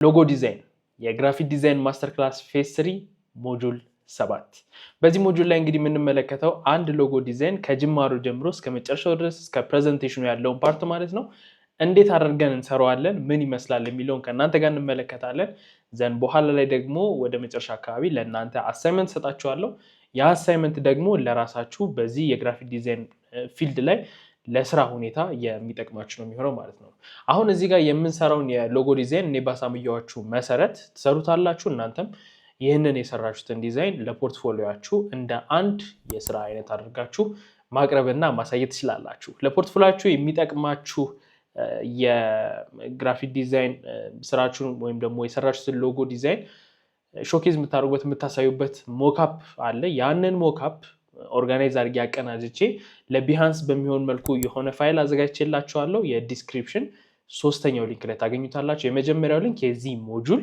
ሎጎ ዲዛይን የግራፊክ ዲዛይን ማስተር ክላስ ፌዝ 3 ሞጁል 7 በዚህ ሞጁል ላይ እንግዲህ የምንመለከተው አንድ ሎጎ ዲዛይን ከጅማሩ ጀምሮ እስከ መጨረሻው ድረስ እስከ ፕሬዘንቴሽኑ ያለውን ፓርት ማለት ነው እንዴት አድርገን እንሰራዋለን ምን ይመስላል የሚለውን ከናንተ ጋር እንመለከታለን ዘን በኋላ ላይ ደግሞ ወደ መጨረሻ አካባቢ ለናንተ አሳይመንት ሰጣችኋለሁ ያ አሳይመንት ደግሞ ለራሳችሁ በዚህ የግራፊክ ዲዛይን ፊልድ ላይ ለስራ ሁኔታ የሚጠቅማችሁ ነው የሚሆነው ማለት ነው አሁን እዚህ ጋር የምንሰራውን የሎጎ ዲዛይን እኔ ባሳምያችሁ መሰረት ተሰሩታላችሁ እናንተም ይህንን የሰራችሁትን ዲዛይን ለፖርትፎሊዮአችሁ እንደ አንድ የስራ አይነት አድርጋችሁ ማቅረብና ማሳየት ትችላላችሁ ለፖርትፎሊዮአችሁ የሚጠቅማችሁ የግራፊክ ዲዛይን ስራችሁን ወይም ደግሞ የሰራችሁትን ሎጎ ዲዛይን ሾኬዝ የምታደርጉበት የምታሳዩበት ሞካፕ አለ ያንን ሞካፕ ኦርጋናይዝ አድርጌ አቀናጅቼ ለቢሃንስ በሚሆን መልኩ የሆነ ፋይል አዘጋጅቼላችኋለሁ የዲስክሪፕሽን ሶስተኛው ሊንክ ላይ ታገኙታላችሁ የመጀመሪያው ሊንክ የዚህ ሞጁል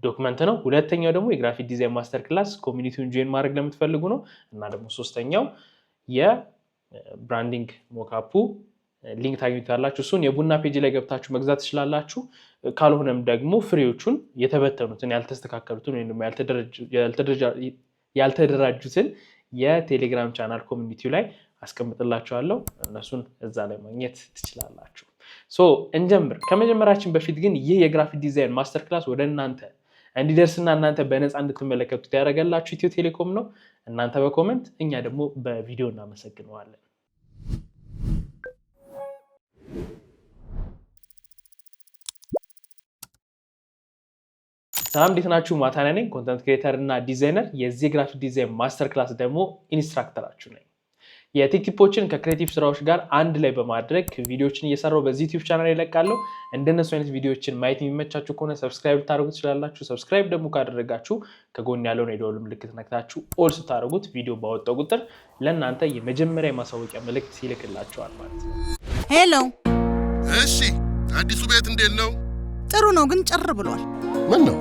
ዶክመንት ነው ሁለተኛው ደግሞ የግራፊክ ዲዛይን ማስተር ክላስ ኮሚኒቲውን ጆይን ማድረግ ለምትፈልጉ ነው እና ደግሞ ሶስተኛው የብራንዲንግ ሞካፑ ሊንክ ታገኙታላችሁ እሱን የቡና ፔጅ ላይ ገብታችሁ መግዛት ትችላላችሁ ካልሆነም ደግሞ ፍሬዎቹን የተበተኑትን ያልተስተካከሉትን ወይም ደግሞ ያልተደራጁትን የቴሌግራም ቻናል ኮሚኒቲው ላይ አስቀምጥላችኋለሁ እነሱን እዛ ላይ ማግኘት ትችላላችሁ ሶ እንጀምር ከመጀመራችን በፊት ግን ይህ የግራፊክ ዲዛይን ማስተር ክላስ ወደ እናንተ እንዲደርስና እናንተ በነፃ እንድትመለከቱት ያደረጋላችሁ ኢትዮ ቴሌኮም ነው እናንተ በኮሜንት እኛ ደግሞ በቪዲዮ እናመሰግነዋለን ሰላም እንዴት ናችሁ ማታና ነኝ ኮንተንት ክሬተር እና ዲዛይነር የዚህ ግራፊክ ዲዛይን ማስተር ክላስ ደግሞ ኢንስትራክተራችሁ ነኝ የቲክቲፖችን ከክሬቲቭ ስራዎች ጋር አንድ ላይ በማድረግ ቪዲዮዎችን እየሰራው በዚህ ዩቲዩብ ቻናል ላይ ለቃለሁ እንደነሱ አይነት ቪዲዮዎችን ማየት የሚመቻችሁ ከሆነ ሰብስክራይብ ታደርጉ ትችላላችሁ ሰብስክራይብ ደግሞ ካደረጋችሁ ከጎን ያለውን የደወል ምልክት ነክታችሁ ኦል ስታደርጉት ቪዲዮ ባወጣው ቁጥር ለእናንተ የመጀመሪያ የማሳወቂያ መልእክት ይልክላችኋል ማለት ነው ሄሎ እሺ አዲሱ ቤት እንዴት ነው ጥሩ ነው ግን ጭር ብሏል ምን ነው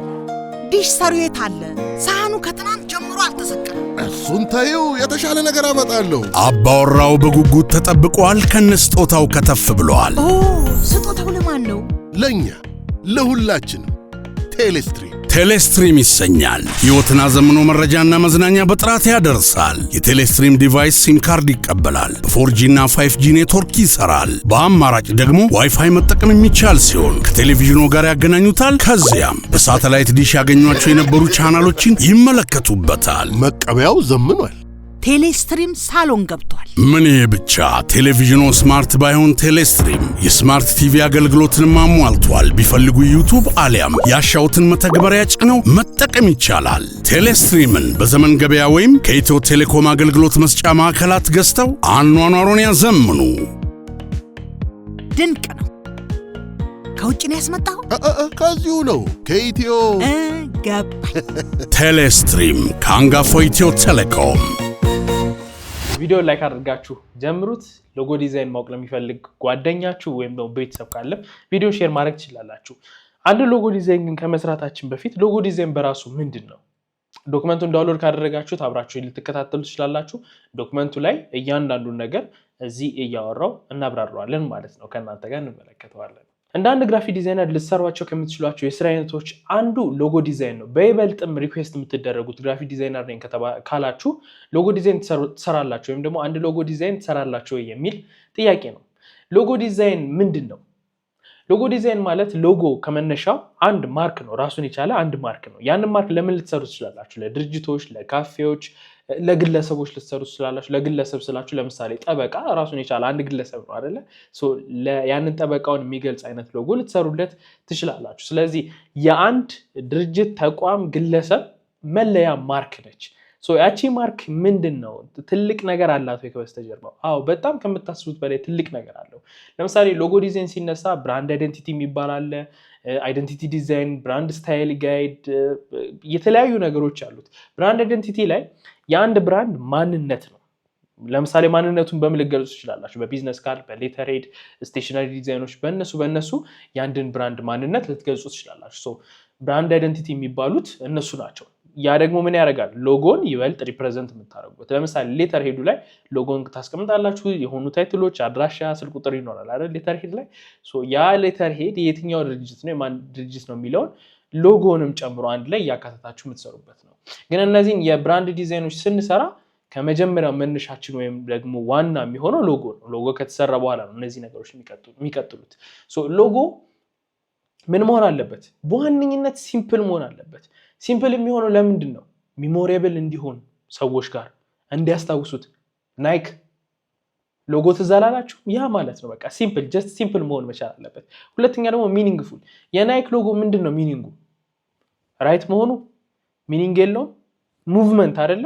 ዲሽ ሰሩ የት አለ ሳህኑ ከትናንት ጀምሮ አልተሰቀለም እሱን ታዩ የተሻለ ነገር አመጣለሁ አባወራው በጉጉት ተጠብቋል ከነስጦታው ከተፍ ብሏል ስጦታው ለማን ነው ለኛ ለሁላችንም ቴሌስትሪም ይሰኛል ሕይወትን አዘምኖ መረጃና መዝናኛ በጥራት ያደርሳል የቴሌስትሪም ዲቫይስ ሲም ካርድ ይቀበላል በ4G እና 5G ኔትወርክ ይሰራል በአማራጭ ደግሞ ዋይፋይ መጠቀም የሚቻል ሲሆን ከቴሌቪዥኑ ጋር ያገናኙታል ከዚያም በሳተላይት ዲሽ ያገኟቸው የነበሩ ቻናሎችን ይመለከቱበታል መቀበያው ዘምኗል ቴሌስትሪም ሳሎን ገብቷል ምን ብቻ ቴሌቪዥኑ ስማርት ባይሆን ቴሌስትሪም የስማርት ቲቪ አገልግሎትን ማሟልቷል ቢፈልጉ ዩቲዩብ አሊያም ያሻውትን መተግበሪያ ጭነው መጠቀም ይቻላል ቴሌስትሪምን በዘመን ገበያ ወይም ከኢትዮ ቴሌኮም አገልግሎት መስጫ ማዕከላት ገዝተው አኗኗሩን ያዘምኑ ድንቅ ነው ከውጭ ነው ያስመጣው ከዚሁ ነው ከኢትዮ ገባኝ ቴሌስትሪም ከአንጋፋው ኢትዮ ቴሌኮም ቪዲዮ ላይክ አድርጋችሁ ጀምሩት ሎጎ ዲዛይን ማወቅ ለሚፈልግ ጓደኛችሁ ወይም ደግሞ ቤተሰብ ካለ ቪዲዮ ሼር ማድረግ ትችላላችሁ አንድ ሎጎ ዲዛይን ግን ከመስራታችን በፊት ሎጎ ዲዛይን በራሱ ምንድነው ዶክመንቱን ዳውንሎድ ካደረጋችሁት አብራችሁ ልትከታተሉ ትችላላችሁ ዶክመንቱ ላይ እያንዳንዱን ነገር እዚህ እያወራው እናብራራዋለን ማለት ነው ከናንተ ጋር እንመለከተዋለን እንደ አንድ ግራፊክ ዲዛይነር ልትሰሯቸው ከምትችሏቸው የስራ አይነቶች አንዱ ሎጎ ዲዛይን ነው በይበልጥም ሪኩዌስት የምትደረጉት ግራፊክ ዲዛይነር ነኝ ካላችሁ ሎጎ ዲዛይን ትሰራላችሁ ወይም ደግሞ አንድ ሎጎ ዲዛይን ትሰራላችሁ የሚል ጥያቄ ነው ሎጎ ዲዛይን ምንድነው ሎጎ ዲዛይን ማለት ሎጎ ከመነሻው አንድ ማርክ ነው ራሱን የቻለ አንድ ማርክ ነው ያን ማርክ ለምን ልትሰሩ ትችላላችሁ ለድርጅቶች ለካፌዎች ለግለሰቦች ልትሰሩ ትችላላችሁ ለግለሰብ ስላችሁ ለምሳሌ ጠበቃ ራሱን የቻለ አንድ ግለሰብ ነው አይደለ ያንን ጠበቃውን የሚገልጽ አይነት ሎጎ ልትሰሩለት ትችላላችሁ ስለዚህ የአንድ ድርጅት ተቋም ግለሰብ መለያ ማርክ ነች ያቺ ማርክ ምንድነው ትልቅ ነገር አላት ወይ ከበስተጀርባው አዎ በጣም ከምታስቡት በላይ ትልቅ ነገር አለው ለምሳሌ ሎጎ ዲዛይን ሲነሳ ብራንድ አይደንቲቲ የሚባል አለ አይደንቲቲ ዲዛይን ብራንድ ስታይል ጋይድ የተለያዩ ነገሮች አሉት ብራንድ አይደንቲቲ ላይ የአንድ ብራንድ ማንነት ነው ለምሳሌ ማንነቱን በምን ልትገልጹ ትችላላችሁ በቢዝነስ ካርድ በሌተር ሄድ ስቴሽነሪ ዲዛይኖች በእነሱ የአንድን ብራንድ ማንነት ልትገልጹ ትችላላችሁ ብራንድ አይደንቲቲ የሚባሉት እነሱ ናቸው ያ ደግሞ ምን ያደርጋል ሎጎን ይበልጥ ሪፕሬዘንት የምታደርጉት ለምሳሌ ሌተር ሄዱ ላይ ሎጎን ታስቀምጣላችሁ የሆኑ ታይትሎች አድራሻ ስልክ ቁጥር ይኖራል አይደል ሌተር ሄድ ላይ ያ ሌተር ሄድ የትኛው ድርጅት ነው የማን ድርጅት ነው የሚለውን ሎጎንም ጨምሮ አንድ ላይ ያካተታችሁ የምትሰሩበት ነው። ግን እነዚህን የብራንድ ዲዛይኖች ስንሰራ ከመጀመሪያው መነሻችን ወይም ደግሞ ዋና የሚሆነው ሎጎ ነው። ሎጎ ከተሰራ በኋላ ነው እነዚህ ነገሮች የሚቀጥሉት። ሎጎ ምን መሆን አለበት? በዋነኝነት ሲምፕል መሆን አለበት። ሲምፕል የሚሆነው ለምንድን ነው? ሚሞሪብል እንዲሆን ሰዎች ጋር እንዲያስታውሱት። ናይክ ሎጎ ትዝ አላላችሁ? ያ ማለት ነው በቃ ሲምፕል፣ ጀስት ሲምፕል መሆን መቻል አለበት። ሁለተኛ ደግሞ ሚኒንግፉል። የናይክ ሎጎ ምንድን ነው ሚኒንጉ? ራይት መሆኑ ሚኒንግ የለውም? ሙቭመንት አይደለ?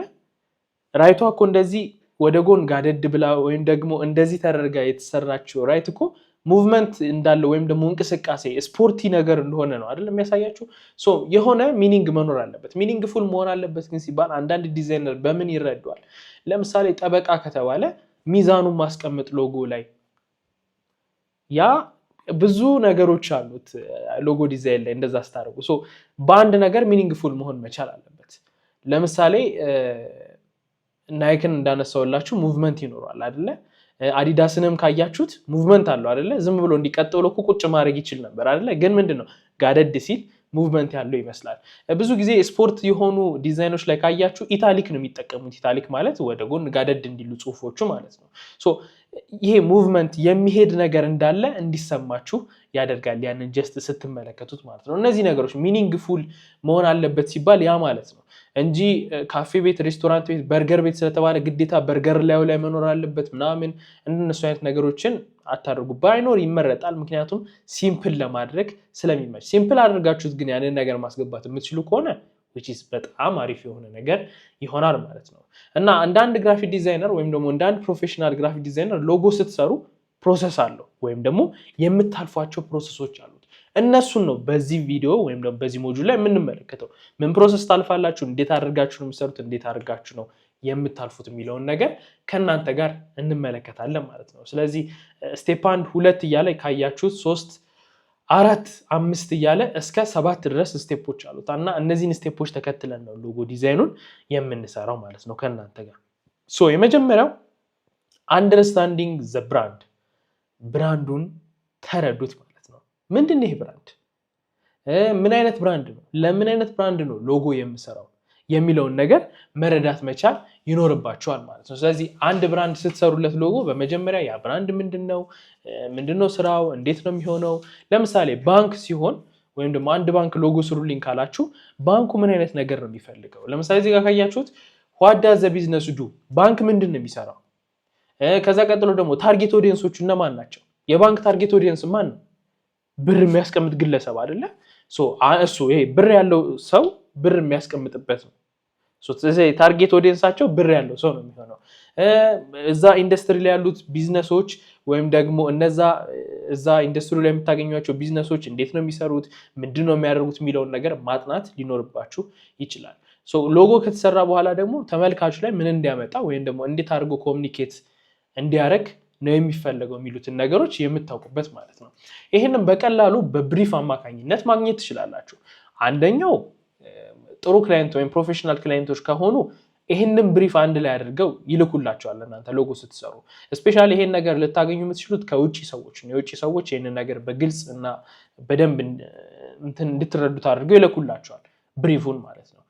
ራይቷ እኮ እንደዚህ ወደ ጎን ጋደድ ብላ ወይም ደግሞ እንደዚህ ተደርጋ የተሰራችው ራይት እኮ ሙቭመንት እንዳለው ወይም ደግሞ እንቅስቃሴ ስፖርቲ ነገር እንደሆነ ነው አይደል የሚያሳያችሁ። የሆነ ሚኒንግ መኖር አለበት። ሚኒንግፉል መሆን አለበት ግን ሲባል አንዳንድ ዲዛይነር በምን ይረዷል? ለምሳሌ ጠበቃ ከተባለ ሚዛኑን ማስቀመጥ ሎጎ ላይ፣ ያ ብዙ ነገሮች አሉት ሎጎ ዲዛይን ላይ እንደዛ ስታደርጉ። በአንድ ነገር ሚኒንግፉል መሆን መቻል አለበት። ለምሳሌ ናይክን እንዳነሳውላችሁ ሙቭመንት ይኖረዋል አይደለ? አዲዳስንም ካያችሁት ሙቭመንት አለው አይደለ? ዝም ብሎ እንዲቀጥለው ቁጭ ማድረግ ይችል ነበር አይደለ? ግን ምንድነው ጋደድ ሲል ሙቭመንት ያለው ይመስላል። ብዙ ጊዜ ስፖርት የሆኑ ዲዛይኖች ላይ ካያችሁ ኢታሊክ ነው የሚጠቀሙት። ኢታሊክ ማለት ወደ ጎን ጋደድ እንዲሉ ጽሁፎቹ ማለት ነው። ይሄ ሙቭመንት የሚሄድ ነገር እንዳለ እንዲሰማችሁ ያደርጋል፣ ያንን ጀስት ስትመለከቱት ማለት ነው። እነዚህ ነገሮች ሚኒንግፉል መሆን አለበት ሲባል ያ ማለት ነው እንጂ ካፌ ቤት፣ ሬስቶራንት ቤት፣ በርገር ቤት ስለተባለ ግዴታ በርገር ላዩ ላይ መኖር አለበት ምናምን እንደነሱ አይነት ነገሮችን አታደርጉ። ባይኖር ይመረጣል፣ ምክንያቱም ሲምፕል ለማድረግ ስለሚመች። ሲምፕል አድርጋችሁት ግን ያንን ነገር ማስገባት የምትችሉ ከሆነ which is በጣም አሪፍ የሆነ ነገር ይሆናል ማለት ነው። እና አንዳንድ ግራፊክ ዲዛይነር ወይም ደግሞ አንዳንድ ፕሮፌሽናል ግራፊክ ዲዛይነር ሎጎ ስትሰሩ ፕሮሰስ አለው ወይም ደግሞ የምታልፏቸው ፕሮሰሶች አሉት። እነሱን ነው በዚህ ቪዲዮ ወይም ደግሞ በዚህ ሞጁል ላይ የምንመለከተው። ምን ፕሮሰስ ታልፋላችሁ፣ እንዴት አድርጋችሁ ነው የምትሰሩት፣ እንዴት አድርጋችሁ ነው የምታልፉት የሚለውን ነገር ከእናንተ ጋር እንመለከታለን ማለት ነው። ስለዚህ ስቴፕ 1 2 እያለ ካያችሁት 3 4 5 እያለ እስከ 7 ድረስ ስቴፖች አሉት እና እነዚህን ስቴፖች ተከትለን ነው ሎጎ ዲዛይኑን የምንሰራው ማለት ነው ከእናንተ ጋር። የመጀመሪያው አንደርስታንዲንግ ዘ ብራንድ፣ ብራንዱን ተረዱት ማለት ነው። ምንድን ነው ይሄ ብራንድ? ምን አይነት ብራንድ ነው? ለምን አይነት ብራንድ ነው ሎጎ የምሰራው የሚለውን ነገር መረዳት መቻል ይኖርባቸዋል ማለት ነው። ስለዚህ አንድ ብራንድ ስትሰሩለት ሎጎ በመጀመሪያ ያ ብራንድ ምንድነው ስራው፣ እንዴት ነው የሚሆነው? ለምሳሌ ባንክ ሲሆን ወይም ደግሞ አንድ ባንክ ሎጎ ስሩልኝ ካላችሁ ባንኩ ምን አይነት ነገር ነው የሚፈልገው? ለምሳሌ እዚህ ጋር ካያችሁት what does the business do? ባንክ ምንድን ነው የሚሰራው? ከዛ ቀጥሎ ደግሞ ታርጌት ኦዲየንሶቹ እነማን ናቸው? የባንክ ታርጌት ኦዲየንስ ማን ነው? ብር የሚያስቀምጥ ግለሰብ አይደለ? እሱ ይሄ ብር ያለው ሰው ብር የሚያስቀምጥበት ነው። ታርጌት ኦዲየንሳቸው ብር ያለው ሰው ነው የሚሆነው። እዛ ኢንዱስትሪ ላይ ያሉት ቢዝነሶች ወይም ደግሞ እዛ ኢንዱስትሪ ላይ የምታገኟቸው ቢዝነሶች እንዴት ነው የሚሰሩት፣ ምንድን ነው የሚያደርጉት የሚለውን ነገር ማጥናት ሊኖርባችሁ ይችላል። ሎጎ ከተሰራ በኋላ ደግሞ ተመልካቹ ላይ ምን እንዲያመጣ ወይም ደግሞ እንዴት አድርጎ ኮሚኒኬት እንዲያደርግ ነው የሚፈለገው የሚሉትን ነገሮች የምታውቁበት ማለት ነው። ይህንን በቀላሉ በብሪፍ አማካኝነት ማግኘት ትችላላችሁ። አንደኛው ጥሩ ክላይንት ወይም ፕሮፌሽናል ክላይንቶች ከሆኑ ይህንን ብሪፍ አንድ ላይ አድርገው ይልኩላቸዋል እናንተ ሎጎ ስትሰሩ። እስፔሻሊ ይሄን ነገር ልታገኙ የምትችሉት ከውጭ ሰዎች ነው። የውጭ ሰዎች ይህንን ነገር በግልጽ እና በደንብ እንድትረዱት አድርገው ይልኩላቸዋል ብሪፉን ማለት ነው።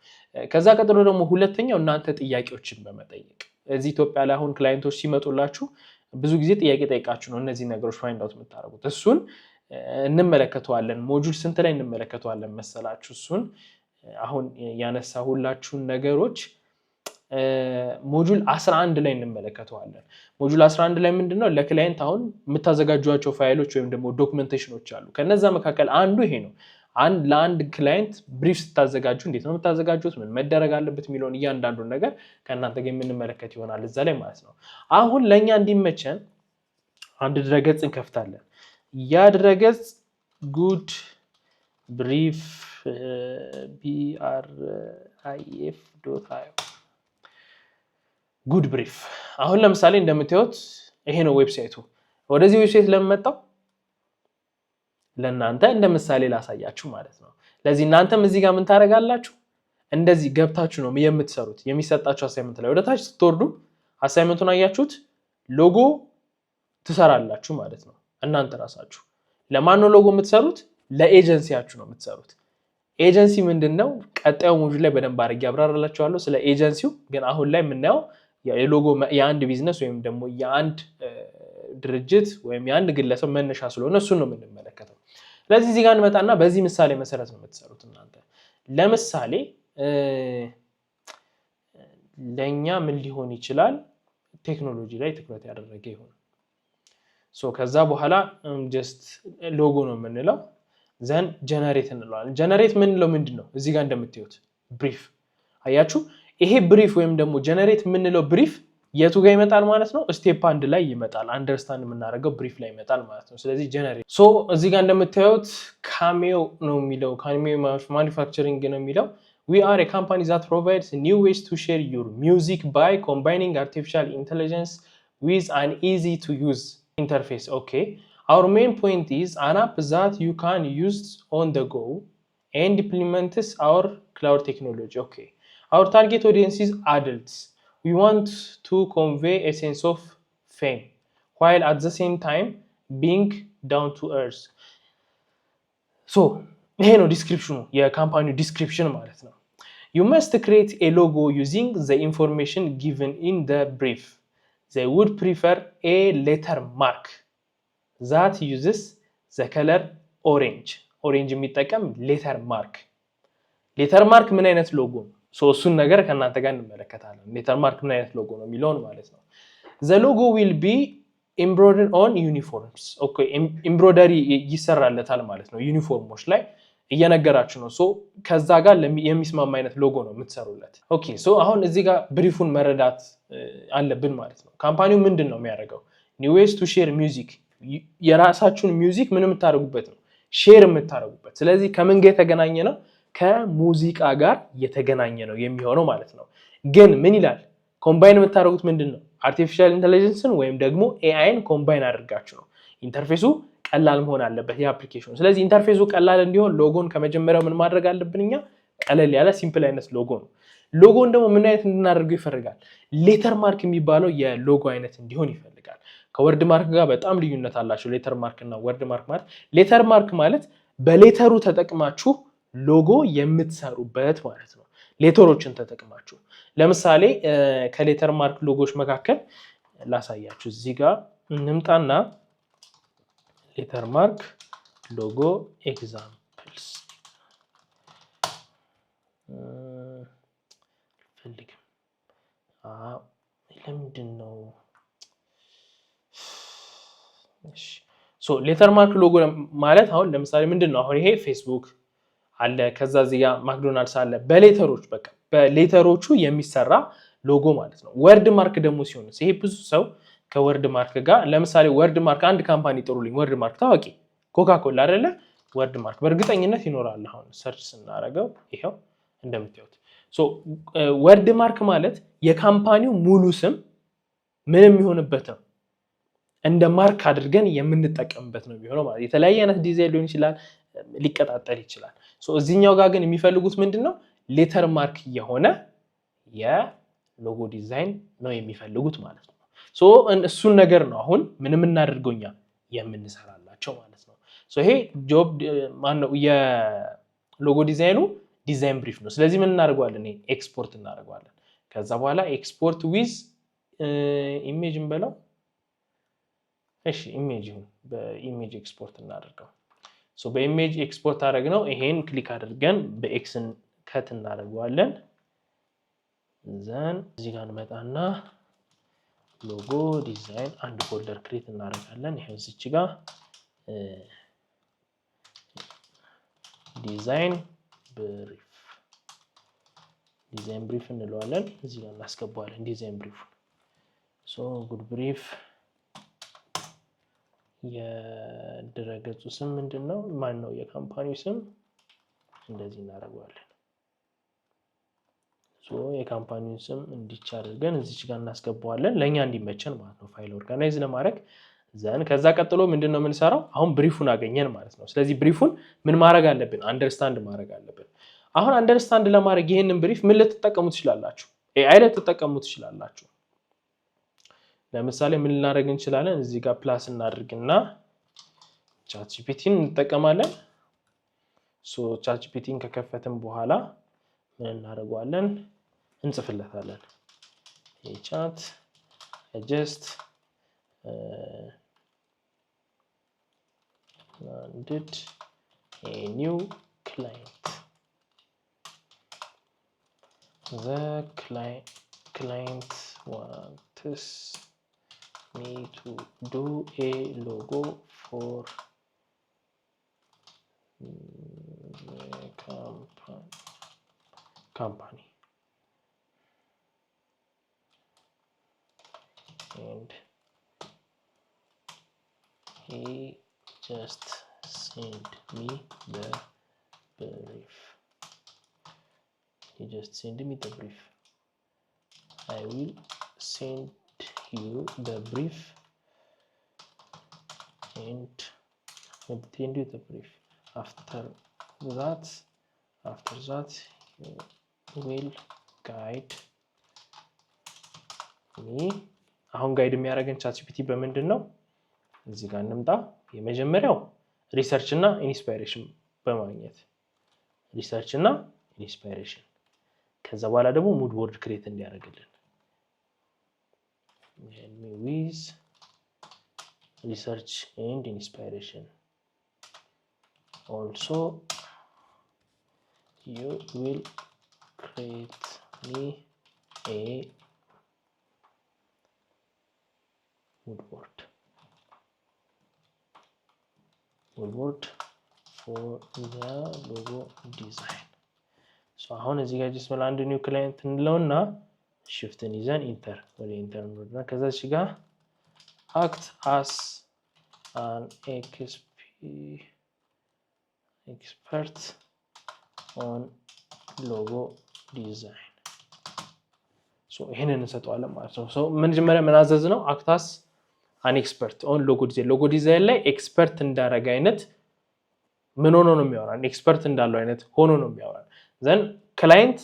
ከዛ ቀጥሎ ደግሞ ሁለተኛው እናንተ ጥያቄዎችን በመጠየቅ እዚህ ኢትዮጵያ ላይ አሁን ክላይንቶች ሲመጡላችሁ ብዙ ጊዜ ጥያቄ ጠይቃችሁ ነው እነዚህ ነገሮች ፋይንድ አውት የምታደርጉት። እሱን እንመለከተዋለን። ሞጁል ስንት ላይ እንመለከተዋለን መሰላችሁ? እሱን አሁን ያነሳሁላችሁን ነገሮች ሞጁል 11 ላይ እንመለከተዋለን። ሞጁል 11 ላይ ምንድነው ለክላይንት አሁን የምታዘጋጇቸው ፋይሎች ወይም ደግሞ ዶክመንቴሽኖች አሉ። ከነዛ መካከል አንዱ ይሄ ነው። ለአንድ ክላይንት ብሪፍ ስታዘጋጁ እንዴት ነው የምታዘጋጁት፣ ምን መደረግ አለበት የሚለውን እያንዳንዱን ነገር ከእናንተ ጋር የምንመለከት ይሆናል እዛ ላይ ማለት ነው። አሁን ለእኛ እንዲመቸን አንድ ድረገጽ እንከፍታለን። ያ ድረገጽ ጉድ ብሪፍ brif.io ጉድ ብሪፍ። አሁን ለምሳሌ እንደምታዩት ይሄ ነው ዌብሳይቱ። ወደዚህ ዌብሳይት ለመጣው ለእናንተ እንደ ምሳሌ ላሳያችሁ ማለት ነው። ለዚህ እናንተም እዚህ ጋር ምን ታደርጋላችሁ? እንደዚህ ገብታችሁ ነው የምትሰሩት። የሚሰጣችሁ አሳይመንት ላይ ወደታች ስትወርዱ አሳይመንቱን አያችሁት፣ ሎጎ ትሰራላችሁ ማለት ነው። እናንተ ራሳችሁ ለማን ነው ሎጎ የምትሰሩት? ለኤጀንሲያችሁ ነው የምትሰሩት። ኤጀንሲ ምንድነው ቀጣዩ ሞጁል ላይ በደንብ አድርጌ አብራራላችኋለሁ ስለ ኤጀንሲው ግን አሁን ላይ የምናየው የሎጎ የአንድ ቢዝነስ ወይም ደግሞ የአንድ ድርጅት ወይም የአንድ ግለሰብ መነሻ ስለሆነ እሱን ነው የምንመለከተው ስለዚህ እዚህ ጋር እንመጣና በዚህ ምሳሌ መሰረት ነው የምትሰሩት እናንተ ለምሳሌ ለኛ ምን ሊሆን ይችላል ቴክኖሎጂ ላይ ትኩረት ያደረገ ይሆን ሶ ከዛ በኋላ ጀስት ሎጎ ነው የምንለው ዘን ጀነሬት እንለዋለን ጀነሬት ምንለው ምንድነው እዚህ ጋር እንደምትዩት ብሪፍ አያችሁ ይሄ ብሪፍ ወይም ደግሞ ጀነሬት ምንለው ብሪፍ የቱ ጋር ይመጣል ማለት ነው ስቴፕ 1 ላይ ይመጣል አንደርስታንድ የምናደርገው ብሪፍ ላይ ይመጣል ማለት ነው ስለዚህ ጀነሬት ሶ እዚህ ጋር እንደምትዩት ካሜዮ ነው የሚለው ካሜዮ ማኑፋክቸሪንግ ነው የሚለው we are a company that provides new ways to share your music by combining artificial intelligence with an easy to use interface okay our main point is an app that you can use on the go and implements our cloud technology okay our target audience is adults we want to convey a sense of fame while at the same time being down to earth so ይሄ ነው ዲስክሪፕሽኑ የካምፓኒው ዲስክሪፕሽን ማለት ነው you must create a logo using the information given in the brief they would prefer a letter mark that uses the color orange የሚጠቀም letter mark ምን አይነት ሎጎ ነው ሶ እሱን ነገር ከናንተ ጋር እንመለከታለን letter mark ምን አይነት ሎጎ ነው የሚለውን ማለት ነው the logo will be embroidered on uniforms okay embroidery ይሰራለታል ማለት ነው ዩኒፎርሞች ላይ እየነገራችሁ ነው ሶ ከዛ ጋር የሚስማማ አይነት ሎጎ ነው የምትሰሩለት ኦኬ ሶ አሁን እዚህ ጋር ብሪፉን መረዳት አለብን ማለት ነው ካምፓኒው ምንድነው የሚያደርገው new ways to share music የራሳችሁን ሚውዚክ ምን የምታደርጉበት ነው ሼር የምታደርጉበት ስለዚህ ከምን ጋር የተገናኘ ነው ከሙዚቃ ጋር የተገናኘ ነው የሚሆነው ማለት ነው ግን ምን ይላል ኮምባይን የምታደርጉት ምንድነው አርቲፊሻል ኢንተለጀንስን ወይም ደግሞ ኤአይን ኮምባይን አድርጋችሁ ነው ኢንተርፌሱ ቀላል መሆን አለበት የአፕሊኬሽኑ ስለዚህ ኢንተርፌሱ ቀላል እንዲሆን ሎጎን ከመጀመሪያው ምን ማድረግ አለብንኛ ቀለል ያለ ሲምፕል አይነት ሎጎ ነው ሎጎን ደግሞ ምን አይነት እንድናደርገው ይፈልጋል ሌተር ማርክ የሚባለው የሎጎ አይነት እንዲሆን ይፈልጋል ከወርድ ማርክ ጋር በጣም ልዩነት አላቸው ሌተር ማርክ እና ወርድ ማርክ ማለት ሌተር ማርክ ማለት በሌተሩ ተጠቅማችሁ ሎጎ የምትሰሩበት ማለት ነው ሌተሮችን ተጠቅማችሁ ለምሳሌ ከሌተር ማርክ ሎጎዎች መካከል ላሳያችሁ እዚህ ጋር እንምጣና ሌተር ማርክ ሎጎ ኤግዛምፕልስ ፈልግም ለምንድነው እሺ ሶ ሌተር ማርክ ሎጎ ማለት አሁን ለምሳሌ ምንድነው አሁን ይሄ ፌስቡክ አለ ከዛ እዚህ ጋር ማክዶናልድስ አለ በሌተሮች በቃ በሌተሮቹ የሚሰራ ሎጎ ማለት ነው ወርድ ማርክ ደግሞ ሲሆን ይሄ ብዙ ሰው ከወርድ ማርክ ጋር ለምሳሌ ወርድ ማርክ አንድ ካምፓኒ ጥሩልኝ ወርድ ማርክ ታዋቂ ኮካኮላ አይደለ ወርድ ማርክ በእርግጠኝነት ይኖራል አሁን ሰርች ስናደርገው ይሄው እንደምታዩት ሶ ወርድ ማርክ ማለት የካምፓኒው ሙሉ ስም ምን የሚሆንበት ነው እንደ ማርክ አድርገን የምንጠቀምበት ነው የሚሆነው ማለት የተለያየ አይነት ዲዛይን ሊሆን ይችላል ሊቀጣጠል ይችላል ሶ እዚህኛው ጋር ግን የሚፈልጉት ምንድነው ሌተር ማርክ የሆነ የሎጎ ዲዛይን ነው የሚፈልጉት ማለት ነው ሶ እሱን ነገር ነው አሁን ምንም እናደርገውኛ የምንሰራላቸው ማለት ነው ሶ ይሄ ጆብ ማን ነው የሎጎ ዲዛይኑ ዲዛይን ብሪፍ ነው ስለዚህ ምን እናደርጋለን ኤክስፖርት እናደርጋለን ከዛ በኋላ ኤክስፖርት ዊዝ ኢሜጅ እንበለው እሺ ኢሜጅ በኢሜጅ ኤክስፖርት እናደርገው ሶ በኢሜጅ ኤክስፖርት አደረግነው ይሄን ክሊክ አድርገን በኤክስን ከት እናደርጋለን ዘን እዚህ ጋር እንመጣና ሎጎ ዲዛይን አንድ ፎልደር ክሬት እናደርጋለን ይሄው እዚች ጋር ዲዛይን ብሪፍ እንለዋለን እዚህ ጋር እናስገባዋለን ዲዛይን ብሪፍ ሶ ጉድ ብሪፍ የድረገጹ ስም ምንድነው ማን ነው የካምፓኒው ስም እንደዚህ እናደርጋለን ሶ የካምፓኒውን ስም እንዲቻ አድርገን እዚች ጋር እናስገባዋለን ለኛ እንዲመቸን ማለት ነው ፋይል ኦርጋናይዝ ለማድረግ ዘን ከዛ ቀጥሎ ምንድነው የምንሰራው አሁን ብሪፉን አገኘን ማለት ነው ስለዚህ ብሪፉን ምን ማድረግ አለብን አንደርስታንድ ማድረግ አለብን አሁን አንደርስታንድ ለማድረግ ይሄንን ብሪፍ ምን ልትጠቀሙ ትችላላችሁ ኤአይ ልትጠቀሙ ትችላላችሁ ለምሳሌ ምን ልናደርግ እንችላለን እዚህ ጋር ፕላስ እናድርግና ቻት ጂፒቲን እንጠቀማለን ሶ ቻትጂፒቲን ከከፈትን በኋላ ምን እናደርጋለን እንጽፍለታለን ቻት just landed a new client. The client wants me to do a logo for company. And he just sent me the brief. I will send you the brief and obtain you the brief. After that you will guide me. አሁን ጋይድ የሚያደርገን ቻትጂፒቲ በምንድን ነው? እዚህ ጋር እንምጣ። የመጀመሪያው ሪሰርች እና ኢንስፓይሬሽን በማግኘት ሪሰርች እና ኢንስፓይሬሽን ከዛ በኋላ ደግሞ ሙድ ቦርድ ክሬት እንዲያደርግልን with research and inspiration. Also you will create me a mood board for the logo design. So አሁን እዚህ ጋር just አንድ ኒው ክላይንት እንለውና shiftን ይዘን ኢንተር ወደ ኢንተር እንወርድና ከዛ እዚህ ጋር act as an expert on logo design. So ይሄንን እንሰጠዋለን ማለት ነው። so መጀመሪያ ምን አዘዝ ነው act as an expert on logo design ላይ ኤክስፐርት እንዳረጋ አይነት ምን ሆኖ ነው የሚያወራን ኤክስፐርት እንዳለው አይነት ሆኖ ነው የሚያወራን ዘን ክላይንት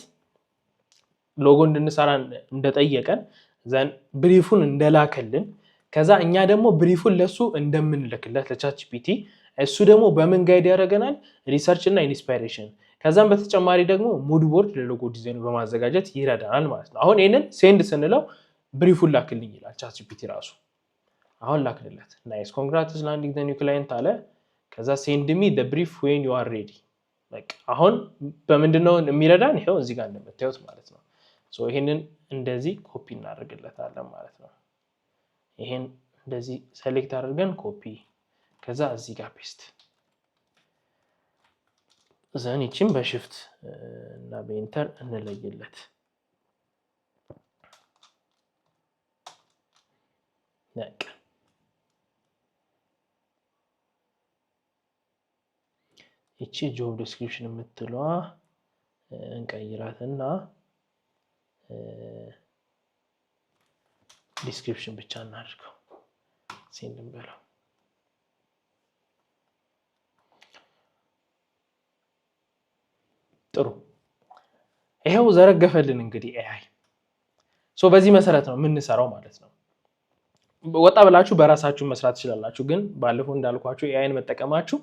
ሎጎ እንድንሰራ እንደጠየቀን ዘን ብሪፉን እንደላከልን ከዛ እኛ ደግሞ ብሪፉን ለሱ እንደምንልክለት ለቻትጂፒቲ እሱ ደግሞ በምን ጋይድ ያደርገናል ሪሰርች እና ኢንስፓይሬሽን ከዛም በተጨማሪ ደግሞ ሙድ ቦርድ ለሎጎ ዲዛይን በማዘጋጀት ይረዳናል ማለት ነው። አሁን ይሄንን ሴንድ ስንለው ብሪፉን ላክልኝ ይላል ቻትጂፒቲ ራሱ። አሁን ላክልለት ናይስ ኮንግራትስ ላንዲንግ ዘ ኒው ክላይንት አለ። ከዛ ሴንድ ሚ ዘ ብሪፍ ዌን ዩ አር ሬዲ። በቃ አሁን በምንድነው የሚረዳን ይሄው እዚህ ጋር እንደምታዩት ማለት ነው። ሶ ይሄንን እንደዚህ ኮፒ እናደርግለታለን ማለት ነው። ይሄን እንደዚህ ሴሌክት አድርገን ኮፒ ከዛ እዚህ ጋር ፔስት ዘን ይቺን በሽፍት እና በኢንተር እንለይለት ነቅ ይቺ ጆብ ዲስክሪፕሽን የምትለዋ እንቀይራትና ዲስክሪፕሽን ብቻ እናድርገው ሴንድ እንበለው። ጥሩ ይሄው ዘረገፈልን እንግዲህ ኤአይ። ሶ በዚህ መሰረት ነው የምንሰራው ማለት ነው። ወጣ ብላችሁ በራሳችሁ መስራት ትችላላችሁ፣ ግን ባለፈው እንዳልኳችሁ ኤአይን መጠቀማችሁ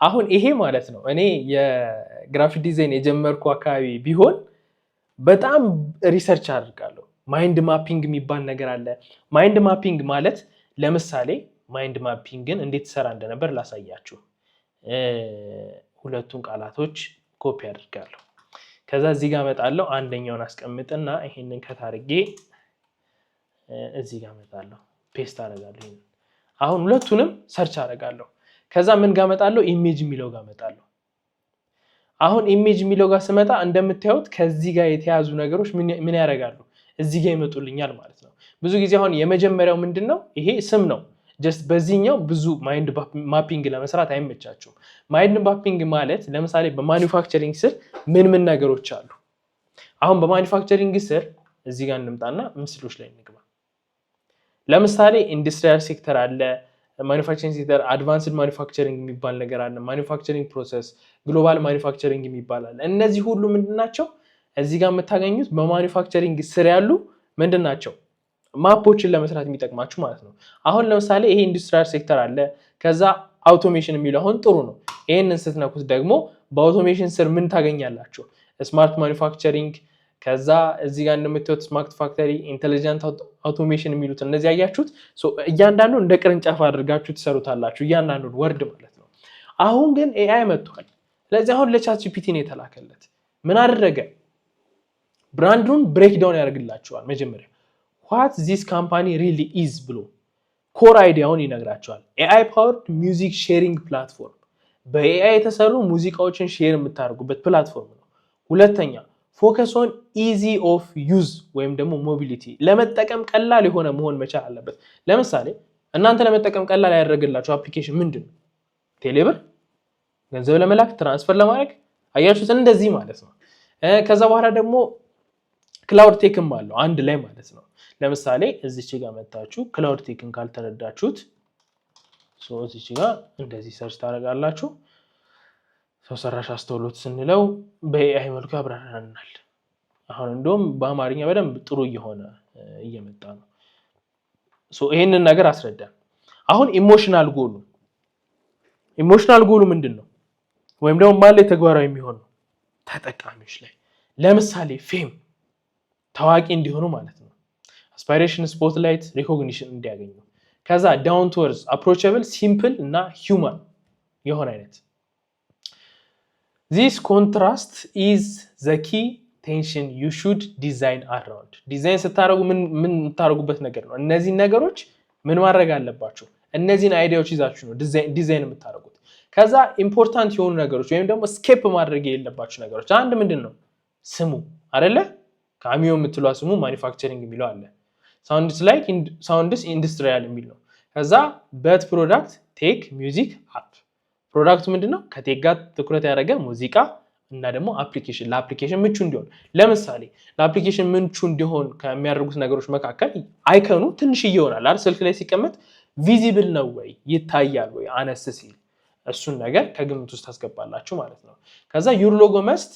አሁን ይሄ ማለት ነው እኔ የግራፊክ ዲዛይን የጀመርኩ አካባቢ ቢሆን በጣም ሪሰርች አድርጋለሁ። ማይንድ ማፒንግ የሚባል ነገር አለ። ማይንድ ማፒንግ ማለት ለምሳሌ ማይንድ ማፒንግን እንዴት ሰራ እንደነበር ላሳያችሁ። ሁለቱን ቃላቶች ኮፒ አድርጋለሁ። ከዛ እዚህ ጋር መጣለሁ፣ አንደኛውን አስቀምጥና ይሄንን ከታርጌ እዚህ ጋር መጣለሁ፣ ፔስት አደርጋለሁ። አሁን ሁለቱንም ሰርች አደርጋለሁ። ከዛ ምን ጋር መጣለሁ? ኢሜጅ የሚለው ጋር መጣለሁ። አሁን ኢሜጅ የሚለው ጋር ስመጣ እንደምታዩት ከዚህ ጋር የተያዙ ነገሮች ምን ያደርጋሉ? እዚህ ጋር ይመጡልኛል ማለት ነው። ብዙ ጊዜ አሁን የመጀመሪያው ምንድነው? ይሄ ስም ነው። ጀስት በዚህኛው ብዙ ማይንድ ማፒንግ ለመስራት አይመቻችሁም። ማይንድ ማፒንግ ማለት ለምሳሌ በማኒፋክቸሪንግ ስር ምን ነገሮች አሉ? አሁን በማኒፋክቸሪንግ ስር እዚህ ጋር እንምጣና ምስሎች ላይ እንግባ። ለምሳሌ ኢንዱስትሪያል ሴክተር አለ፣ ማኒፋክቸሪንግ ሴክተር፣ አድቫንስድ ማኒፋክቸሪንግ የሚባል ነገር አለ፣ ማኒፋክቸሪንግ ፕሮሰስ፣ ግሎባል ማኒፋክቸሪንግ የሚባል አለ። እነዚህ ሁሉ ምንድናቸው? እዚህ ጋር የምታገኙት በማኒፋክቸሪንግ ስር ያሉ ምንድናቸው? ማፖችን ለመስራት የሚጠቅማችሁ ማለት ነው። አሁን ለምሳሌ ይሄ ኢንዱስትሪያል ሴክተር አለ፣ ከዛ አውቶሜሽን የሚለው አሁን ጥሩ ነው። ይሄንን ስትነኩት ደግሞ በአውቶሜሽን ስር ምን ታገኛላችሁ? ስማርት ማኒፋክቸሪንግ፣ ከዛ እዚህ ጋር እንደምታዩት ስማርት ፋክተሪ፣ ኢንተለጀንት አውቶሜሽን የሚሉት እነዚህ ያያችሁት እያንዳንዱ እንደ ቅርንጫፍ አድርጋችሁ ትሰሩታላችሁ እያንዳንዱ ወርድ ማለት ነው። አሁን ግን ኤአይ መጥቷል። ስለዚህ አሁን ለቻት ጂፒቲ ነው የተላከለት። ምን አደረገ? ብራንዱን ብሬክዳውን ያደርግላቸዋል። መጀመሪያ what this company really is ብሎ ኮር አይዲያውን ይነግራቸዋል። ኤአይ ፓወርድ ሚውዚክ ሼሪንግ ፕላትፎርም፣ በኤአይ የተሰሩ ሙዚቃዎችን ሼር የምታደርጉበት ፕላትፎርም ነው። ሁለተኛ ፎከስ ኦን ኢዚ ኦፍ ዩዝ ወይም ደግሞ ሞቢሊቲ፣ ለመጠቀም ቀላል የሆነ መሆን መቻል አለበት። ለምሳሌ እናንተ ለመጠቀም ቀላል ያደረግላችሁ አፕሊኬሽን ምንድን ነው? ቴሌብር፣ ገንዘብ ለመላክ ትራንስፈር ለማድረግ አያችሁት፣ እንደዚህ ማለት ነው። ከዛ በኋላ ደግሞ ክላውድ ቴክም አለው አንድ ላይ ማለት ነው። ለምሳሌ እዚች ጋር መታችሁ ክላውድ ቴክን ካልተረዳችሁት እዚች ጋር እንደዚህ ሰርች ታደርጋላችሁ። ሰው ሰራሽ አስተውሎት ስንለው በኤአይ መልኩ ያብራራናል። አሁን እንደውም በአማርኛ በደንብ ጥሩ እየመጣ ነው። ይሄንን ነገር አስረዳን። አሁን ኢሞሽናል ጎሉ ምንድን ነው? ወይም ደግሞ ማን ላይ ተግባራዊ የሚሆን ነው? ተጠቃሚዎች ላይ። ለምሳሌ ፌም ታዋቂ እንዲሆኑ ማለት ነው። አስፓይሬሽን፣ ስፖትላይት፣ ሪኮግኒሽን እንዲያገኙ። ከዛ ዳውን ቱ እርዝ፣ አፕሮቸብል፣ ሲምፕል እና ሂውማን የሆነ አይነት። ዚስ ኮንትራስት ኢዝ ዘ ኪ ቴንሽን ዩ ሹድ ዲዛይን አራውንድ። ዲዛይን ስታደርጉ ምን የምታደርጉበት ነገር ነው? እነዚህን ነገሮች ምን ማድረግ አለባቸው? እነዚህን አይዲያዎች ይዛችሁ ነው ዲዛይን የምታደርጉት። ከዛ ኢምፖርታንት የሆኑ ነገሮች ወይም ደግሞ ስኬፕ ማድረግ የሌለባቸው ነገሮች አንድ ምንድን ነው? ስሙ አይደለ? ካሚዮ የምትሏ ስሙ ማኒፋክቸሪንግ የሚለው አለ። ሳውንድስ ኢንዱስትሪያል የሚል ነው። ከዛ በት ፕሮዳክት ቴክ ሚውዚክ አፕ። ፕሮዳክቱ ምንድነው? ከቴክ ጋር ትኩረት ያደረገ ሙዚቃ እና ደግሞ አፕሊኬሽን፣ ለአፕሊኬሽን ምቹ እንዲሆን። ለምሳሌ ለአፕሊኬሽን ምቹ እንዲሆን ከሚያደርጉት ነገሮች መካከል አይከኑ ትንሽ ይሆናል አይደል? ስልክ ላይ ሲቀመጥ ቪዚብል ነው ወይ ይታያል ወይ አነስ ሲል፣ እሱን ነገር ከግምት ውስጥ ታስገባላችሁ ማለት ነው። ከዛ ዩር ሎጎ መስት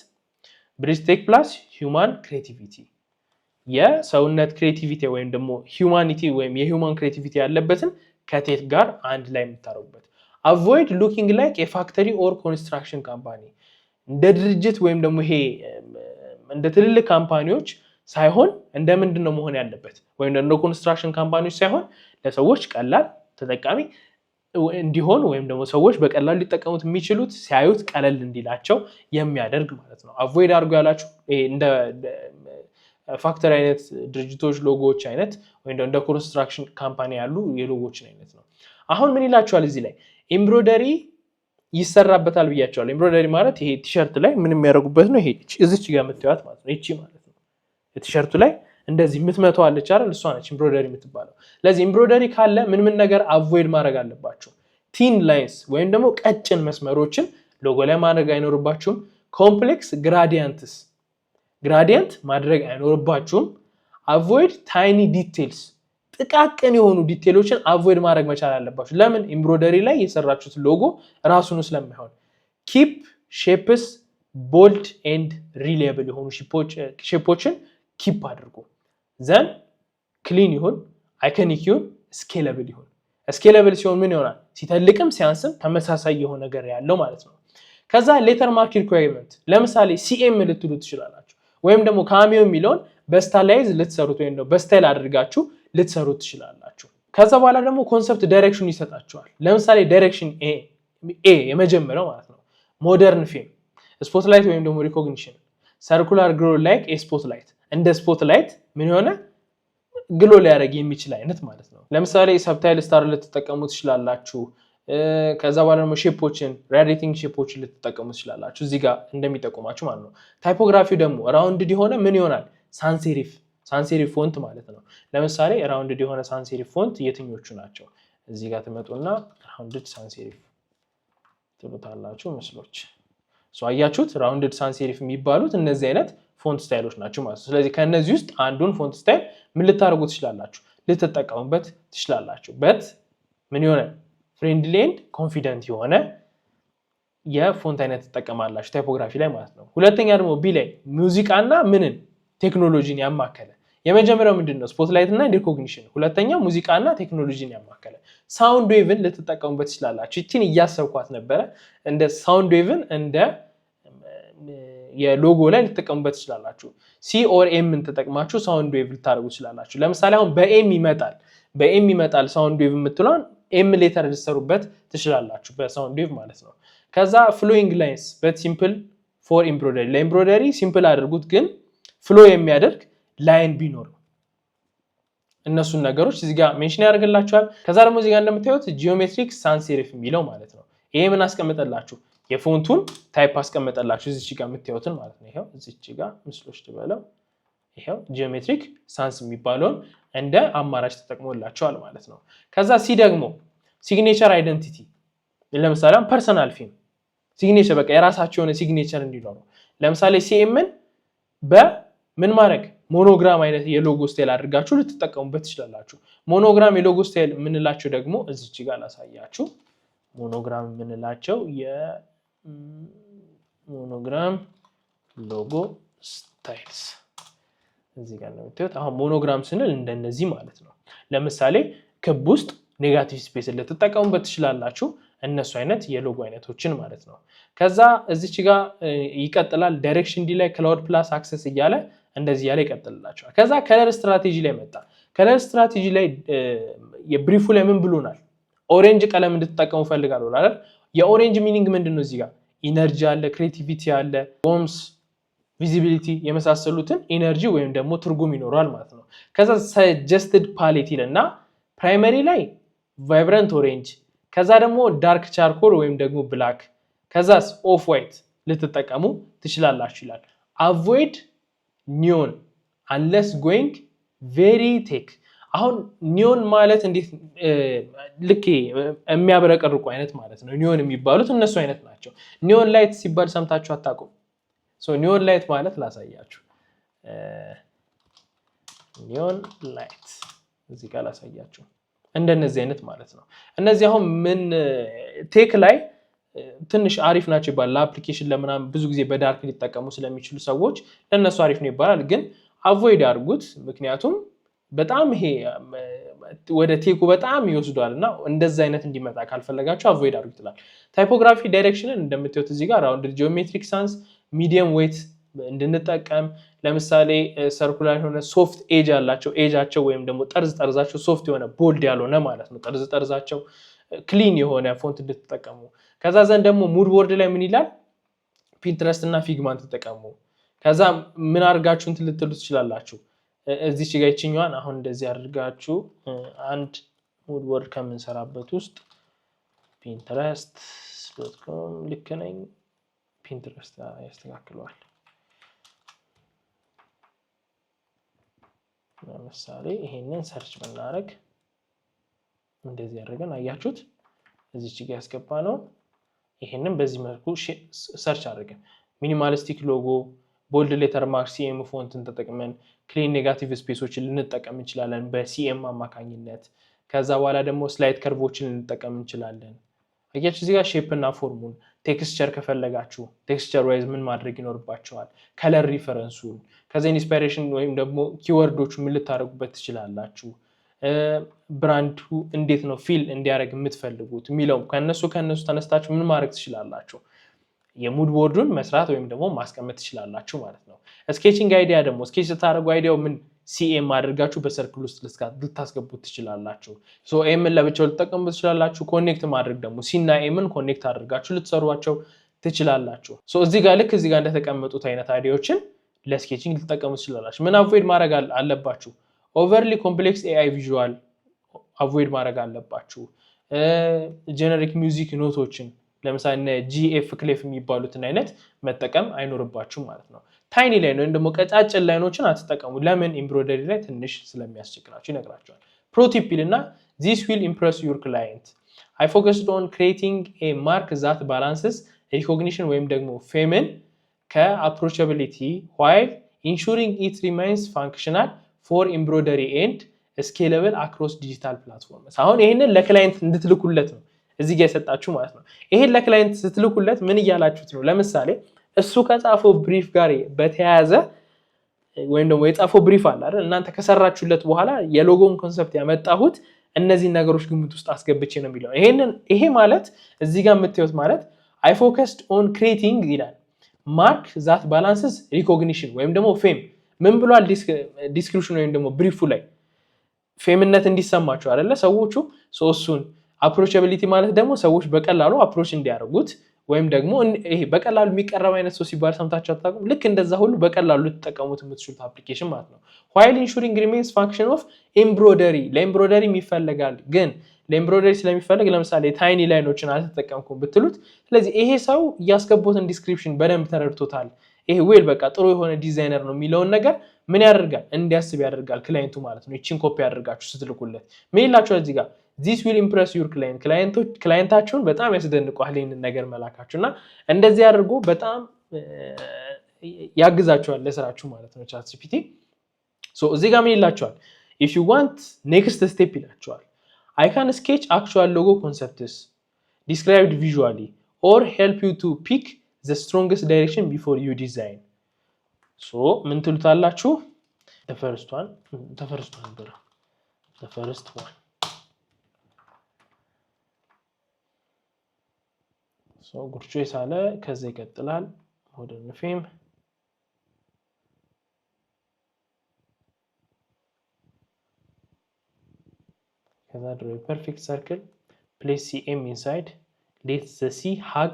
ብሪጅ ቴክ ፕላስ ሂውማን ክሬቲቪቲ፣ የሰውነት ክሬቲቪቲ ወይም ደግሞ ሂውማኒቲ ወይም የሂውማን ክሬቲቪቲ ያለበትን ከቴክ ጋር አንድ ላይ የምታረጉበት። አቮይድ ሉኪንግ ላይክ የፋክተሪ ኦር ኮንስትራክሽን ካምፓኒ፣ እንደ ድርጅት ወይም ደግሞ ይሄ እንደ ትልልቅ ካምፓኒዎች ሳይሆን እንደ ምንድን ነው መሆን ያለበት? ወይም እንደ ኮንስትራክሽን ካምፓኒዎች ሳይሆን ለሰዎች ቀላል ተጠቃሚ እንዲሆን ወይም ደግሞ ሰዎች በቀላሉ ሊጠቀሙት የሚችሉት ሲያዩት ቀለል እንዲላቸው የሚያደርግ ማለት ነው። አቮይድ አድርጎ ያላችሁ እንደ ፋክተሪ አይነት ድርጅቶች ሎጎዎች አይነት ወይም እንደ ኮንስትራክሽን ካምፓኒ ያሉ የሎጎዎችን አይነት ነው። አሁን ምን ይላችኋል እዚህ ላይ? ኤምብሮደሪ ይሰራበታል ብያቸዋል። ኤምብሮደሪ ማለት ይሄ ቲሸርት ላይ ምን የሚያደርጉበት ነው። ይሄ እዚች ጋር የምትያት ማለት ነው። ይቺ ማለት ነው የቲሸርቱ ላይ እንደዚህ የምትመተው አለች አይደል? እሷ ነች ኤምብሮደሪ የምትባለው። ስለዚህ ኤምብሮደሪ ካለ ምን ነገር አቮይድ ማድረግ አለባችሁ? ቲን ላይንስ ወይም ደግሞ ቀጭን መስመሮችን ሎጎ ላይ ማድረግ አይኖርባችሁም። ኮምፕሌክስ ግራዲየንት ማድረግ አይኖርባችሁም። አቮይድ ታይኒ ዲቴልስ፣ ጥቃቅን የሆኑ ዲቴሎችን አቮይድ ማድረግ መቻል አለባችሁ። ለምን? ኤምብሮደሪ ላይ የሰራችሁት ሎጎ ራሱን ስለማይሆን። ኪፕ ሼፕስ ቦልድ ኤንድ ሪሌብል የሆኑ ሼፖችን ኪፕ አድርጉ። ዘን ክሊን ይሁን፣ አይኮኒክ ይሁን፣ ስኬለብል ይሁን። ስኬለብል ሲሆን ምን ይሆናል? ሲተልቅም ሲያንስም ተመሳሳይ የሆነ ነገር ያለው ማለት ነው። ከዛ ሌተር ማርክ ሪኳየርመንት፣ ለምሳሌ ሲኤም ልትሉ ትችላላችሁ። ወይም ደግሞ ካሚዮ የሚለውን በስታይላይዝ ልትሰሩት ወይም በስታይል አድርጋችሁ ልትሰሩት ትችላላችሁ። ከዛ በኋላ ደግሞ ኮንሰፕት ዳይሬክሽን ይሰጣችኋል። ለምሳሌ ዳይሬክሽን ኤ የመጀመሪያው ማለት ነው ሞደርን ፌም፣ ስፖትላይት ወይም ደግሞ ሪኮግኒሽን፣ ሰርኩላር ግሎ ላይክ ስፖትላይት፣ እንደ ስፖትላይት ምን የሆነ ግሎ ሊያደርግ የሚችል አይነት ማለት ነው። ለምሳሌ ሰብታይል ስታር ልትጠቀሙ ትችላላችሁ። ከዛ በኋላ ደግሞ ሼፖችን ራዲቲንግ ሼፖችን ልትጠቀሙ ትችላላችሁ እዚህ ጋር እንደሚጠቁማችሁ ማለት ነው። ታይፖግራፊው ደግሞ ራውንድድ የሆነ ምን ይሆናል? ሳንሴሪፍ ፎንት ማለት ነው። ለምሳሌ ራውንድድ የሆነ ሳንሴሪፍ ፎንት የትኞቹ ናቸው? እዚህ ጋር ትመጡና ራውንድድ ሳንሴሪፍ ትሉታላችሁ ምስሎች። አያችሁት? ራውንድድ ሳንሴሪፍ የሚባሉት እነዚህ አይነት ፎንት ስታይሎች ናቸው ማለት ነው። ስለዚህ ከነዚህ ውስጥ አንዱን ፎንት ስታይል ምን ልታደርጉ ትችላላችሁ? ልትጠቀሙበት ትችላላችሁ። በት ምን የሆነ ፍሬንድሊ ኤንድ ኮንፊደንት የሆነ የፎንት አይነት ትጠቀማላችሁ ታይፖግራፊ ላይ ማለት ነው። ሁለተኛ ደግሞ ቢ ላይ ሙዚቃና ምንን ቴክኖሎጂን ያማከለ። የመጀመሪያው ምንድነው? ስፖትላይት እና ሪኮግኒሽን። ሁለተኛ ሙዚቃና ቴክኖሎጂን ያማከለ። ሳውንድ ዌቭን ልትጠቀሙበት ትችላላችሁ። እቺን እያሰብኳት ነበረ እንደ ሳውንድ ዌቭን እንደ የሎጎ ላይ ልትጠቀሙበት ትችላላችሁ። ሲ ኦር ኤም ተጠቅማችሁ ሳውንድ ዌቭ ልታደርጉ ትችላላችሁ። ለምሳሌ አሁን በኤም ይመጣል ሳውንድ ዌቭ የምትለውን ኤም ሌተር ልትሰሩበት ትችላላችሁ በሳውንድ ዌቭ ማለት ነው። ከዛ ፍሎዊንግ ላይንስ በት ሲምፕል ፎር ኤምብሮይደሪ ለኤምብሮይደሪ ሲምፕል አድርጉት ግን ፍሎ የሚያደርግ ላይን ቢኖር እነሱን ነገሮች እዚህ ጋር ሜንሽን ያደርግላችኋል። ከዛ ደግሞ እዚህ ጋር እንደምታዩት ጂኦሜትሪክ ሳንስ ሴሪፍ የሚለው ማለት ነው። ይሄ ምን አስቀምጠላችሁ? የፎንቱን ታይፕ አስቀምጠላችሁ እዚች ጋር የምታዩትን ማለት ነው። ይሄው እዚች ጋር ምስሎች ተበለው ይሄው ጂኦሜትሪክ ሳንስ የሚባለውን እንደ አማራጭ ተጠቅሞላችኋል ማለት ነው። ከዛ ሲ ደግሞ ሲግኔቸር አይደንቲቲ ለምሳሌ ፐርሰናል ፊልም ሲግኔቸር በቃ የራሳቸው የሆነ ሲግኔቸር እንዲኖረው ለምሳሌ ሲኤምን በምን ማድረግ ሞኖግራም አይነት የሎጎ ስታይል አድርጋችሁ ልትጠቀሙበት ትችላላችሁ። ሞኖግራም የሎጎ ስታይል የምንላቸው ደግሞ እዚች ጋር ላሳያችሁ። ሞኖግራም የምንላቸው የሞኖግራም ሎጎ ስታይልስ እዚህ ጋር ነው የምታዩት። አሁን ሞኖግራም ስንል እንደነዚህ ማለት ነው። ለምሳሌ ክብ ውስጥ ኔጋቲቭ ስፔስ ልትጠቀሙበት ትችላላችሁ። እነሱ አይነት የሎጎ አይነቶችን ማለት ነው። ከዛ እዚች ጋር ይቀጥላል። ዳይሬክሽን ዲ ላይ ክላውድ ፕላስ አክሰስ እያለ እንደዚህ ያለ ይቀጥልላቸዋል። ከዛ ከለር ስትራቴጂ ላይ መጣ። ከለር ስትራቴጂ ላይ የብሪፉ ላይ ምን ብሎናል? ኦሬንጅ ቀለም እንድትጠቀሙ ፈልጋለሁ አይደል? የኦሬንጅ ሚኒንግ ምንድነው? እዚህ ጋር ኢነርጂ አለ፣ ክሬቲቪቲ አለ፣ ቦምስ ቪዚቢሊቲ የመሳሰሉትን ኢነርጂ ወይም ደግሞ ትርጉም ይኖራል ማለት ነው። ከዛ ሰጀስትድ ፓሌት ይለና ፕራይመሪ ላይ ቫይብራንት ኦሬንጅ፣ ከዛ ደግሞ ዳርክ ቻርኮል ወይም ደግሞ ብላክ፣ ከዛስ ኦፍ ዋይት ልትጠቀሙ ትችላላችሁ ይላል። አቮይድ ኒዮን አንለስ ጎይንግ ቬሪ ቴክ። አሁን ኒዮን ማለት እንዴት ልክ የሚያብረቀርቁ አይነት ማለት ነው። ኒዮን የሚባሉት እነሱ አይነት ናቸው። ኒዮን ላይት ሲባል ሰምታችሁ አታውቁም? ኒዮን ላይት ማለት ላሳያችሁ። ኒዮን ላይት እዚህ ጋር ላሳያችሁ። እንደነዚህ አይነት ማለት ነው። እነዚህ አሁን ምን ቴክ ላይ ትንሽ አሪፍ ናቸው ይባላል። ለአፕሊኬሽን ለምናምን ብዙ ጊዜ በዳርክ ሊጠቀሙ ስለሚችሉ ሰዎች ለነሱ አሪፍ ነው ይባላል። ግን አቮይድ አድርጉት፣ ምክንያቱም በጣም ይሄ ወደ ቴኩ በጣም ይወስዷል እና እንደዛ አይነት እንዲመጣ ካልፈለጋችሁ አቮይድ አድርጉት ይላል። ታይፖግራፊ ዳይሬክሽንን እንደምታዩት እዚህ ጋር ራውንድ ጂኦሜትሪክ ሳንስ ሚዲየም ዌይት እንድንጠቀም ለምሳሌ ሰርኩላር የሆነ ሶፍት ኤጅ አላቸው። ኤጃቸው ወይም ደግሞ ጠርዛቸው ሶፍት የሆነ ቦልድ ያልሆነ ማለት ነው። ጠርዛቸው ክሊን የሆነ ፎንት እንድትጠቀሙ። ከዛ ዘንድ ደግሞ ሙድ ቦርድ ላይ ምን ይላል? ፒንትረስት እና ፊግማን ተጠቀሙ። ከዛ ምን አድርጋችሁ እንትን ልትሉ ትችላላችሁ። እዚች ጋር ይችኛዋን አሁን እንደዚህ አድርጋችሁ አንድ ሙድ ቦርድ ከምንሰራበት ውስጥ pinterest.com ልክ ነኝ። ፒንትረስት ያስተካክለዋል። ለምሳሌ ይሄንን ሰርች ብናደርግ እንደዚህ አድርገን አያችሁት፣ እዚች ጋር ያስገባ ነው። ይሄንን በዚህ መልኩ ሰርች አድርገን ሚኒማሊስቲክ ሎጎ ቦልድ ሌተር ማርክ ሲኤም ፎንትን ተጠቅመን ክሊን ኔጋቲቭ ስፔሶችን ልንጠቀም እንችላለን በሲኤም አማካኝነት። ከዛ በኋላ ደግሞ ስላይድ ከርቮችን ልንጠቀም እንችላለን። አያችሁ እዚህ ጋር ሼፕ እና ፎርሙን። ቴክስቸር ከፈለጋችሁ ቴክስቸር ዋይዝ ምን ማድረግ ይኖርባቸዋል? ከለር ሪፈረንሱን፣ ከዛ ኢንስፓይሬሽን ወይም ደግሞ ኪወርዶቹ ምን ልታደርጉበት ትችላላችሁ? ብራንዱ እንዴት ነው ፊል እንዲያደርግ የምትፈልጉት የሚለው ከነሱ ተነስታችሁ ምን ማድረግ ትችላላችሁ? የሙድ ቦርዱን መስራት ወይም ደግሞ ማስቀመጥ ትችላላችሁ ማለት ነው። ስኬቺንግ አይዲያ ደግሞ ስኬች ስታደርጉ አይዲያው ምን ሲኤም አድርጋችሁ በሰርክል ውስጥ ልታስገቡት ትችላላችሁ። ኤምን ለብቻው ልትጠቀሙት ትችላላችሁ። ኮኔክት ማድረግ ደግሞ ሲና ኤምን ኮኔክት አድርጋችሁ ልትሰሯቸው ትችላላችሁ። እዚህ ጋር ልክ እዚህ ጋር እንደተቀመጡት አይነት አይዲያዎችን ለስኬቺንግ ልትጠቀሙ ትችላላችሁ። ምን አቮይድ ማድረግ አለባችሁ? ኦቨርሊ ኮምፕሌክስ ኤአይ ቪዥዋል አቮይድ ማድረግ አለባችሁ። ጀነሪክ ሚውዚክ ኖቶችን ለምሳሌ ጂኤፍ ክሌፍ የሚባሉትን አይነት መጠቀም አይኖርባችሁ ማለት ነው። ታይኒ ላይን ወይም ደግሞ ቀጫጭን ላይኖችን አትጠቀሙ። ለምን? ኤምብሮይደሪ ላይ ትንሽ ስለሚያስቸግራችሁ ይነግራቸዋል። ፕሮቲፕ እና this will impress your client. I focused on creating a mark that balances recognition ወይም ደግሞ ፌምን ከapproachability while ensuring it remains functional for embroidery and scalable across digital platforms. አሁን ይሄንን ለክላይንት እንድትልኩለት ነው እዚህ ጋር የሰጣችሁ ማለት ነው። ይሄን ለክላይንት ስትልኩለት ምን እያላችሁት ነው? ለምሳሌ እሱ ከጻፈው ብሪፍ ጋር በተያያዘ ወይም ደግሞ የጻፈው ብሪፍ አለ አይደል? እናንተ ከሰራችሁለት በኋላ የሎጎን ኮንሰፕት ያመጣሁት እነዚህ ነገሮች ግምት ውስጥ አስገብቼ ነው የሚለው። ይሄ ማለት እዚህ ጋር የምታዩት ማለት I focused on creating ይላል ማርክ ዛት ባላንስስ ሪኮግኒሽን ወይም ደግሞ ፌም ምን ብሏል ዲስክሪፕሽን ወይም ደግሞ ብሪፉ ላይ ፌምነት እንዲሰማቸው አይደለ ሰዎቹ እሱን አፕሮቻቢሊቲ ማለት ደግሞ ሰዎች በቀላሉ አፕሮች እንዲያደርጉት ወይም ደግሞ ይሄ በቀላሉ የሚቀርብ አይነት ሰው ሲባል ሰምታችሁ አታውቁም ልክ እንደዛ ሁሉ በቀላሉ ልትጠቀሙት የምትችሉት አፕሊኬሽን ማለት ነው while ensuring remains function of embroidery ለኤምብሮይደሪ ይፈልጋል ግን ለኤምብሮይደሪ ስለሚፈልግ ለምሳሌ ታይኒ ላይኖችን አልተጠቀምኩም ብትሉት ስለዚህ ይሄ ሰው ያስገቡትን ዲስክሪፕሽን በደንብ ተረድቶታል ይሄ ዌል በቃ ጥሩ የሆነ ዲዛይነር ነው የሚለውን ነገር ምን ያደርጋል እንዲያስብ ያደርጋል ክላይንቱ ማለት ነው እቺን ኮፒ ያደርጋችሁ ስትልኩለት ምን ይላችኋል እዚህ ጋር this will impress your client ክላይንታችሁን በጣም ያስደንቀዋል ይሄንን ነገር መላካችሁና እንደዚህ አድርጎ በጣም ያግዛችኋል ለስራችሁ ማለት ነው ChatGPT እዚህ ጋር ምን ይላችኋል if you want next step ይላችኋል I can sketch actual logo concepts described visually or help you to pick the strongest direction before you design ምን ትሉታላችሁ the first one ጉርቾ የሳለ ከዛ ይቀጥላል ሞደርን ፌም ከዛ draw a perfect circle place CM inside let the C hug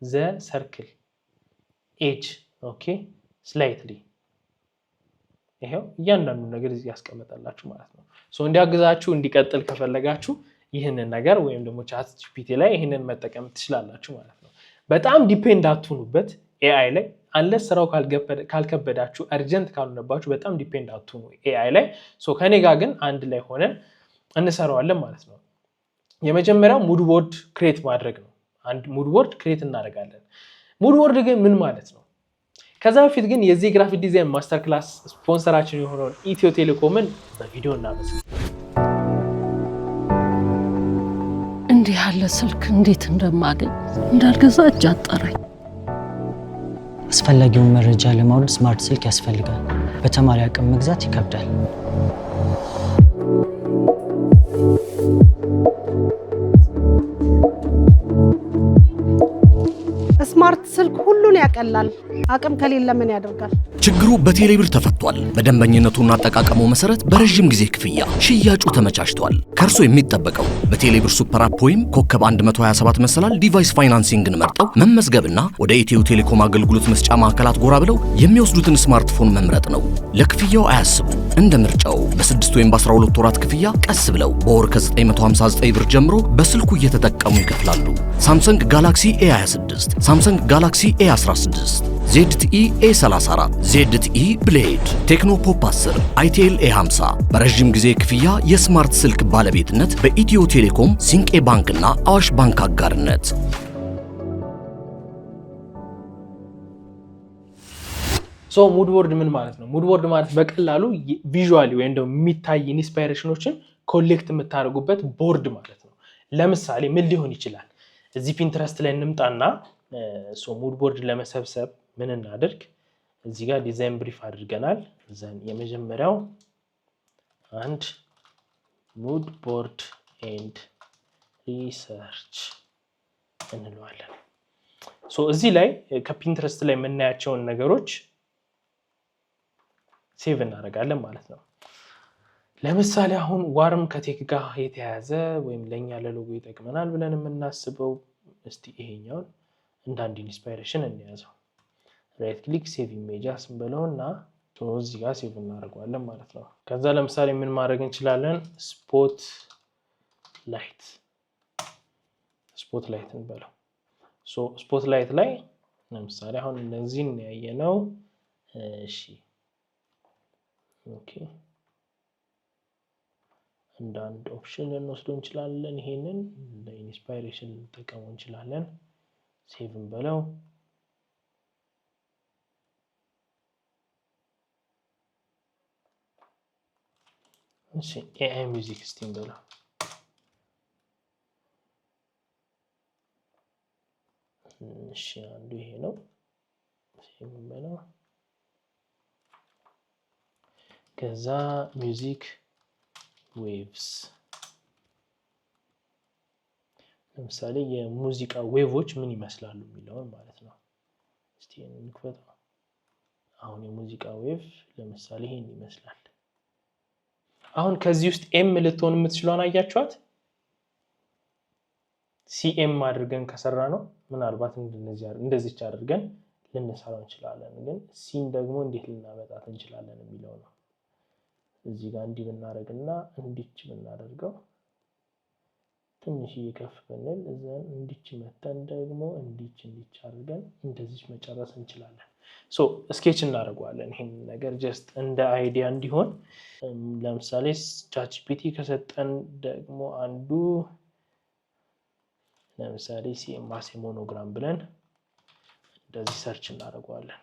the circle edge okay slightly ይሄው እያንዳንዱ ነገር እዚህ ያስቀምጣላችሁ ማለት ነው እንዲያግዛችሁ እንዲቀጥል ከፈለጋችሁ ይሄንን ነገር ወይም ደግሞ ChatGPT ላይ ይሄንን መጠቀም ትችላላችሁ ማለት ነው በጣም ዲፔንድ አትሁኑበት AI ላይ አንለስ ስራው ካልከበዳችሁ አርጀንት ካልሆነባችሁ በጣም ዲፔንድ አትሁኑ AI ላይ ከኔ ጋር ግን አንድ ላይ ሆነን እንሰራዋለን ማለት ነው የመጀመሪያው ሙድ ቦርድ ክሬት ማድረግ ነው አንድ ሙድ ቦርድ ክሬት እናደርጋለን ሙድ ቦርድ ግን ምን ማለት ነው ከዛ በፊት ግን የዚህ ግራፊክ ዲዛይን ማስተር ክላስ ስፖንሰራችን የሆነው ኢትዮ ቴሌኮምን በቪዲዮ እናመስል እንዲህ ያለ ስልክ እንዴት እንደማገኝ እንዳልገዛ እጅ አጠረኝ አስፈላጊውን መረጃ ለማውረድ ስማርት ስልክ ያስፈልጋል በተማሪ አቅም መግዛት ይከብዳል ስማርት ስልክ ሁሉን ያቀላል አቅም ከሌለ ምን ያደርጋል ችግሩ በቴሌብር ተፈቷል በደንበኝነቱና አጠቃቀሙ መሰረት በረጅም ጊዜ ክፍያ ሽያጩ ተመቻችቷል ከርሶ የሚጠበቀው በቴሌብር ሱፐር አፕ ወይም ኮከብ 127 መሰላል ዲቫይስ ፋይናንሲንግን መርጠው መመዝገብና ወደ ኢትዮ ቴሌኮም አገልግሎት መስጫ ማዕከላት ጎራ ብለው የሚወስዱትን ስማርትፎን መምረጥ ነው ለክፍያው አያስቡ እንደ ምርጫው በ6 ወይም በ12 ወራት ክፍያ ቀስ ብለው በወር ከ959 ብር ጀምሮ በስልኩ እየተጠቀሙ ይከፍላሉ ሳምሰንግ ጋላክሲ A26 ሳምሰንግ ጋላክሲ A16 ZTE A34 ZTE ብሌድ ቴክኖ ፖፕ 10 ITL A50 በረጅም ጊዜ ክፍያ የስማርት ስልክ ባለቤትነት በኢትዮ ቴሌኮም ሲንቄ ባንክና አዋሽ ባንክ አጋርነት ሙድ ቦርድ ምን ማለት ነው ሙድ ቦርድ ማለት በቀላሉ ቪዥዋሊ ወይም ደግሞ የሚታይ ኢንስፓይሬሽኖችን ኮሌክት የምታደርጉበት ቦርድ ማለት ነው ለምሳሌ ምን ሊሆን ይችላል እዚህ ፒንትረስት ላይ እንምጣና ሙድ ቦርድ ለመሰብሰብ ምን እናድርግ እዚህ ጋር ዲዛይን ብሪፍ አድርገናል ዘን የመጀመሪያው አንድ ሙድ ቦርድ ኤንድ ሪሰርች እንለዋለን እዚህ ላይ ከፒንትረስት ላይ የምናያቸውን ነገሮች ሴቭ እናደርጋለን ማለት ነው ለምሳሌ አሁን ዋርም ከቴክ ጋር የተያያዘ ወይም ለኛ ለሎጎ ይጠቅመናል ብለን የምናስበው እስቲ ይሄኛውን እንደ አንድ ኢንስፓይሬሽን እንያዘው ራይት ክሊክ ሴቭ ኢሜጅስ እንበለውና እዚህ ጋር ሴቭ እናደርጋለን ማለት ነው ከዛ ለምሳሌ ምን ማድረግ እንችላለን ስፖት ላይት እንበለው ስፖት ላይት ላይ ለምሳሌ አሁን እነዚህን ያየነው እሺ ኦኬ እንደ አንድ ኦፕሽን እንወስደው እንችላለን ይሄንን ለኢንስፓይሬሽን ልንጠቀመው እንችላለን ሴቭ እንበለው እሺ AI ሚውዚክ እስቲ እንበለው እሺ አንዱ ይሄ ነው ሴቭ እንበለው ከዛ ሚውዚክ ዌቭስ ለምሳሌ የሙዚቃ ዌቮች ምን ይመስላሉ የሚለውን ማለት ነው እስቲ እንክፈተው። አሁን የሙዚቃ ዌቭ ለምሳሌ ይሄን ይመስላል። አሁን ከዚህ ውስጥ ኤም ልትሆን የምትችለውን አያችኋት? ሲኤም አድርገን ከሰራ ነው ምናልባት እንደዚህች አድርገን ልንሰራው እንችላለን። ግን ሲን ደግሞ እንዴት ልናመጣት እንችላለን የሚለው ነው። እዚህ ጋር እንዲህ ብናደርግና እንዲች ብናደርገው ትንሽ ይከፍ ብንል እዛን እንዲች መተን ደግሞ እንዲች አድርገን እንደዚህ መጨረስ እንችላለን። ስኬች እናደርገዋለን። ይሄን ነገር ጀስት እንደ አይዲያ እንዲሆን ለምሳሌ ቻትጂፒቲ ከሰጠን ደግሞ አንዱ ለምሳሌ ሲኤምአስ ሞኖግራም ብለን እንደዚህ ሰርች እናደርገዋለን።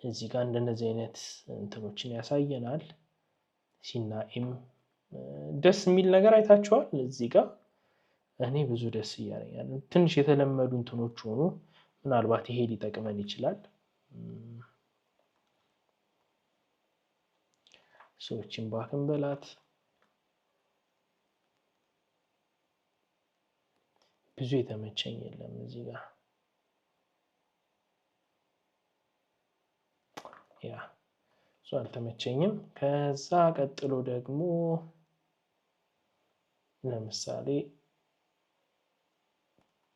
እዚህ ጋር እንደነዚህ አይነት እንትኖችን ያሳየናል። ሲና ኤም ደስ የሚል ነገር አይታችኋል። እዚህ ጋር እኔ ብዙ ደስ እያለኛል። ትንሽ የተለመዱ እንትኖች ሆኑ። ምናልባት ይሄ ሊጠቅመን ይችላል። ሰዎችን ባክን በላት ብዙ የተመቸኝ የለም እዚህ ጋር አልተመቸኝም። ከዛ ቀጥሎ ደግሞ ለምሳሌ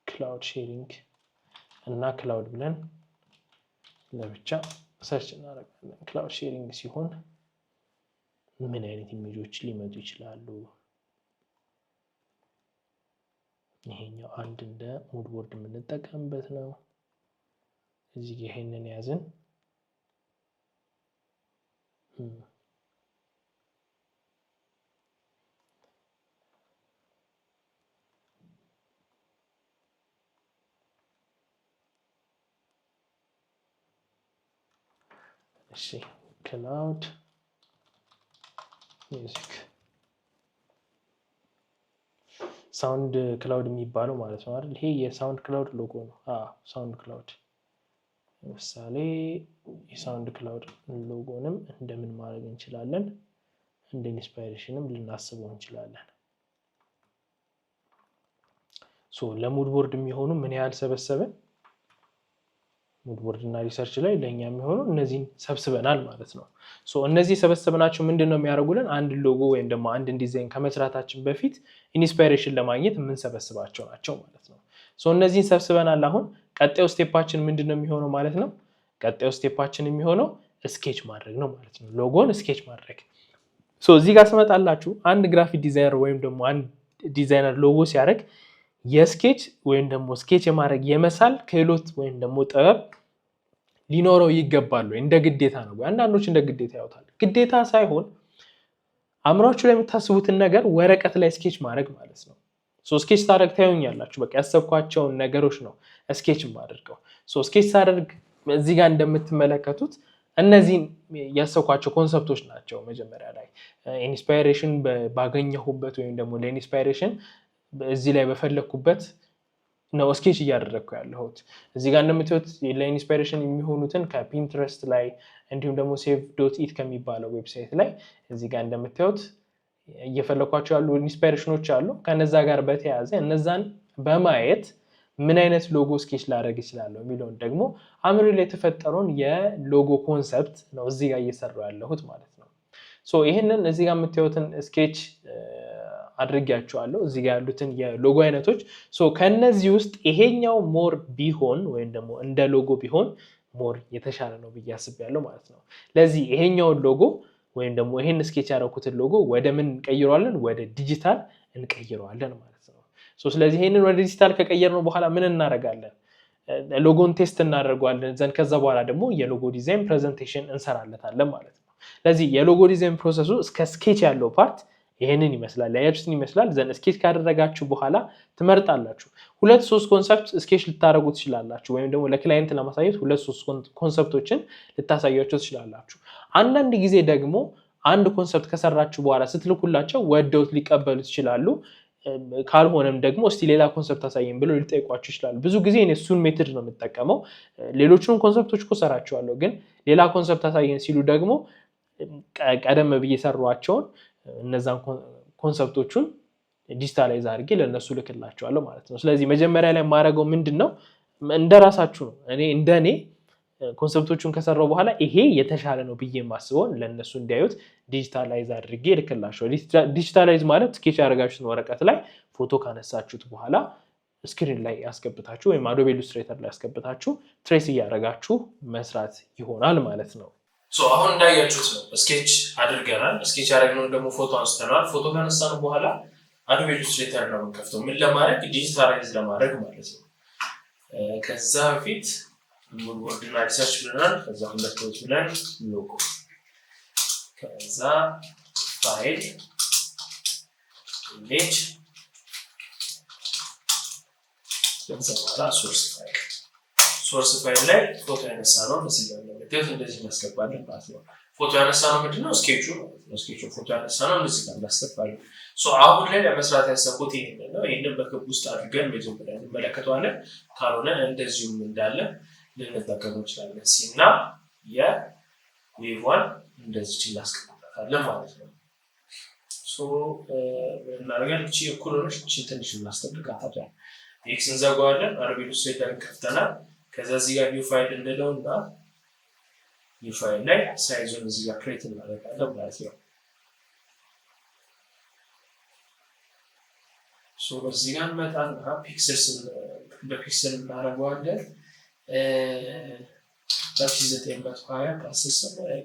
ክላውድ ሼሪንግ እና ክላውድ ብለን ለብቻ ሰርች እናደርጋለን። ክላውድ ሼሪንግ ሲሆን ምን አይነት ኢሜጆች ሊመጡ ይችላሉ? ይሄኛው አንድ እንደ ሙድ ቦርድ የምንጠቀምበት ነው። እዚህ ጋር ይሄንን ያዝን። እሺ ክላውድ ሚውዚክ ሳውንድ ክላውድ የሚባለው ማለት ነው አይደል? ይሄ የሳውንድ ክላውድ ሎጎ ነው። ሳውንድ ክላውድ ለምሳሌ የሳውንድ ክላውድ ሎጎንም እንደምን ማድረግ እንችላለን? እንደ ኢንስፓይሬሽንም ልናስበው እንችላለን። ለሙድ ቦርድ የሚሆኑ ምን ያህል ሰበሰበን? ሙድ ቦርድ እና ሪሰርች ላይ ለኛ የሚሆኑ እነዚህን ሰብስበናል ማለት ነው። እነዚህ ሰበሰብናቸው ምንድነው የሚያደርጉልን? አንድ ሎጎ ወይም ደግሞ አንድ ዲዛይን ከመስራታችን በፊት ኢንስፓይሬሽን ለማግኘት የምንሰበስባቸው ናቸው ማለት ነው። እነዚህን ሰብስበናል። አሁን ቀጣዩ ስቴፓችን ምንድነው የሚሆነው ማለት ነው? ቀጣዩ ስቴፓችን የሚሆነው ስኬች ማድረግ ነው ማለት ነው። ሎጎን ስኬች ማድረግ። እዚህ ጋር ስመጣላችሁ አንድ ግራፊክ ዲዛይነር ወይም ደግሞ አንድ ዲዛይነር ሎጎ ሲያደርግ የስኬች ወይም ደግሞ ስኬች የማድረግ የመሳል ክህሎት ወይም ደግሞ ጥበብ ሊኖረው ይገባል። እንደ ግዴታ ነው። አንዳንዶች እንደ ግዴታ ያውታል። ግዴታ ሳይሆን አእምሯችሁ ላይ የምታስቡትን ነገር ወረቀት ላይ ስኬች ማድረግ ማለት ነው። ስኬች ታደርግ ታዩኛላችሁ። በቃ ያሰብኳቸውን ነገሮች ነው ስኬች የማደርገው። ስኬች ሳደርግ እዚህ ጋር እንደምትመለከቱት እነዚህን ያሰብኳቸው ኮንሰፕቶች ናቸው። መጀመሪያ ላይ ኢንስፓይሬሽን ባገኘሁበት ወይም ደግሞ ለኢንስፓይሬሽን እዚህ ላይ በፈለኩበት ነው ስኬች እያደረግኩ ያለሁት። እዚህ ጋር እንደምታዩት ለኢንስፓይሬሽን የሚሆኑትን ከፒንትረስት ላይ እንዲሁም ደግሞ save.it ከሚባለው ዌብሳይት ላይ እዚህ ጋር እንደምታዩት እየፈለኳቸው ያሉ ኢንስፓይሬሽኖች አሉ። ከነዛ ጋር በተያያዘ እነዛን በማየት ምን አይነት ሎጎ ስኬች ላደርግ እችላለሁ የሚለውን ደግሞ አእምሮ ላይ የተፈጠረውን የሎጎ ኮንሰፕት ነው እዚህ ጋር እየሰራሁ ያለሁት ማለት ነው። ይህንን እዚህ ጋር የምታዩትን ስኬች አድርጌያቸዋለሁ። እዚህ ጋር ያሉትን የሎጎ አይነቶች ከነዚህ ውስጥ ይሄኛው ሞር ቢሆን ወይም ደግሞ እንደ ሎጎ ቢሆን ሞር የተሻለ ነው ብዬ አስቤያለሁ ማለት ነው። ለዚህ ይሄኛውን ሎጎ ወይም ደግሞ ይሄን ስኬች ያደረኩትን ሎጎ ወደ ምን እንቀይረዋለን? ወደ ዲጂታል እንቀይረዋለን ማለት ነው። ስለዚህ ይሄንን ወደ ዲጂታል ከቀየርነው በኋላ ምን እናደርጋለን? ሎጎን ቴስት እናደርገዋለን። ዘንድ ከዛ በኋላ ደግሞ የሎጎ ዲዛይን ፕሬዘንቴሽን እንሰራለታለን ማለት ነው። ለዚህ የሎጎ ዲዛይን ፕሮሰሱ እስከ ስኬች ያለው ፓርት ይሄንን ይመስላል። ያያችሁትን ይመስላል። ዘን ስኬች ካደረጋችሁ በኋላ ትመርጣላችሁ። 2-3 ኮንሰፕት ስኬች ልታደርጉ ትችላላችሁ፣ ወይም ደግሞ ለክላይንት ለማሳየት 2-3 ኮንሰፕቶችን ልታሳያችሁ ትችላላችሁ። አንዳንድ ጊዜ ደግሞ አንድ ኮንሰፕት ከሰራችሁ በኋላ ስትልኩላቸው ወደውት ሊቀበሉት ይችላሉ። ካልሆነም ደግሞ እስቲ ሌላ ኮንሰፕት አሳየን ብለው ሊጠይቋችሁ ይችላሉ። ብዙ ጊዜ እኔ እሱን ሜትድ ነው የምጠቀመው። ሌሎቹንም ኮንሰፕቶች እኮ ሰራቸዋለሁ፣ ግን ሌላ ኮንሰፕት አሳየን ሲሉ ደግሞ ቀደም ብዬ ሰሯቸውን እነዛን ኮንሰፕቶቹን ዲጂታላይዝ አድርጌ ለነሱ ልክላቸዋለሁ ማለት ነው። ስለዚህ መጀመሪያ ላይ የማደርገው ምንድነው? እንደራሳችሁ ነው። እንደኔ ኮንሰፕቶቹን ከሰራው በኋላ ይሄ የተሻለ ነው ብዬ ማስበውን ለነሱ እንዲያዩት ዲጂታላይዝ አድርጌ ልክላቸው። ዲጂታላይዝ ማለት ስኬች ያደረጋችሁትን ወረቀት ላይ ፎቶ ካነሳችሁት በኋላ ስክሪን ላይ ያስገብታችሁ ወይም አዶቤ ኢሉስትሬተር ላይ ያስገብታችሁ ትሬስ እያደረጋችሁ መስራት ይሆናል ማለት ነው። አሁን እንዳያችሁት ነው ስኬች አድርገናል። ስኬች ያደረግነውን ደግሞ ፎቶ አንስተናል። ፎቶ ካነሳን በኋላ አዶቤ ኢሉስትሬተር ነው የምንከፍተው። ምን ለማድረግ? ዲጂታላይዝ ለማድረግ ማለት ነው። ከዛ በፊት ኦርዲናሪ ሰርች ብለናል። ከዛ ሁለቶች ብለን ሎጎ፣ ከዛ ፋይል፣ ኢሜጅ፣ ከዛ በኋላ ሶርስ ፋይል ላይ ፎቶ ያነሳ ነው መስያ ለምትት እንደዚህ እናስገባለን ማለት ነው። ፎቶ ያነሳ ነው ምንድነው? ስኬቹ ማለት ነው። ስኬቹ ፎቶ ያነሳ ነው እንደዚህ ጋር እናስገባለን። አሁን ላይ ለመስራት ያሰብኩት ይሄንን ነው። ይሄንን በክብ ውስጥ አድርገን መጀመሪያ እንመለከተዋለን። ካልሆነ እንደዚሁም እንዳለ ልንጠቀም እንችላለን። ሲና የዌቭዋን እንደዚህ እናስቀምጣለን ማለት ነው። እናደርጋለን። እቺ እኩል ሆነች። እቺ ትንሽ እናስጠብቃታለን። ኤክስ እንዘጋዋለን። አዶቤ ኢሉስትሬተር ከፍተናል። ከዛ እዚህ ጋር ኒው ፋይል እንለውና ኒው ፋይል ላይ ሳይዙን እዚህ ጋር ክሬት እናደርጋለን ማለት ነው። በዚህ ጋር እንመጣና በፒክስል እናደርገዋለን። 920 በ10 ላይ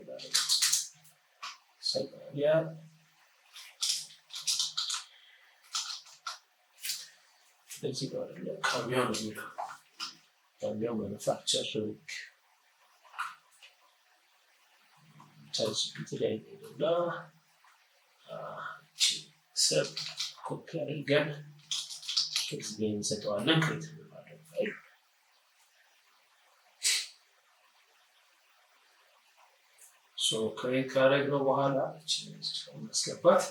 እዚህ ጋር ካሚዮን ነው ካሚዮን ማኑፋክቸሪንግ ታይፕ ላይ ነው ሰብ ኮፒ አድርገን ከዚህ ላይ እንሰጠዋለን። ክሬት እናደርጋለን ፋይል ክሬት ካደረግነው በኋላ ማስገባት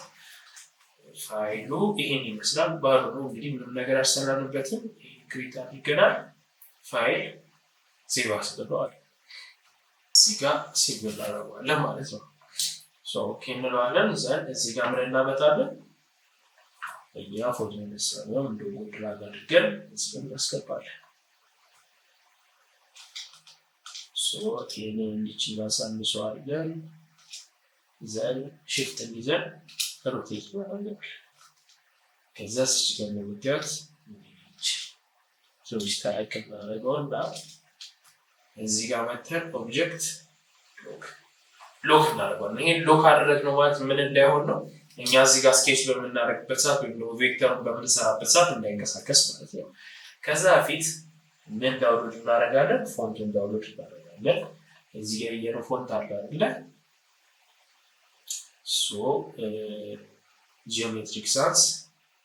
ፋይሉ ይሄን ይመስላል። ባዶ ነው እንግዲህ ምንም ነገር አልሰራንበትም። ክሬት አድርገናል። ፋይል ሴቭ አስገባዋለን። እዚህ ጋር ሴቭ እናደርገዋለን ማለት ነው። ኦኬ እንለዋለን። እዚህ ጋር ምን እናመጣለን? ያ ፎቶ ነው እንደው ድራግ አድርገን እዚህ ጋር እናስገባለን። ይሄንን እንዲህ እናሳንሰዋለን። ሽፍት እንይዘን ሮቴት እናደርጋለን። ከዛ እዚህ ጋር እንደምታዩት ስታይል እናደርገውና እዚህ ጋር መተን ኦብጀክት ሎክ እናደርገዋለን። ይሄን ሎክ አደረግነው ማለት ምን እንዳይሆን ነው? እኛ እዚህ ጋር ስኬች በምናደርግበት ሰዓት ወይም ደግሞ ቬክተሩን በምንሰራበት ሰዓት እንዳይንቀሳቀስ ማለት ነው። ከዛ በፊት ምን ዳውንሎድ እናደርጋለን? ፎንቱን ዳውንሎድ እናደርጋለን። እዚህ ጋር የየነው ፎንት አለ አይደል? ጂኦሜትሪክ ሳንስ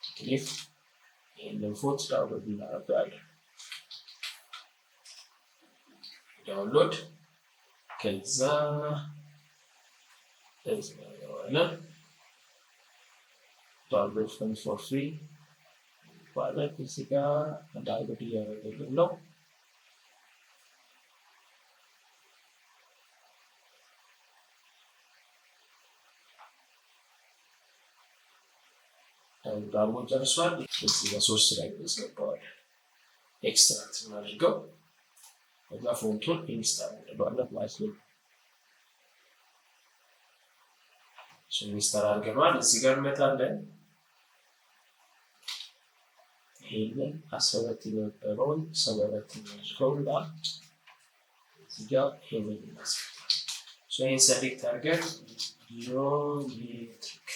ክሊፍ ይሄንን ፎንት ዳውንሎድ እናደርጋለን። ዳውንሎድ ከዛ ዳውንሎድ ፎር ፍሪ ማለት እዚህ ጋር ዳውንሎድ እያደረግን ነው። ዳውንሎድ ጨርሷል። እዚህ ጋር ሶርስ ላይ እናስገባዋለን። ኤክስትራክት እናድርገው። ከዛ ፎንቱን ኢንስታል እናደርገዋለን ማለት ነው። ኢንስታል አድርገናል። እዚህ ጋር እንመጣለን። ይሄንን 12 የነበረውን 7 እናድርገውና እዚህ ጋር ይሄንን እናስገባለን። ይሄን ሰሌክት አድርገን ጂኦሜትሪክ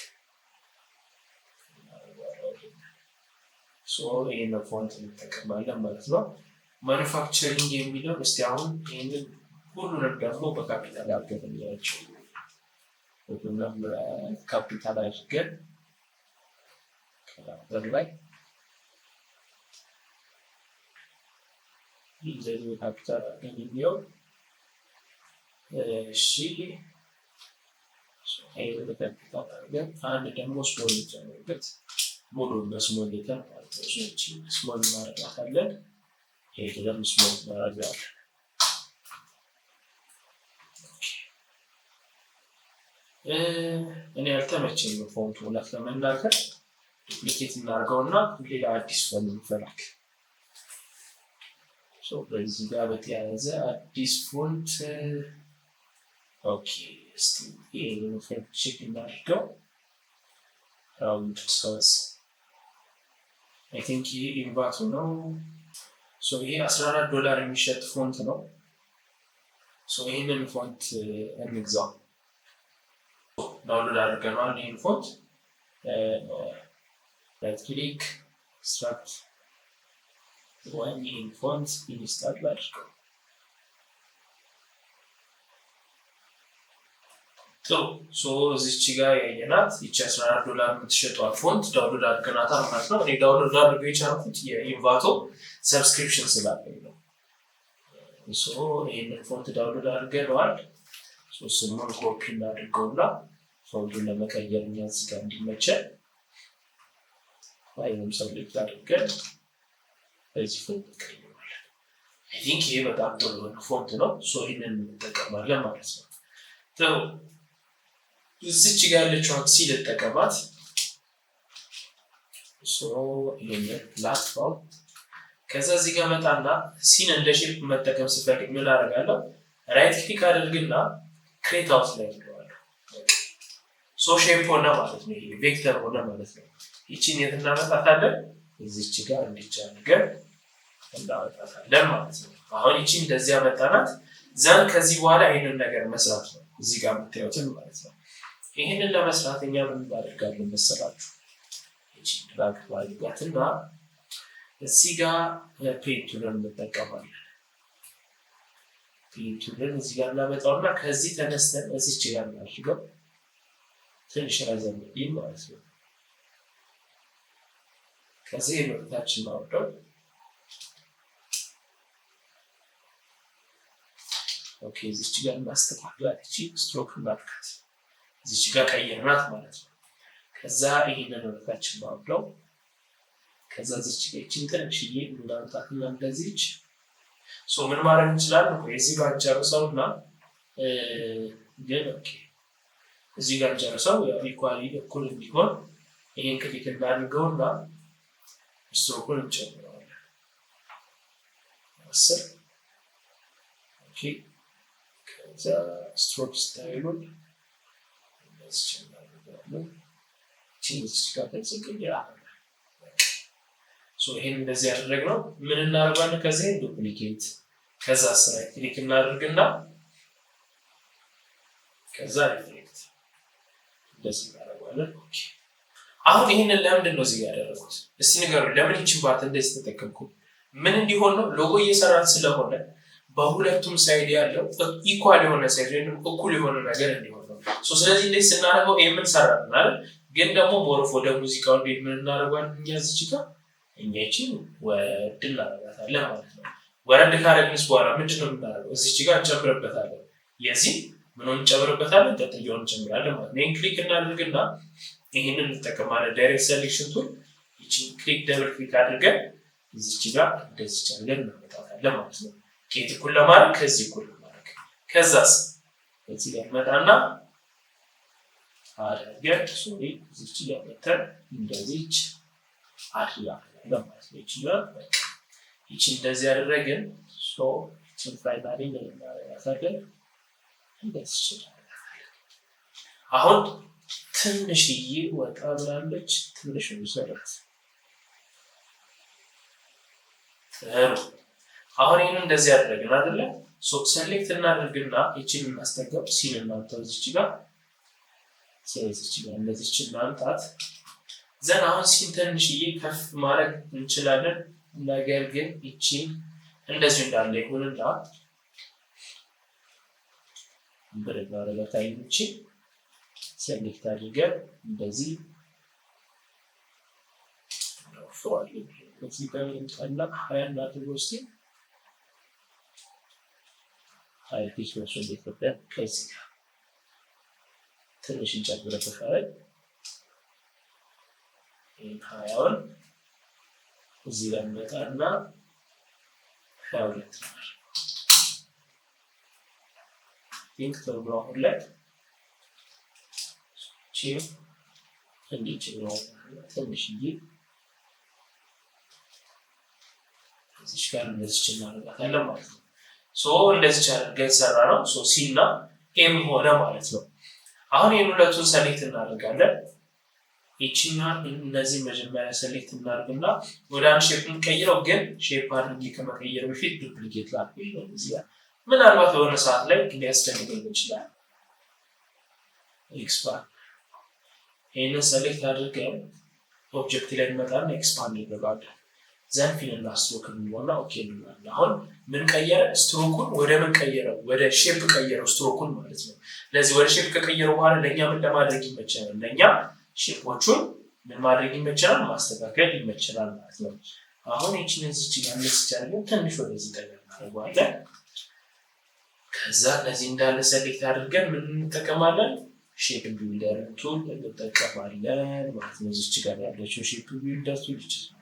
ይሄን ፎንት እንጠቀማለን ማለት ነው። ማኑፋክቸሪንግ የሚለው እስቲ አሁን ይሄንን ሁሉንም ደግሞ በካፒታል አድርገን እንያቸው። ሁሉንም ካፒታል አድርገን ከላበር ላይ እንደዚህ ካፒታል አድርገን እንየው። እሺ ይሄን በካፒታል አድርገን አንድ ደግሞ ስሞል ጨምርበት ሙሉ በስሞል ሌተር ማለት ነው። እሺ ስሞል እናደርጋታለን። ይሄ ደግሞ ስሞል እናደርጋለን። እኔ አልተመቸኝም ፎንቱ እውነት ለመናገር ዱፕሊኬት እናድርገውና ሌላ አዲስ ፎንት እንፈልግ። ሶ በዚህ ጋር በተያያዘ አዲስ ፎንት ኦኬ እስቲ ይሄን ፎንት ቼክ እናድርገው round source I think ይሄ ኢንቫቶ ነው ሶ ይሄ $14 የሚሸጥ ፎንት ነው ሶ ይሄንን ፎንት እንግዛው ዳውንሎድ አድርገናል ይሄን ፎንት right click extract one in font install አድርገው ሶ እዚች ጋር ያየናት ይቺ $14 የምትሸጠው ፎንት ዳውንሎድ አድርገናታል ማለት ነው እኔ ዳውንሎድ አድርገው የቻልኩት የኢንቫቶ ሰብስክሪፕሽን ስላለኝ ነው ሶ ይሄንን ፎንት ዳውንሎድ አድርገናል ሶ ስሙን ኮፒ እናድርገውና ፎንቱን ለመቀየር እኛ እዚህ ጋር እንዲመቸን ፋይሉን ሰሌክት አድርገን እዚህ ፎንት እንቀይረዋለን አይ ቲንክ ይሄ በጣም ጥሩ ፎንት ነው ሶ ይሄንን እንጠቀማለን ማለት ነው ጥሩ እዚች ጋር ያለችውን ሲል ተጠቀማት ሶ ይሄንን ላትፋው ከዛ እዚህ ጋር መጣና ሲን እንደ ሼፕ መጠቀም ስፈልግ ምን አደርጋለሁ ራይት ክሊክ አድርግና ክሬት አውትላይን እለዋለሁ ሶ ሼፕ ሆነ ማለት ነው ይሄ ቬክተር ሆነ ማለት ነው ይቺን የት እናመጣታለን እዚች ጋር እንዲቻልገን እናመጣታለን ማለት ነው አሁን ይቺን እንደዚህ አመጣናት ዘን ከዚህ በኋላ ይሄንን ነገር መስራት ነው እዚህ ጋር የምታዩትን ማለት ነው ይሄንን ለመስራት እኛ ምን እናደርጋለን መሰላችሁ እቺ ድራግ ማድረጋትና እዚህ ጋር ፔንቱልን እንጠቀማለን ፔንቱልን እዚህ ጋር እናመጣውና ከዚህ ተነስተን እዚች ጋር እናድርገው ትንሽ ረዘም ይል ማለት ነው ከዚህ ወደታችን ማውጣው ኦኬ እዚች ጋር እናስተካክላት እቺ ስትሮክ እናድርጋት እዚች ጋር ቀይረናት ማለት ነው ከዛ ይሄንን ወደታችን ማውጣው ከዛ እዚች ጋር እቺን ትንሽዬ እናንታትና እንደዚች ሶ ምን ማድረግ እንችላለን እዚህ ጋር ጨርሰውና ግን ኦኬ እዚህ ጋር ጨርሰው ኢኳሊ እኩል እንዲሆን ይሄን ክሊክ እናድርገውና ስትሮኩን እንጨምረዋለን 10 ኦኬ ከዛ ስትሮክ ስታይሉን እንደዚህ እናደርጋለን ቺንስ ጋር ተጽግያ ሶ ይሄን እንደዚህ ያደረግነው ምን እናደርጋለን ከዚህ ዱፕሊኬት ከዛ ስራ ክሊክ እናድርግና ከዛ ሪፍሌክት እንደዚህ እናደርጋለን ኦኬ አሁን ይሄንን ለምንድን ነው እዚህ ጋር ያደረኩት እስቲ ንገሩ ለምን ይቺ ባት እንደዚህ ተጠቀምኩ ምን እንዲሆን ነው ሎጎ እየሰራን ስለሆነ በሁለቱም ሳይድ ያለው ኢኳል የሆነ ሳይድ ወይንም እኩል የሆነ ነገር እንዲሆን ነው ሶ ስለዚህ እንደዚህ ስናደርገው ይሄ ምን ሰራን አይደል ግን ደግሞ ሞሮፍ ወደ ሙዚቃው እንዴት ምን እናደርጋለን እኛ እዚህ ጋር እኛችን ወርድ እናደርጋታለን ማለት ነው ወርድ ካረግንስ በኋላ ምንድነው የምናደርገው እዚች ጋር እንጨምርበታለን የዚህ ምንም እንጨምርበታለን ተጠያውን እንጨምራለን ማለት ነው ክሊክ እናድርግና ይሄንን እንጠቀማለን ዳይሬክት ሴሌክሽን ቱል ይቺን ክሊክ ደብል ክሊክ አድርገን እዚች ጋር እንደዚህ ቻለን እናመጣታለን ማለት ነው ከዚህ እኩል ለማድረግ ከዚህ እኩል ለማድረግ ከዛስ እዚህ ጋር መጣና አድርገን ሶሪ እዚች ጋር መተን እንደዚች አድርገን ለማለት ነው ይቺ እንደዚህ ያደረግን ሶ ይቺን ፋይናሊ እናደርጋለን እንደዚህ ይችላል አሁን ትንሽዬ ወጣ ብላለች ትንሽ መሰረት አሁን ይሄን እንደዚህ ያደረግን አይደለ ሶ ሴሌክት እናድርግና ይቺን እናስተጋብ ሲል እናንተው እዚች ጋር ስለዚህ እንደዚህ እናንታት ዘን አሁን ሲንተንሽዬ ከፍ ማድረግ እንችላለን ነገር ግን እቺ እንደዚህ እንዳለ ይሁንና ብረጋ ረጋታይ እቺ ሴሌክት አድርገን እንደዚህ ፎር እዚህ ጋር እንጣላ ሃያ እናድርገው እስቲ ሃይ ፒች መስሎ ኢትዮጵያ ከዚህ ጋር ትንሽ እንጨምርበታለን ሃያውን እዚህ ጋር መጣና 22 ነው ቲንክ ተብሎ ሁለት ቺፍ እንዲች ነው ትንሽዬ እዚህ ጋር እንደዚህ እናደርጋታለን ማለት ነው። ሶ እንደዚህ አድርገን ሰራ ነው። ሶ ሲ እና ኤም ሆነ ማለት ነው። አሁን ይሄን ሁለቱን ሰሌክት እናደርጋለን። ይቺኛን እነዚህ መጀመሪያ ሰሌክት እናደርግና ወደ አንድ ሼፕ እንቀይረው። ግን ሼፕ አድርጌ ከመቀየር በፊት ዱፕሊኬት ላድርግ ነው። እዚህ ጋር ምናልባት በሆነ ሰዓት ላይ ሊያስፈልገኝ ይችላል። ኤክስፓንድ ይሄንን ሰሌክት አድርገን ኦብጀክት ላይ እንመጣና ኤክስፓንድ እናደርጋለን። ዘን ፊል እና ስትሮክ እንሞላ ኦኬ እንላለን። አሁን ምን ቀየረ? ስትሮኩን ወደ ምን ቀየረው? ወደ ሼፕ ቀየረው ስትሮኩን ማለት ነው። ለዚህ ወደ ሼፕ ከቀየረው በኋላ ለኛ ምን ለማድረግ ይመቸናል? ለኛ ሼፖቹን ምን ማድረግ ይመቸናል? ማስተካከል ይመቸናል ማለት ነው። አሁን እቺን እዚህ ጋር እንስቻለን ትንሽ ወደዚህ ቀየር እናደርጋለን። ከዛ ለዚህ እንዳለ ሰሌክት አድርገን ምን እንጠቀማለን? ሼፕ ቢልደር ቱል እንጠቀማለን ማለት ነው። እዚህ ጋር ያለችው ሼፕ ቢልደር ቱል ይችላል።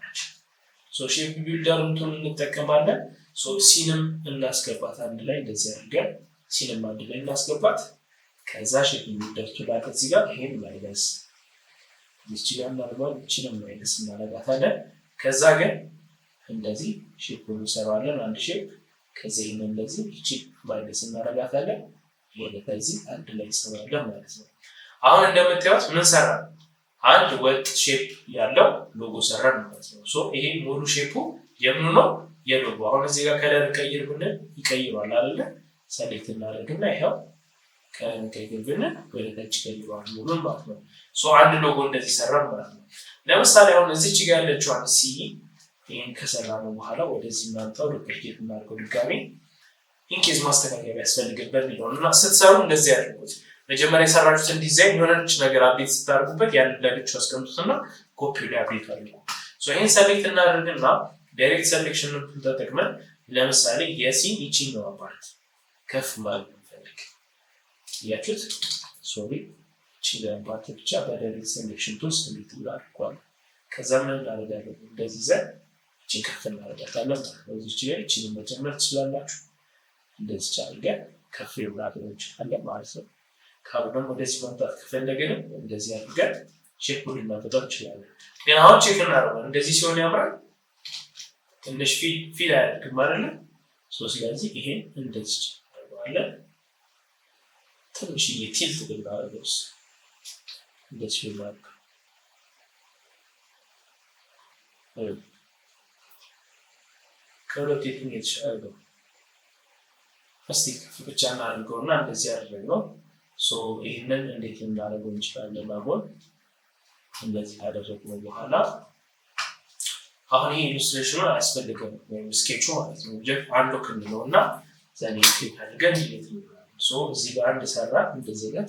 ሶ ሼፕ ቢልደር ቱል እንጠቀማለን። ሶ ሲንም እናስገባት አንድ ላይ እንደዚህ አድርገን ሲንም አንድ ላይ እናስገባት። ከዛ ሼፕ ቢልደር ቱል አለ እዚህ ጋር ይሄን ማይነስ እዚህ ጋር እናደርጋለን። እቺንም ማይነስ እናደርጋታለን። ከዛ ግን እንደዚህ ሼፑን እንሰራዋለን። አንድ ሼፕ ከዚህ እንደዚህ እቺ ማይነስ እናደርጋታለን። ወደ ከዚህ አንድ ላይ እንሰራዋለን ማለት ነው። አሁን እንደምታዩት ምን ሰራ? አንድ ወጥ ሼፕ ያለው ሎጎ ሰራን ማለት ነው። ሶ ይሄ ሙሉ ሼፑ የምኑ ነው? የሎጎ። አሁን እዚህ ጋር ከለር ቀይር ብንል ይቀይራል አይደለ? ሰሌክት እናደርግና ይሄው ከለር ቀይር ብንል ወደ ታች ቀይሯል ሙሉን ማለት ነው። ሶ አንድ ሎጎ እንደዚህ ሰራን ማለት ነው። ለምሳሌ አሁን እዚች ጋር ያለችው ሲ ይሄን ከሰራነው በኋላ ወደዚህ እናንተው ዱፕሊኬት እናድርገው ድጋሜ ኢንኬዝ ማስተካከያ ያስፈልግበት ነው። ስትሰሩ እንደዚህ አድርጉት። መጀመሪያ የሰራችሁትን ዲዛይን የሆነች ነገር አፕዴት ስታደርጉበት ያንን ለብቻው አስቀምጡትና ኮፒው ላይ አፕዴት አድርጉ። ሶ ይሄን ሰሌክት እናደርግና ዳይሬክት ሴሌክሽን ተጠቅመን ለምሳሌ የሲ ይቺኛው ፓርት ከፍ ማለት እንፈልግ ያችሁት ሶሪ ይቺኛው ፓርት ብቻ በዳይሬክት ሴሌክሽን ቱልስ እንዴት ይላልኳል። ከዛ ምን እናደርጋለን? እንደዚህ ዘ ይቺን ከፍ እናደርጋታለን ማለት ነው። እዚህ ጋር ይቺን መጨመር ትችላላችሁ። እንደዚህ አድርገን ከፍ ይብራቶች አለ ማለት ነው። ካርበን ወደዚህ ማምጣት ከፈለግን እንደዚህ አድርገን ሼፑን ልናመጣው እንችላለን። ግን አሁን ቼክ እናደርጋለን። እንደዚህ ሲሆን ያምራል። ትንሽ ፊል አያደርግም አይደለ? ስለዚህ ይሄን እንደዚህ አድርገዋለን። ትንሽ ቲልት ብናደርገውስ እንደዚህ ይሆናል። ከሁለት የትኛው የተሻለ ነው? እስቲ ብቻ እናድርገውና እንደዚህ አድርገው። ሶ ይሄንን እንዴት እናደርገው እንችላለን? አሁን እንደዚህ ካደረግነው በኋላ አሁን ይሄ ኢሉስትሬሽኑ አያስፈልግም ወይም ስኬቹ ማለት ነው። ጀስት አንድ ሎክ እንለውና ዘኔ ክሊክ አድርገን ይሄት ይላል። ሶ እዚህ ጋር አንድ ሰራ እንደዚህ ጋር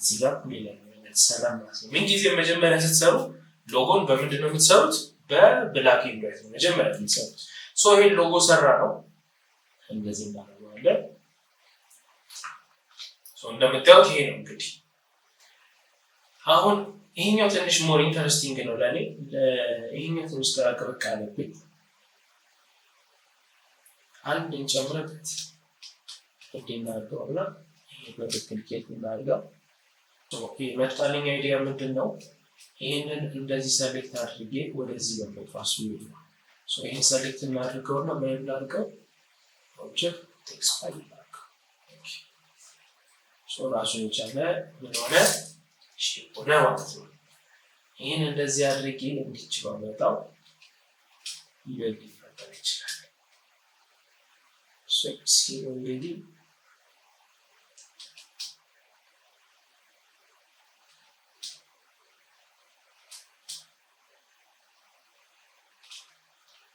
እዚህ ጋር ሌላ ነገር ሰራ ማለት ነው። ምን ጊዜ መጀመሪያ ስትሰሩ ሎጎን በምንድን ነው የምትሰሩት? በብላክ ኤንድ ዋይት ነው መጀመሪያ የምትሰሩት። ሶ ይሄ ሎጎ ሰራ ነው እንደዚህ እናደርጋለን። ሶ እንደምታዩት ይሄ ነው እንግዲህ። አሁን ይሄኛው ትንሽ ሞር ኢንተረስቲንግ ነው ለኔ። ይሄኛው ትንሽ ተራቀቅ አለብኝ። አንድ እንጨምርበት እንደናደውና ይሄ በዱፕሊኬት እናድርገው። ሶ ይሄ መጣልኝ አይዲያ ምንድነው? ይሄንን እንደዚህ ሰሌክት አድርጌ ወደዚህ በመጥፋሱ ነው። ሶ ይሄን ሰሌክት እናድርገውና ምን እናድርገው? ኦብጀክት ቴክስት ፋይል እናድርገው። ሶ ራሱን የቻለ ምን ሆነ? ሼፕ ሆነ ማለት ነው። ይሄን እንደዚህ አድርጌ እንዲችለው መጣው ይፈጠር ይችላል። ሶ እንግዲህ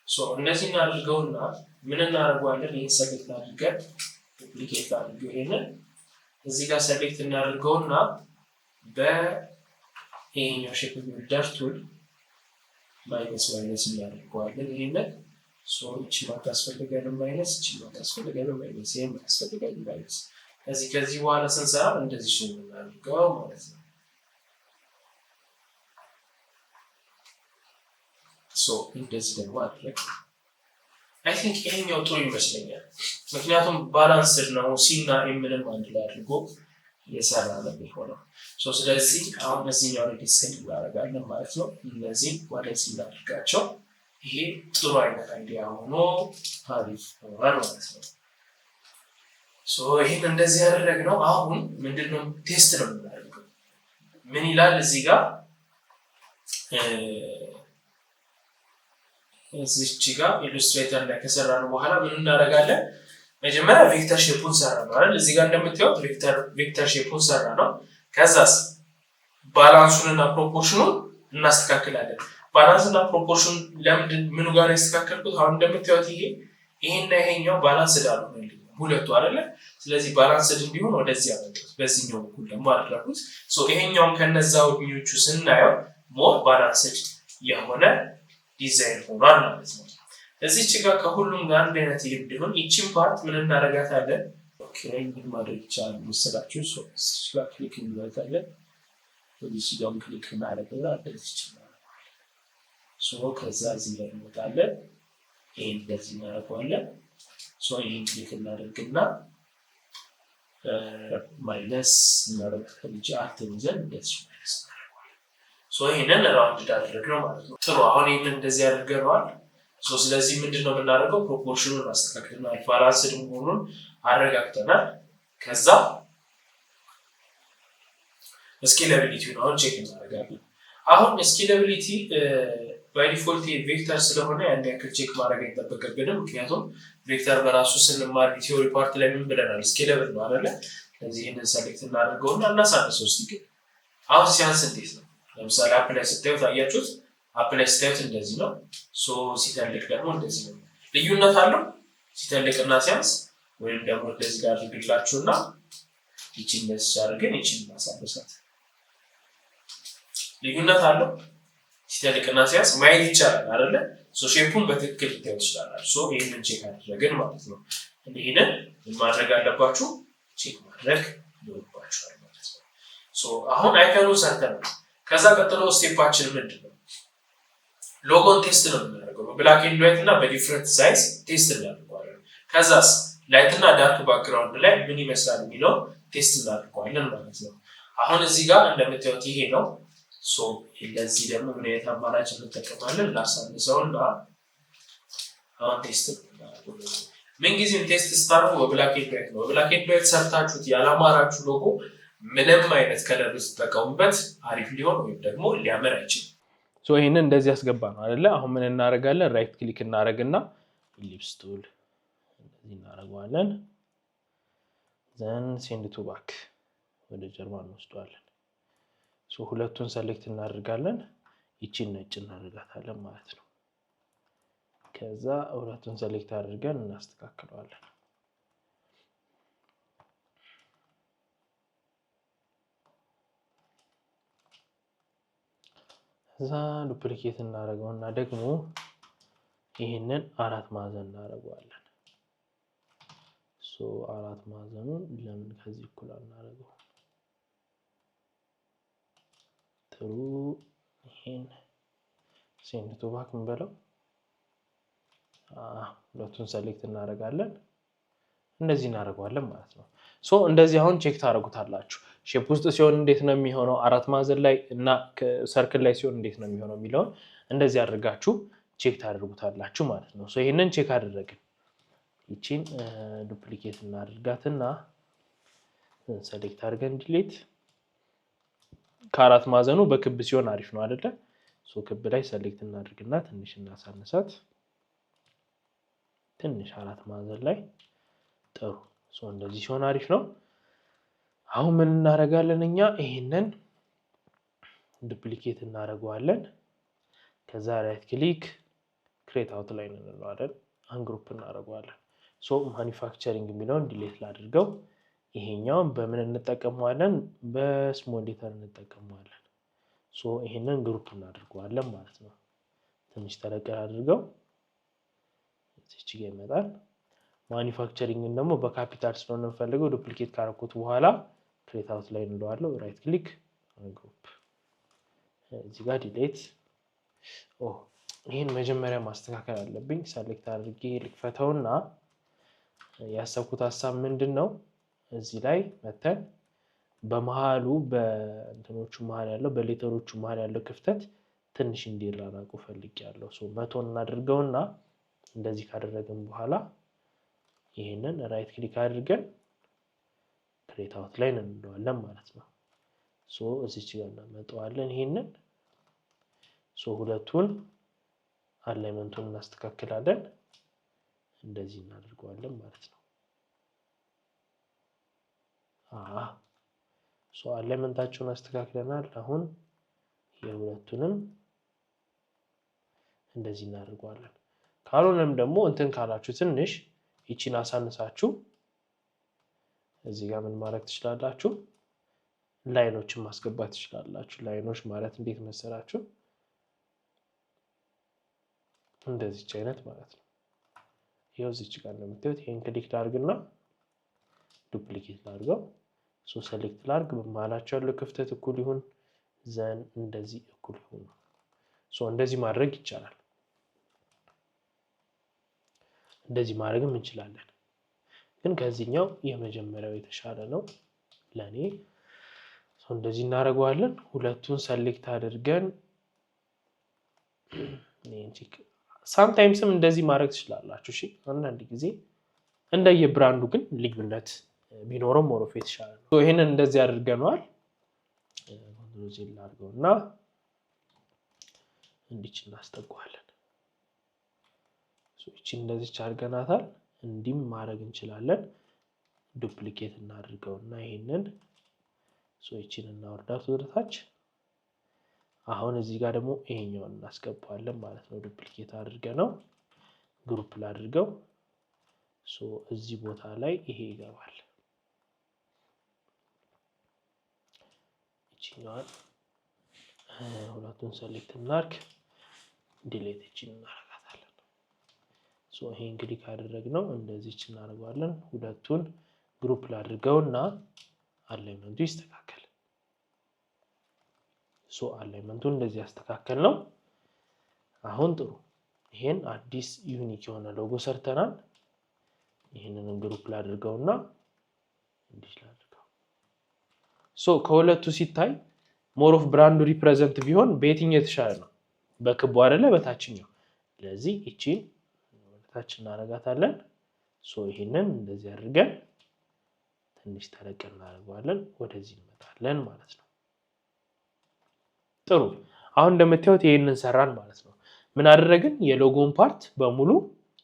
ሶ እነዚህ እናድርገውና ምን እናደርገዋለን? ይሄን ሰሌክት አድርገን ዱፕሊኬት አድርገው ይሄንን እዚህ ጋር ሰሌክት እናድርገውና በይሄኛው ሼፕ ቢልደር ቱል ማይነስ እናደርገዋለን። ይሄንን ሶ እቺ ማታስፈልገን ማይነስ እቺ ማታስፈልገን ማይነስ ይሄን ማታስፈልገን ማይነስ ከዚህ በኋላ ስንሰራ እንደዚህ ነው እናድርገው ማለት ነው። ሶ እንደዚህ ደግሞ አድርገን አይ ቲንክ ይሄኛው ጥሩ ይመስለኛል። ምክንያቱም ባላንስድ ነው። ሲ እና ኤምንም አንድ ላይ አድርጎ የሰራ ነገር ሆነው። ሶ ስለዚህ አሁን እዚህኛው ላይ ዲስከንድ እናደርጋለን ማለት ነው። እነዚህ ወደዚህ እናድርጋቸው። ይሄ ጥሩ አይነት አይዲያ ሆኖ አሪፍ ሆኗል ማለት ነው። ይህን እንደዚህ ያደረግነው አሁን ምንድነው ቴስት ነው የምናደርገው። ምን ይላል እዚህ ጋር እዚች ጋር ኢሉስትሬተር ላይ ከሰራን በኋላ ምን እናደርጋለን? መጀመሪያ ቬክተር ሼፑን ሰራ ነው አይደል? እዚህ ጋር እንደምታዩት ቬክተር ሼፑን ሰራ ነው። ከዛስ ባላንሱንና ፕሮፖርሽኑን እናስተካክላለን። ባላንስና ፕሮፖርሽን ለምንድን ምን ጋር ያስተካከልኩት? አሁን እንደምታዩት ይሄና ይሄኛው ባላንስ ዳሉ ሁለቱ አይደለ? ስለዚህ ባላንስድ እንዲሆን ወደዚህ ያመጣሁት፣ በዚህኛው በኩል ደግሞ አደረኩት። ይሄኛውም ከነዛዎቹ ስናየው ሞር ባላንስድ የሆነ ዲዛይን ሆኗል ማለት ነው። እዚች ጋር ከሁሉም ጋር አንድ አይነት ይብድሁን ይቺን ፓርት ምን እናደርጋታለን? ኦኬ ምን ማድረግ ይቻላል መሰላችሁ? እዚህ ጋር ክሊክ እናደርጋለን። እዚህ ጋር ክሊክ እናደርጋለን። ከዛ እዚህ ላይ እንወጣለን። ይሄን እንደዚህ እናደርጋለን። ይሄን ክሊክ እናደርግና ማይነስ እናደርጋለን እንጂ አትንዘን እንደዚህ ማይነስ እናደርጋለን። ይሄንን ራውንድ አድርገን ማለት ነው። ጥሩ አሁን ይሄን እንደዚህ አድርገናል። ስለዚህ ምንድነው የምናደርገው? ፕሮፖርሽኑን አስተካክለናል፣ ባላንስድ መሆኑን አረጋግጠናል። ከዛ ስኬላቢሊቲውን አሁን ቼክ እናደርጋለን። አሁን ስኬላቢሊቲ ባይ ዲፎልት ቬክተር ስለሆነ ያን ያክል ቼክ ማድረግ አይጠበቅብንም። ምክንያቱም ቬክተር በራሱ ስንማር ቲዮሪ ፓርት ላይ ምን ብለናል? ስኬለብል ነው አይደለ? ስለዚህ ይሄንን ሰሌክት እናደርገውና እናሳንሰው እስቲ። ግን አሁን ሲያንስ እንዴት ነው? ለምሳሌ አፕ ላይ ስታዩት አያችሁት? አፕ ላይ ስታዩት እንደዚህ ነው። ሲተልቅ ደግሞ እንደዚህ ነው። ልዩነት አለው ሲተልቅና ሲያንስ። ወይም ደግሞ እንደዚህ ጋር አድርግላችሁና ይቺን እንደዚህ አድርገን ይቺን ማሳበሳት ልዩነት አለው ሲተልቅና ሲያንስ ማየት ይቻላል አይደለ? ሼፑን በትክክል ልታዩት ትችላላችሁ። ይህንን ቼክ አድርገን ማለት ነው። ይህንን ማድረግ አለባችሁ፣ ቼክ ማድረግ ይኖርባችኋል ማለት ነው። አሁን አይከኑን ሰርተናል። ከዛ ቀጥሎ ስቴፓችን ምንድን ነው? ሎጎን ቴስት ነው የምናደርገው። በብላክ ኤንድ ዋይት እና በዲፍረንት ሳይዝ ቴስት እናደርገዋለን። ከዛስ ላይት እና ዳርክ ባክግራውንድ ላይ ምን ይመስላል የሚለው ቴስት እናደርገዋለን ማለት ነው። አሁን እዚህ ጋር እንደምታዩት ይሄ ነው። ለዚህ ደግሞ ምን አይነት አማራጭ እንጠቀማለን? ላሳንሰውና አሁን ቴስት ምንጊዜም ቴስት ስታደርጉ በብላክ ኤንድ ዋይት ነው። በብላክ ኤንድ ዋይት ሰርታችሁት ያላማራችሁ ሎጎ ምንም አይነት ከለር ስትጠቀሙበት አሪፍ ሊሆን ወይም ደግሞ ሊያምር አይችልም። ይህንን እንደዚህ ያስገባ ነው አይደለ? አሁን ምን እናደርጋለን? ራይት ክሊክ እናደርግና ኢሊፕስ ቱል እንደዚህ እናደርገዋለን። ዘን ሴንድ ቱ ባክ ወደ ጀርባ እንወስደዋለን። ሁለቱን ሰሌክት እናደርጋለን። ይቺን ነጭ እናደርጋታለን ማለት ነው። ከዛ ሁለቱን ሰሌክት አድርገን እናስተካክለዋለን። ከዛ ዱፕሊኬት እናደርገውና ደግሞ ይህንን 4 ማዕዘን እናደርገዋለን። አራት ማዕዘኑን ለምን ከዚህ እኩል እናደርገው? ጥሩ ይሄን ሴንድ ቱ ባክ እንበለው። ሁለቱን ሰሌክት እናደርጋለን። እንደዚህ እናደርገዋለን ማለት ነው። እንደዚህ አሁን ቼክ ታደርጉታላችሁ። ሼፕ ውስጥ ሲሆን እንዴት ነው የሚሆነው፣ 4 ማዕዘን ላይ እና ሰርክል ላይ ሲሆን እንዴት ነው የሚሆነው የሚለውን እንደዚህ አድርጋችሁ ቼክ ታደርጉታላችሁ ማለት ነው። ይሄንን ቼክ አደረግን። ይቺን ዱፕሊኬት እናድርጋትና ሰሌክት አድርገን ዲሊት። ከ4 ማዕዘኑ በክብ ሲሆን አሪፍ ነው አይደለ? ክብ ላይ ሰሌክት እናድርግና ትንሽ እናሳንሳት። ትንሽ 4 ማዕዘን ላይ ጥሩ። እንደዚህ ሲሆን አሪፍ ነው። አሁን ምን እናደርጋለን? እኛ ይሄንን ዱፕሊኬት እናደርገዋለን። ከዛ ራይት ክሊክ ክሬት አውትላይን እንለዋለን። አንግሩፕ እናደርገዋለን። ማኒፋክቸሪንግ የሚለውን ዲሌት ላድርገው። ይሄኛውን በምን እንጠቀመዋለን? በስሞል ሌተር እንጠቀመዋለን። ይሄንን ግሩፕ እናደርገዋለን ማለት ነው። ትንሽ ተለቅ አድርገው እዚች ጋር ይመጣል። ማኒፋክቸሪንግን ደግሞ በካፒታል ስለሆነ እንፈልገው ዱፕሊኬት ካረኩት በኋላ ክሬት አውትላይን እንለዋለሁ። ራይት ክሊክ ግሩፕ፣ እዚህ ጋር ዲሌት። ይሄን መጀመሪያ ማስተካከል አለብኝ። ሰሌክት አድርጌ ልክፈተውና ያሰብኩት ሀሳብ ምንድነው? እዚህ ላይ መተን በመሃሉ በእንትኖቹ መሃል ያለው በሌተሮቹ መሃል ያለው ክፍተት ትንሽ እንዲራራቁ ፈልጌያለሁ ሶ 100 እናድርገውና እንደዚህ ካደረግን በኋላ ይሄንን ራይት ክሊክ አድርገን ክሬት አውትላይን እንለዋለን ማለት ነው ሶ እዚች ጋር እናመጣዋለን ይሄንን ሶ ሁለቱን አላይመንቱን እናስተካክላለን እንደዚህ እናደርገዋለን ማለት ነው ሶ አላይመንታቸውን አስተካክለናል አሁን የሁለቱንም እንደዚህ እናደርገዋለን ካልሆነም ደግሞ እንትን ካላችሁ ትንሽ ይቺን አሳንሳችሁ እዚህ ጋር ምን ማድረግ ትችላላችሁ ላይኖችን ማስገባት ትችላላችሁ ላይኖች ማለት እንዴት መሰላችሁ እንደዚህ አይነት ማለት ነው ይሄው እዚች ጋር እንደምታዩት ይሄን ክሊክ ላድርግና ዱፕሊኬት ላድርገው ሶ ሴሌክት ላድርግ በመሃላቸው ያለው ክፍተት እኩል ይሁን ዘን እንደዚህ እኩል ይሁን ሶ እንደዚህ ማድረግ ይቻላል እንደዚህ ማድረግም እንችላለን ግን ከዚህኛው የመጀመሪያው የተሻለ ነው ለኔ ሶ እንደዚህ እናደርገዋለን ሁለቱን ሴሌክት አድርገን ሳምታይምስም እንደዚህ ማድረግ ትችላላችሁ እሺ አንዳንድ ጊዜ እንደየብራንዱ ግን ልዩነት ቢኖረው ሞሮፍ የተሻለ ነው ሶ ይሄንን እንደዚህ አድርገናል ኮንትሮል ላድርገውና እንዲች እናስጠጋዋለን ሶ እቺ እንደዚህ አድርገናታል እንዲም ማድረግ እንችላለን ዱፕሊኬት እናድርገውና ይሄንን ሶ እቺን እናወርዳት ወደታች አሁን እዚህ ጋር ደግሞ ይሄኛውን እናስገባዋለን ማለት ነው ዱፕሊኬት አድርገነው ግሩፕ ላድርገው ሶ እዚህ ቦታ ላይ ይሄ ይገባል እቺኛውን ሁለቱን ሴሌክት እናርክ ዲሊት እቺን እናረጋታለን ሶ ይሄ እንግዲህ ካደረግነው እንደዚህ እናደርጋለን ሁለቱን ግሩፕ ላድርገውና አላይመንቱ ይስተካከል ሶ አላይመንቱን እንደዚህ ያስተካከል ነው አሁን ጥሩ ይሄን አዲስ ዩኒክ የሆነ ሎጎ ሰርተናል ይሄንን ግሩፕ ላድርገውና እንዲህ ላድርገው ሶ ከሁለቱ ሲታይ ሞር ኦፍ ብራንዱ ሪፕሬዘንት ቢሆን በየትኛው የተሻለ ነው በክቡ አይደለ በታችኛው ስለዚህ እቺን ወደታች እናረጋታለን ሶ ይሄንን እንደዚህ አድርገን ትንሽ ተለቅ እናደርጋለን ወደዚህ እንመጣለን ማለት ነው ጥሩ አሁን እንደምታዩት ይሄንን ሰራን ማለት ነው ምን አደረግን የሎጎን ፓርት በሙሉ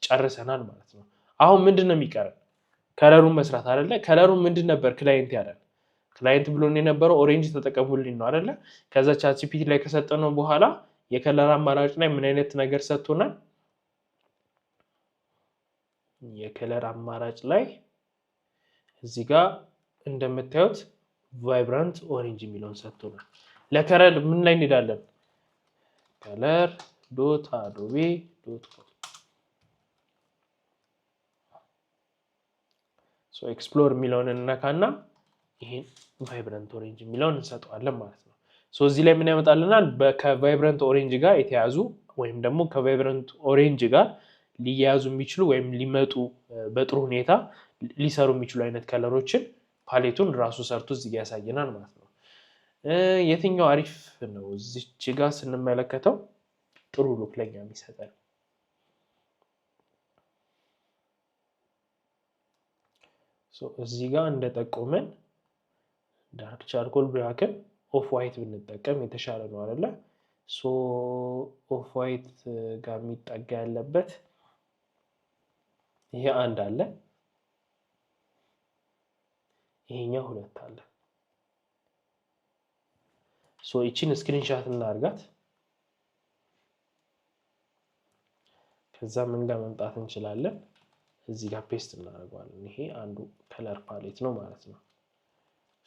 ጨርሰናል ማለት ነው አሁን ምንድነው የሚቀረን ከለሩን መስራት አይደለ ከለሩን ምንድን ነበር ክላይንት ያለን ክላይንት ብሎን የነበረው ኦሬንጅ ተጠቀሙልኝ ነው አይደለ ከዛ ቻትጂፒቲ ላይ ከሰጠነው በኋላ የከለር አማራጭ ላይ ምን አይነት ነገር ሰጥቶናል የከለር አማራጭ ላይ እዚህ ጋር እንደምታዩት ቫይብራንት ኦሬንጅ የሚለውን ሰጥቶናል ለከለር ምን ላይ እንሄዳለን color.adobe.com ሶ ኤክስፕሎር የሚለውን እንነካና ይሄን ቫይብራንት ኦሬንጅ የሚለውን እንሰጠዋለን ማለት ነው ሶ እዚህ ላይ ምን ያመጣልናል ከቫይብራንት ኦሬንጅ ጋር የተያዙ ወይም ደግሞ ከቫይብራንት ኦሬንጅ ጋር ሊያያዙ የሚችሉ ወይም ሊመጡ በጥሩ ሁኔታ ሊሰሩ የሚችሉ አይነት ከለሮችን ፓሌቱን ራሱ ሰርቶ እዚህ ያሳየናል ማለት ነው የትኛው አሪፍ ነው እዚች ጋር ስንመለከተው ጥሩ ሉክ ለኛ የሚሰጠን ሶ እዚህ ጋር እንደጠቆመን ዳርክ ቻርኮል ብላክን ኦፍ ዋይት ብንጠቀም የተሻለ ነው አይደለ ሶ ኦፍ ዋይት ጋር የሚጠጋ ያለበት ይሄ አንድ አለ ይሄኛው ሁለት አለ ሶ እቺን ስክሪንሻት እናርጋት ከዛ ምን ጋር መምጣት እንችላለን እዚህ ጋር ፔስት እናደርጋለን ይሄ አንዱ ከለር ፓሌት ነው ማለት ነው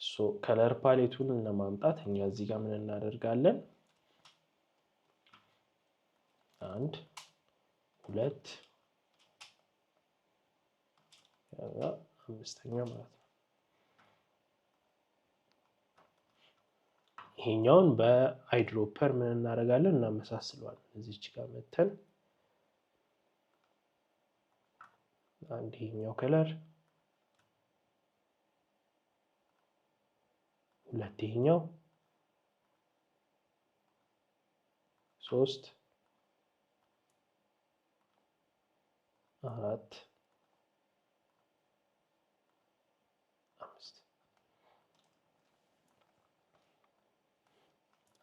ሶ ከለር ፓሌቱን ለማምጣት እኛ እዚህ ጋር ምን እናደርጋለን አንድ ሁለት ያዛ አምስተኛ ማለት ነው ይሄኛውን በአይድሮፐር ምን እናደርጋለን እናመሳስለዋለን እዚች ጋር መተን አንድ ይሄኛው ከለር ሁለት ይሄኛው 3 4 5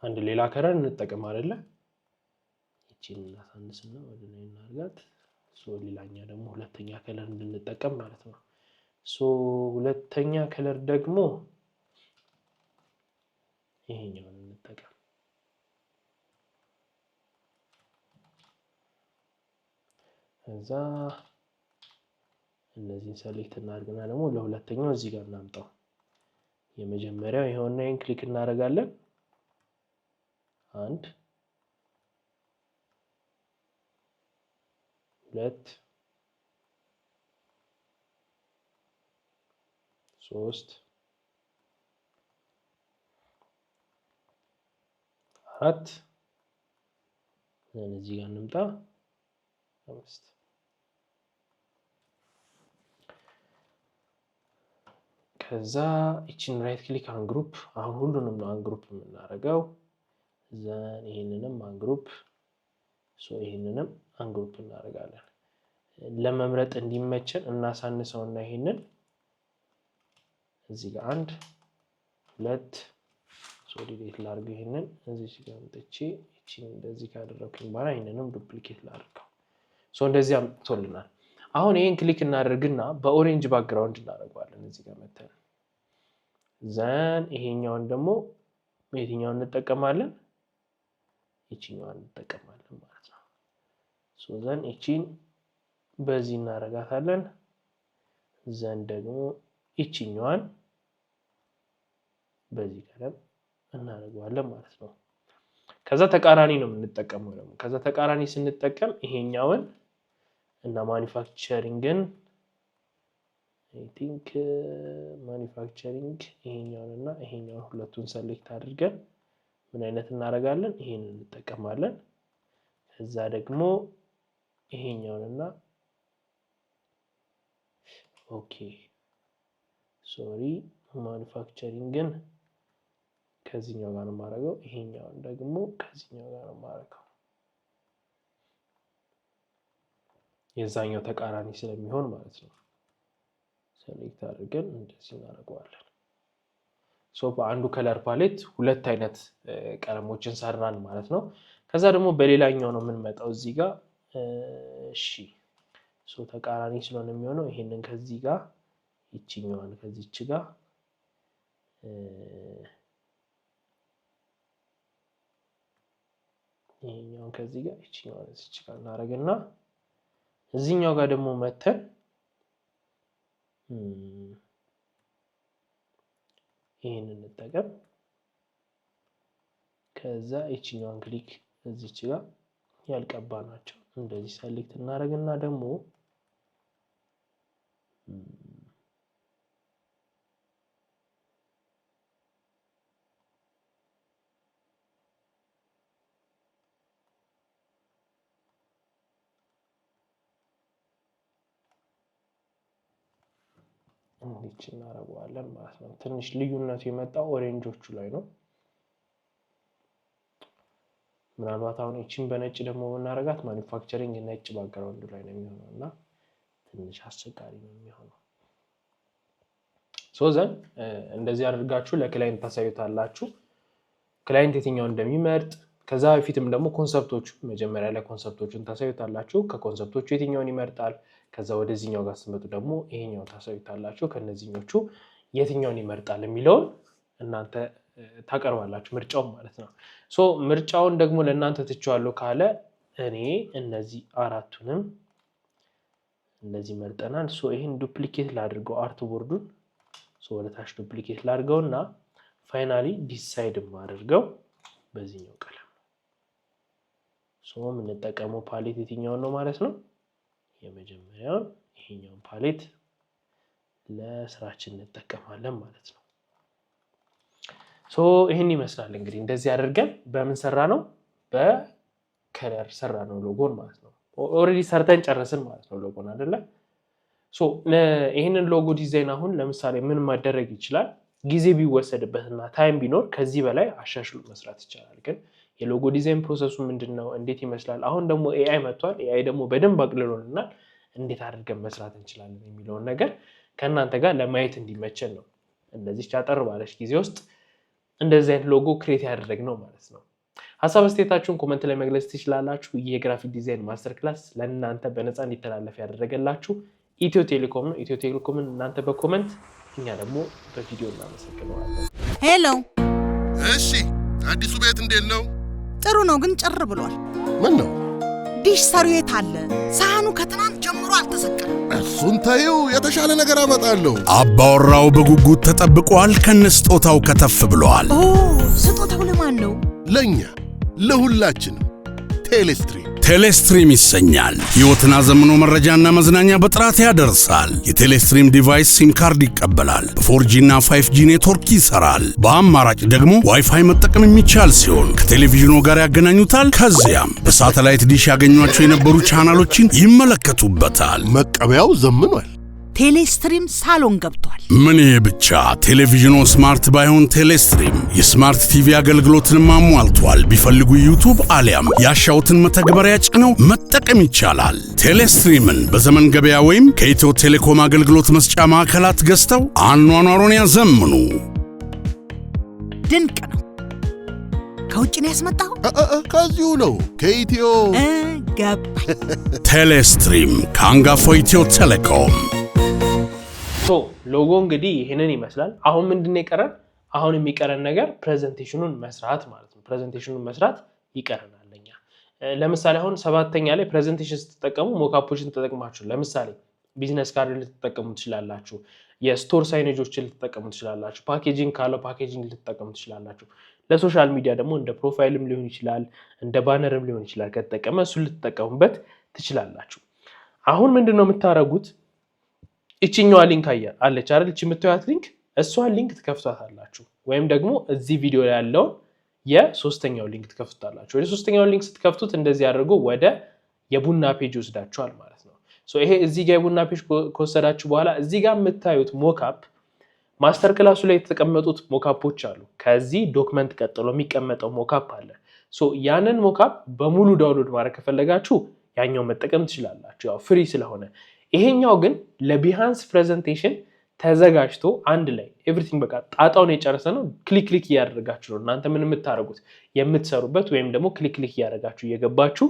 አንድ ሌላ ከለር እንጠቀም አይደለ? እቺን እናሳንስና ወደ ላይ እናርጋት። ሌላኛ ደግሞ ሁለተኛ ከለር እንድንጠቀም ማለት ነው። ሁለተኛ ከለር ደግሞ ይሄኛውን እንጠቀም። እዛ እነዚህን ሰሌክት እናድርግና ደግሞ ለሁለተኛው እዚህ ጋር እናምጣው። የመጀመሪያው ይሄውና ይሄን ክሊክ እናደርጋለን። 1 2 3 4 እዚህ ጋር እንምጣ 5 ከዛ እቺን ራይት ክሊክ አን ግሩፕ አሁን ሁሉንም ነው አን ግሩፕ የምናደርገው። ዘን ይሄንንም አን ግሩፕ ይሄንንም አን ግሩፕ እናደርጋለን። ለመምረጥ እንዲመቸን እናሳንሰውና ይሄንን እዚህ ጋር 1 2 ዲሊት ላድርግ። ይሄንን እዚህ ጋር አምጥቼ እቺን እንደዚህ ካደረኩኝ በኋላ ይሄንንም ዱፕሊኬት ላድርገው። እንደዚህ አምጥቶልናል። አሁን ይሄን ክሊክ እናደርግና በኦሬንጅ ባክግራውንድ እናደርገዋለን እዚህ ጋር መተን ዘን ይሄኛውን ደግሞ የትኛውን እንጠቀማለን? እቺኛውን እንጠቀማለን ማለት ነው። ዘን እቺን በዚህ እናረጋታለን። ዘን ደግሞ እቺኛዋን በዚህ ቀለም እናደርገዋለን ማለት ነው። ከዛ ተቃራኒ ነው የምንጠቀመው ደግሞ ከዛ ተቃራኒ ስንጠቀም ይሄኛውን እና ማኒፋክቸሪንግን አይ ቲንክ ማኒፋክቸሪንግ ይሄኛውንና ይሄኛውን ሁለቱን ሰሌክት አድርገን ምን አይነት እናደርጋለን? ይሄንን እንጠቀማለን። ከዛ ደግሞ ይሄኛውንና ኦኬ ማኒፋክቸሪንግን ከዚህኛው ጋር ነው የማደርገው። ይሄኛውን ደግሞ ከዚህኛው ጋር ነው የማደርገው። የዛኛው ተቃራኒ ስለሚሆን ማለት ነው። ሰሌክት አድርገን እንደዚህ እናደርገዋለን። በአንዱ ከለር ፓሌት ሁለት አይነት ቀለሞችን ሰራን ማለት ነው። ከዛ ደግሞ በሌላኛው ነው የምንመጣው እዚህ ጋር እሺ ተቃራኒ ስለሆነ የሚሆነው ይሄንን ከዚህ ጋር ይቺኛዋን ከዚህች ጋር ይሄኛውን ከዚህ ጋር ይቺኛዋን እዚች ጋር እናደርግና እዚህኛው ጋር ደግሞ መተን ይሄንን እንጠቀም። ከዛ ይቺኛዋን ክሊክ እዚች ጋር ያልቀባናቸው እንደዚህ ሰሌክት እናደርግና ደግሞ እንዲች እናደርገዋለን ማለት ነው። ትንሽ ልዩነቱ የመጣው ኦሬንጆቹ ላይ ነው። ምናልባት አሁን እቺን በነጭ ደግሞ እናረጋት ማኒፋክቸሪንግ ነጭ ባክግራውንድ ላይ ነው የሚሆነውና ትንሽ አስቸጋሪ ነው የሚሆነው። ዘን እንደዚህ አድርጋችሁ ለክላይንት ታሳዩታላችሁ። ክላይንት የትኛው እንደሚመርጥ ከዛ በፊትም ደግሞ ኮንሰፕቶቹ መጀመሪያ ላይ ኮንሰፕቶቹን ታሳዩታላችሁ። ከኮንሰፕቶቹ የትኛውን ይመርጣል ከዛ ወደዚህኛው ጋር ስትመጡ ደግሞ ይሄኛው ታሳዩታላችሁ። ከነዚህኞቹ የትኛውን ይመርጣል የሚለውን እናንተ ታቀርባላችሁ ምርጫው ማለት ነው። ምርጫውን ደግሞ ለእናንተ ትቼዋለሁ ካለ እኔ እነዚህ አራቱንም እንደዚህ መርጠናል። ይሄን ዱፕሊኬት ላድርገው አርት ቦርዱን ወደ ታች ዱፕሊኬት ላድርገውና ፋይናሊ ዲሳይድ ማድርገው በዚህኛው ቀለም ነው። የምንጠቀመው ፓሌት የትኛውን ነው ማለት ነው? የመጀመሪያውን ይሄኛውን ፓሌት ለስራችን እንጠቀማለን ማለት ነው። ይሄን ይመስላል እንግዲህ እንደዚህ አድርገን በምን ሰራ ነው? በከለር ሰራ ነው ሎጎን ማለት ነው። ኦሬዲ ሰርተን ጨረስን ማለት ነው ሎጎን አይደለ? ይሄንን ሎጎ ዲዛይን አሁን ለምሳሌ ምን ማደረግ ይችላል? ጊዜ ቢወሰድበትና ታይም ቢኖር ከዚህ በላይ አሻሽሎ መስራት ይቻላል። ግን የሎጎ ዲዛይን ፕሮሰሱ ምንድነው እንዴት ይመስላል አሁን ደግሞ AI መጥቷል AI ደግሞ በደንብ አቅልሎልናል እንዴት አድርገን መስራት እንችላለን የሚለው ነገር ከናንተ ጋር ለማየት እንዲመቸን ነው እንደዚህ ቻጠር ባለሽ ጊዜ ውስጥ እንደዚህ አይነት ሎጎ ክሬት ያደረግነው ማለት ነው ሐሳብ አስተያየታችሁን ኮሜንት ላይ መግለጽ ትችላላችሁ የግራፊክ ዲዛይን ማስተር ክላስ ለእናንተ በነፃ እንዲተላለፍ ያደረገላችሁ ኢትዮ ቴሌኮም ነው ኢትዮ ቴሌኮምን እናንተ በኮሜንት እኛ ደግሞ በቪዲዮ እናመሰግናለን ሄሎ እሺ አዲሱ ቤት እንዴት ነው ጥሩ ነው ግን ጭር ብሏል ምን ነው ዲሽ ሰሪው የት አለ ሳህኑ ከትናንት ጀምሮ አልተሰቀለም እሱን ታዩ የተሻለ ነገር አመጣለሁ አባወራው በጉጉት ተጠብቋል ከነስጦታው ከተፍ ብሏል ኦ ስጦታው ለማን ነው ለኛ ለሁላችንም ቴሌስትሪም ይሰኛል ሕይወትን አዘምኖ መረጃና መዝናኛ በጥራት ያደርሳል የቴሌስትሪም ዲቫይስ ሲም ካርድ ይቀበላል በ4G እና 5G ኔትወርክ ይሰራል በአማራጭ ደግሞ ዋይፋይ መጠቀም የሚቻል ሲሆን ከቴሌቪዥኑ ጋር ያገናኙታል ከዚያም በሳተላይት ዲሽ ያገኟቸው የነበሩ ቻናሎችን ይመለከቱበታል መቀበያው ዘምኗል ቴሌስትሪም ሳሎን ገብቷል ምን ይሄ ብቻ ቴሌቪዥኑ ስማርት ባይሆን ቴሌስትሪም የስማርት ቲቪ አገልግሎትን ማሟልቷል ቢፈልጉ ዩቲዩብ አሊያም ያሻውትን መተግበሪያ ጭነው መጠቀም ይቻላል ቴሌስትሪምን በዘመን ገበያ ወይም ከኢትዮ ቴሌኮም አገልግሎት መስጫ ማዕከላት ገዝተው አኗኗሩን ያዘምኑ ድንቅ ነው ከውጭ ነው ያስመጣው ከዚሁ ነው ከኢትዮ ገባኝ ቴሌስትሪም ከአንጋፋው ኢትዮ ቴሌኮም ሎጎ እንግዲህ ይሄንን ይመስላል አሁን ምንድነው የቀረን አሁን የሚቀረን ነገር ፕሬዘንቴሽኑን መስራት ማለት ነው ፕሬዘንቴሽኑን መስራት ይቀርናልኛ ለምሳሌ አሁን 7ኛ ላይ ፕሬዘንቴሽን ስትጠቀሙ ሞካፖችን ተጠቅማችሁ ለምሳሌ ቢዝነስ ካርድ ልትጠቀሙ ትችላላችሁ የስቶር ሳይኔጆችን ልትጠቀሙ ትችላላችሁ ፓኬጂንግ ካለው ፓኬጂንግ ልትጠቀሙ ትችላላችሁ ለሶሻል ሚዲያ ደግሞ እንደ ፕሮፋይልም ሊሆን ይችላል እንደ ባነርም ሊሆን ይችላል ከተጠቀመ እሱ ልትጠቀሙበት ትችላላችሁ አሁን ምንድነው የምታረጉት እቺኛዋ ሊንክ አለች አይደል እቺ የምታዩት ሊንክ እሷን ሊንክ ትከፍቷታላችሁ ወይም ደግሞ እዚህ ቪዲዮ ላይ ያለው የሶስተኛው ሊንክ ትከፍቷታላችሁ ወደ ሶስተኛው ሊንክ ስትከፍቱት እንደዚህ ያደርጉ ወደ የቡና ፔጅ ወስዳችኋል ማለት ነው ሶ ይሄ እዚህ ጋር የቡና ፔጅ ከወሰዳችሁ በኋላ እዚህ ጋር የምታዩት ሞካፕ ማስተር ክላሱ ላይ የተቀመጡት ሞካፖች አሉ ከዚህ ዶክመንት ቀጥሎ የሚቀመጠው ሞካፕ አለ ሶ ያንን ሞካፕ በሙሉ ዳውንሎድ ማድረግ ከፈለጋችሁ ያኛው መጠቀም ትችላላችሁ ያው ፍሪ ስለሆነ ይሄኛው ግን ለቢሃንስ ፕሬዘንቴሽን ተዘጋጅቶ አንድ ላይ ኤቭሪቲንግ በቃ ጣጣውን የጨረሰ ነው ክሊክ እያደረጋችሁ ነው እናንተ ምን የምታረጉት የምትሰሩበት ወይም ደግሞ ክሊክ እያደረጋችሁ እየገባችሁ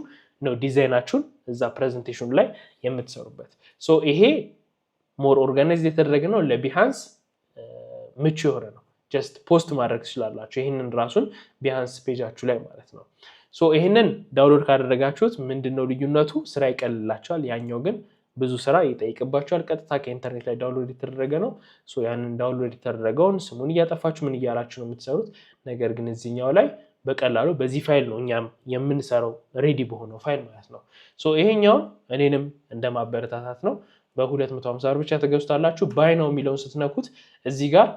ነው ዲዛይናችሁን እዛ ፕሬዘንቴሽኑ ላይ የምትሰሩበት ሶ ይሄ ሞር ኦርጋናይዝድ የተደረገ ነው ለቢሃንስ ምቹ የሆነ ነው ጀስት ፖስት ማድረግ ትችላላችሁ ይሄንን ራሱን ቢሃንስ ፔጃችሁ ላይ ማለት ነው ሶ ይሄንን ዳውንሎድ ካደረጋችሁት ምንድነው ልዩነቱ ስራ ይቀልላችኋል ያኛው ግን ብዙ ስራ ይጠይቅባችኋል ቀጥታ ከኢንተርኔት ላይ ዳውንሎድ የተደረገ ነው ሶ ያንን ዳውንሎድ የተደረገውን ስሙን እያጠፋችሁ ምን እያላችሁ ነው የምትሰሩት ነገር ግን እዚህኛው ላይ በቀላሉ በዚህ ፋይል ነው እኛም የምንሰራው ሬዲ በሆነው ፋይል ማለት ነው ሶ ይሄኛው እኔንም እንደማበረታታት ነው በ250 ብር ብቻ ተገዝታላችሁ ባይ ነው የሚለውን ስትነኩት እዚህ ጋር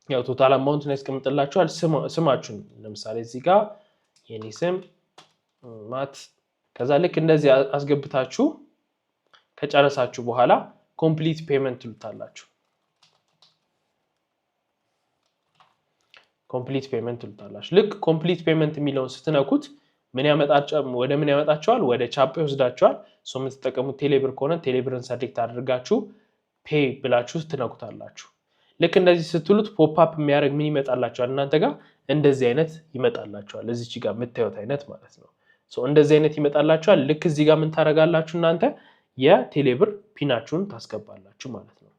ያው ቶታል አማውንት ላይ ያስቀምጥላችኋል ስማችሁን ለምሳሌ እዚህ ጋር የኔ ስም ማት ከዛ ልክ እንደዚህ አስገብታችሁ ከጨረሳችሁ በኋላ ኮምፕሊት ፔመንት ትሉታላችሁ ልክ ኮምፕሊት ፔመንት የሚለውን ስትነኩት ምን ያመጣችኋል ወደ ቻፕ ይወስዳችኋል ሶ የምትጠቀሙት ቴሌብር ከሆነ ቴሌብርን ሰሌክት አድርጋችሁ ፔይ ብላችሁ ትነኩታላችሁ ልክ እንደዚህ ስትሉት ፖፕ አፕ የሚያደርግ ምን ይመጣላችኋል እናንተ ጋር እንደዚህ አይነት ይመጣላችኋል እዚች ጋር የምታዩት አይነት ማለት ነው ሶ እንደዚህ አይነት ይመጣላችኋል ልክ እዚህ ጋር ምን ታረጋላችሁ እናንተ የቴሌብር ፒናችሁን ታስገባላችሁ ማለት ነው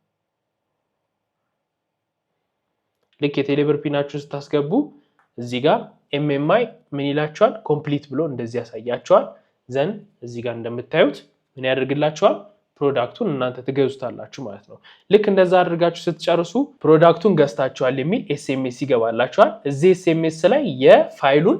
ልክ የቴሌብር ፒናችሁን ስታስገቡ እዚህ ጋር ኤምኤምአይ ምን ይላችኋል ኮምፕሊት ብሎ እንደዚህ ያሳያችኋል ዘን እዚህ ጋር እንደምታዩት ምን ያደርግላችኋል ፕሮዳክቱን እናንተ ትገዙታላችሁ ማለት ነው ልክ እንደዛ አድርጋችሁ ስትጨርሱ ፕሮዳክቱን ገዝታችኋል የሚል ኤስኤምኤስ ይገባላችኋል እዚህ ኤስኤምኤስ ላይ የፋይሉን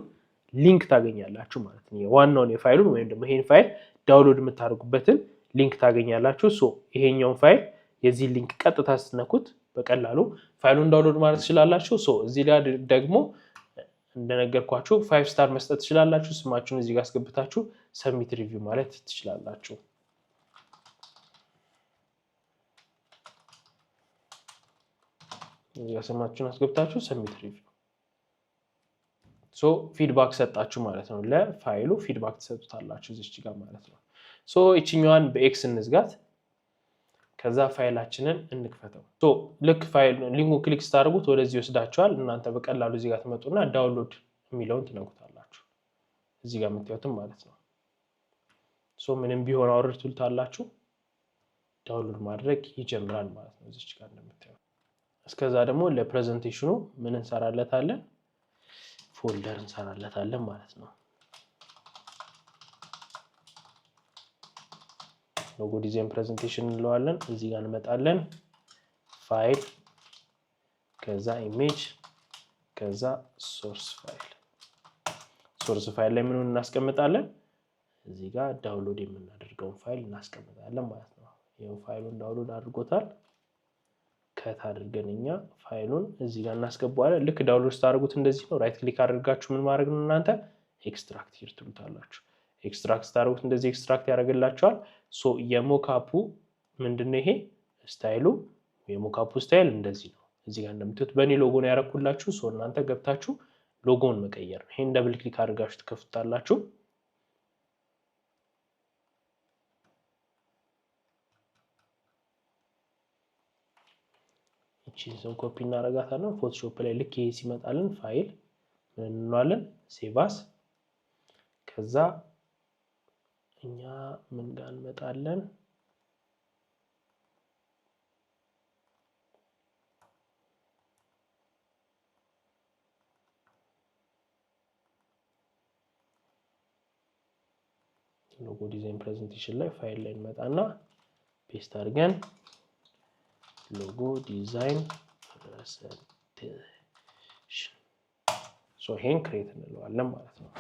ሊንክ ታገኛላችሁ ማለት ነው ዋናውን የፋይሉን ወይም ደግሞ ይሄን ፋይል ዳውንሎድ የምታደርጉበትን ሊንክ ታገኛላችሁ ሶ ይሄኛውን ፋይል የዚህ ሊንክ ቀጥታ ስትነኩት በቀላሉ ፋይሉን ዳውንሎድ ማድረግ ትችላላችሁ ሶ እዚህ ላይ ደግሞ እንደነገርኳችሁ 5 ስታር መስጠት ትችላላችሁ ስማችሁን እዚህ ጋር አስገብታችሁ ሰብሚት ሪቪው ማለት ትችላላችሁ እዚህ ጋር ስማችሁን አስገብታችሁ ሰብሚት ሪቪው ሶ ፊድባክ ሰጣችሁ ማለት ነው ለፋይሉ ፊድባክ ተሰጥቷላችሁ እዚች ጋር ማለት ነው ሶ እቺኛዋን በኤክስ እንዝጋት ከዛ ፋይላችንን እንክፈተው ሶ ልክ ፋይል ሊንኩ ክሊክ ስታደርጉት ወደዚህ ወስዳችኋል እናንተ በቀላሉ እዚህ ጋር ትመጡና ዳውንሎድ የሚለውን ትነኩታላችሁ እዚህ ጋር የምታዩትም ማለት ነው ሶ ምንም ቢሆን አውርድ ትሉታላችሁ ዳውንሎድ ማድረግ ይጀምራል ማለት ነው እዚች ጋር እንደምታዩት እስከዛ ደግሞ ለፕሬዘንቴሽኑ ምን እንሰራለታለን ፎልደር እንሰራለታለን ማለት ነው ሎጎ ዲዛይን ፕሬዘንቴሽን እንለዋለን እዚህ ጋር እንመጣለን ፋይል ከዛ ኢሜጅ ከዛ ሶርስ ፋይል ላይ ምኑን እናስቀምጣለን እዚህ ጋር ዳውንሎድ የምናደርገውን ፋይል እናስቀምጣለን ማለት ነው ይሄው ፋይሉን ዳውንሎድ አድርጎታል ከት አድርገንኛ ፋይሉን እዚህ ጋር እናስገባዋለን ልክ ዳውንሎድ ስታደርጉት እንደዚህ ነው ራይት ክሊክ አድርጋችሁ ምን ማድረግ ነው እናንተ ኤክስትራክት ሂር ትሉታላችሁ ኤክስትራክት ስታደርጉት እንደዚህ ኤክስትራክት ያደርግላችኋል ሶ የሞካፑ ምንድነው ይሄ ስታይሉ የሞካፑ ስታይል እንደዚህ ነው እዚህ ጋር እንደምትዩት በኔ ሎጎ ነው ያረኩላችሁ ሶ እናንተ ገብታችሁ ሎጎውን መቀየር ነው ይሄን ደብል ክሊክ አድርጋችሁ ትከፍታላችሁ እቺን ኮፒ እናረጋታለን ፎቶሾፕ ላይ ልክ ይሄ ሲመጣልን ፋይል ምን እንለዋለን ሴቭ አስ ከዛ እኛ ምን ጋር እንመጣለን ሎጎ ዲዛይን ፕሬዘንቴሽን ላይ ፋይል ላይ እንመጣና ፔስት አድርገን ሎጎ ዲዛይን ፕሬዘንቴሽን ሶ ይሄን ክሬት እንለዋለን ማለት ነው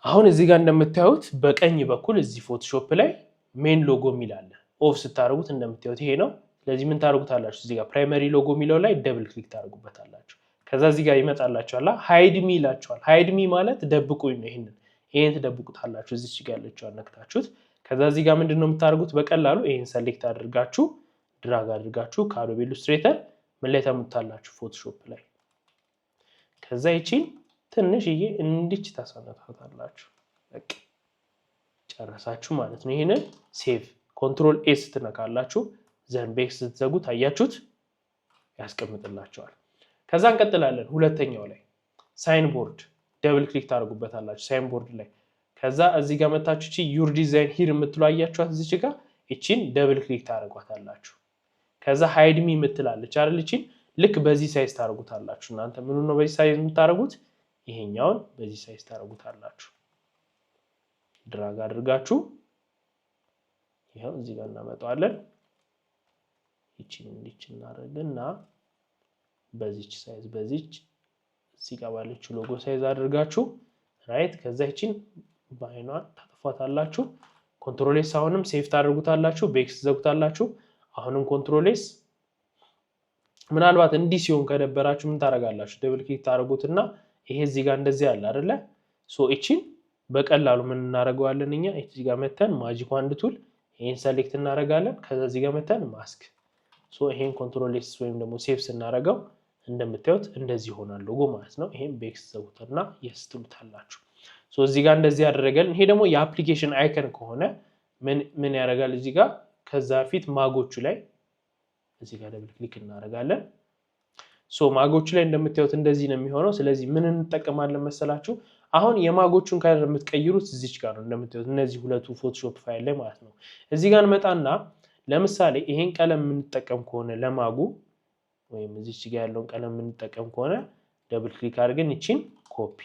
አሁን እዚህ ጋር እንደምታዩት በቀኝ በኩል እዚህ ፎቶሾፕ ላይ ሜን ሎጎ የሚል አለ ኦፍ ስታደርጉት እንደምታዩት ይሄ ነው ስለዚህ ምን ታደርጉታላችሁ እዚህ ጋር ፕራይመሪ ሎጎ የሚለው ላይ ደብል ክሊክ ታደርጉበታላችሁ ከዛ እዚህ ጋር ይመጣላችኋል ሃይድ ሚ ይላችኋል ሃይድ ሚ ማለት ደብቁኝ ነው ይሄን ትደብቁታላችሁ እዚህ ጋር ያለችው አነክታችሁት ከዛ እዚህ ጋር ምንድነው የምታደርጉት በቀላሉ ይሄን ሰሌክት አድርጋችሁ ድራግ አድርጋችሁ ከአዶቤ ኢሉስትሬተር ምን ላይ ታመጣላችሁ ፎቶሾፕ ላይ ከዛ ይቺን ትንሽዬ እንዲች ታሳነታላችሁ በቃ ጨረሳችሁ ማለት ነው ይሄንን ሴቭ ኮንትሮል ኤስ ትነካላችሁ ዘን ቤክስ ስትዘጉት አያችሁት ያስቀምጥላችኋል ከዛ እንቀጥላለን ሁለተኛው ላይ ሳይን ቦርድ ደብል ክሊክ ታደርጉበታላችሁ ሳይን ቦርድ ላይ ከዛ እዚህ ጋር መታችሁ እቺ ዩር ዲዛይን ሂር የምትለው አያችኋት እዚች ጋር እቺን ደብል ክሊክ ታደርጓታላችሁ ከዛ ሃይድ ሚ የምትላለች አይደል እቺን ልክ በዚህ ሳይዝ ታደርጉታላችሁ እናንተ ምን ነው በዚህ ሳይዝ የምታደርጉት ይሄኛውን በዚህ ሳይዝ ታደርጉታላችሁ ድራግ አድርጋችሁ ይሄው እዚህ ጋር እናመጣዋለን እቺን እንዲች እናደርግና በዚች ሳይዝ በዚች እዚህ ጋር ባለችው ሎጎ ሳይዝ አድርጋችሁ ራይት ከዛ እቺን ባይኗ ታጥፋታላችሁ ኮንትሮል ኤስ አሁንም ሴቭ ታደርጉታላችሁ ቤክስ ዘጉታላችሁ አሁንም ኮንትሮል ኤስ ምናልባት እንዲህ ሲሆን ከደበራችሁ ምን ታረጋላችሁ ደብል ክሊክ ታደርጉትና ይሄ እዚህ ጋር እንደዚህ ያለ አይደለ ሶ እቺን በቀላሉ ምን እናደርገዋለን እኛ እዚህ ጋር መተን ማጂክ ዋንድ ቱል ይሄን ሰሌክት እናደርጋለን ከዛ እዚህ ጋር መተን ማስክ ሶ ይሄን ኮንትሮል ኤስ ወይም ደግሞ ሴቭ ስናደርገው እንደምታዩት እንደዚህ ይሆናል ሎጎ ማለት ነው ይሄን ቤክስ ዘጉትና ያስተምታላችሁ ሶ እዚህ ጋር እንደዚህ ያደረገልን ይሄ ደግሞ የአፕሊኬሽን አይከን ከሆነ ምን ያደርጋል እዚህ ጋር ከዛ ፊት ማጎቹ ላይ እዚህ ጋር ደብል ክሊክ እናደርጋለን ሶ ማጎቹ ላይ እንደምታዩት እንደዚህ ነው የሚሆነው ስለዚህ ምን እንጠቀማለን መሰላችሁ አሁን የማጎቹን ከለር የምትቀይሩት እዚች ጋር ነው እንደምታዩት እነዚህ ሁለቱ ፎቶሾፕ ፋይል ላይ ማለት ነው እዚህ ጋር እንመጣና ለምሳሌ ይሄን ቀለም የምንጠቀም ከሆነ ለማጉ ወይም እዚች ጋር ያለውን ቀለም የምንጠቀም ከሆነ ደብል ክሊክ አድርገን እቺን ኮፒ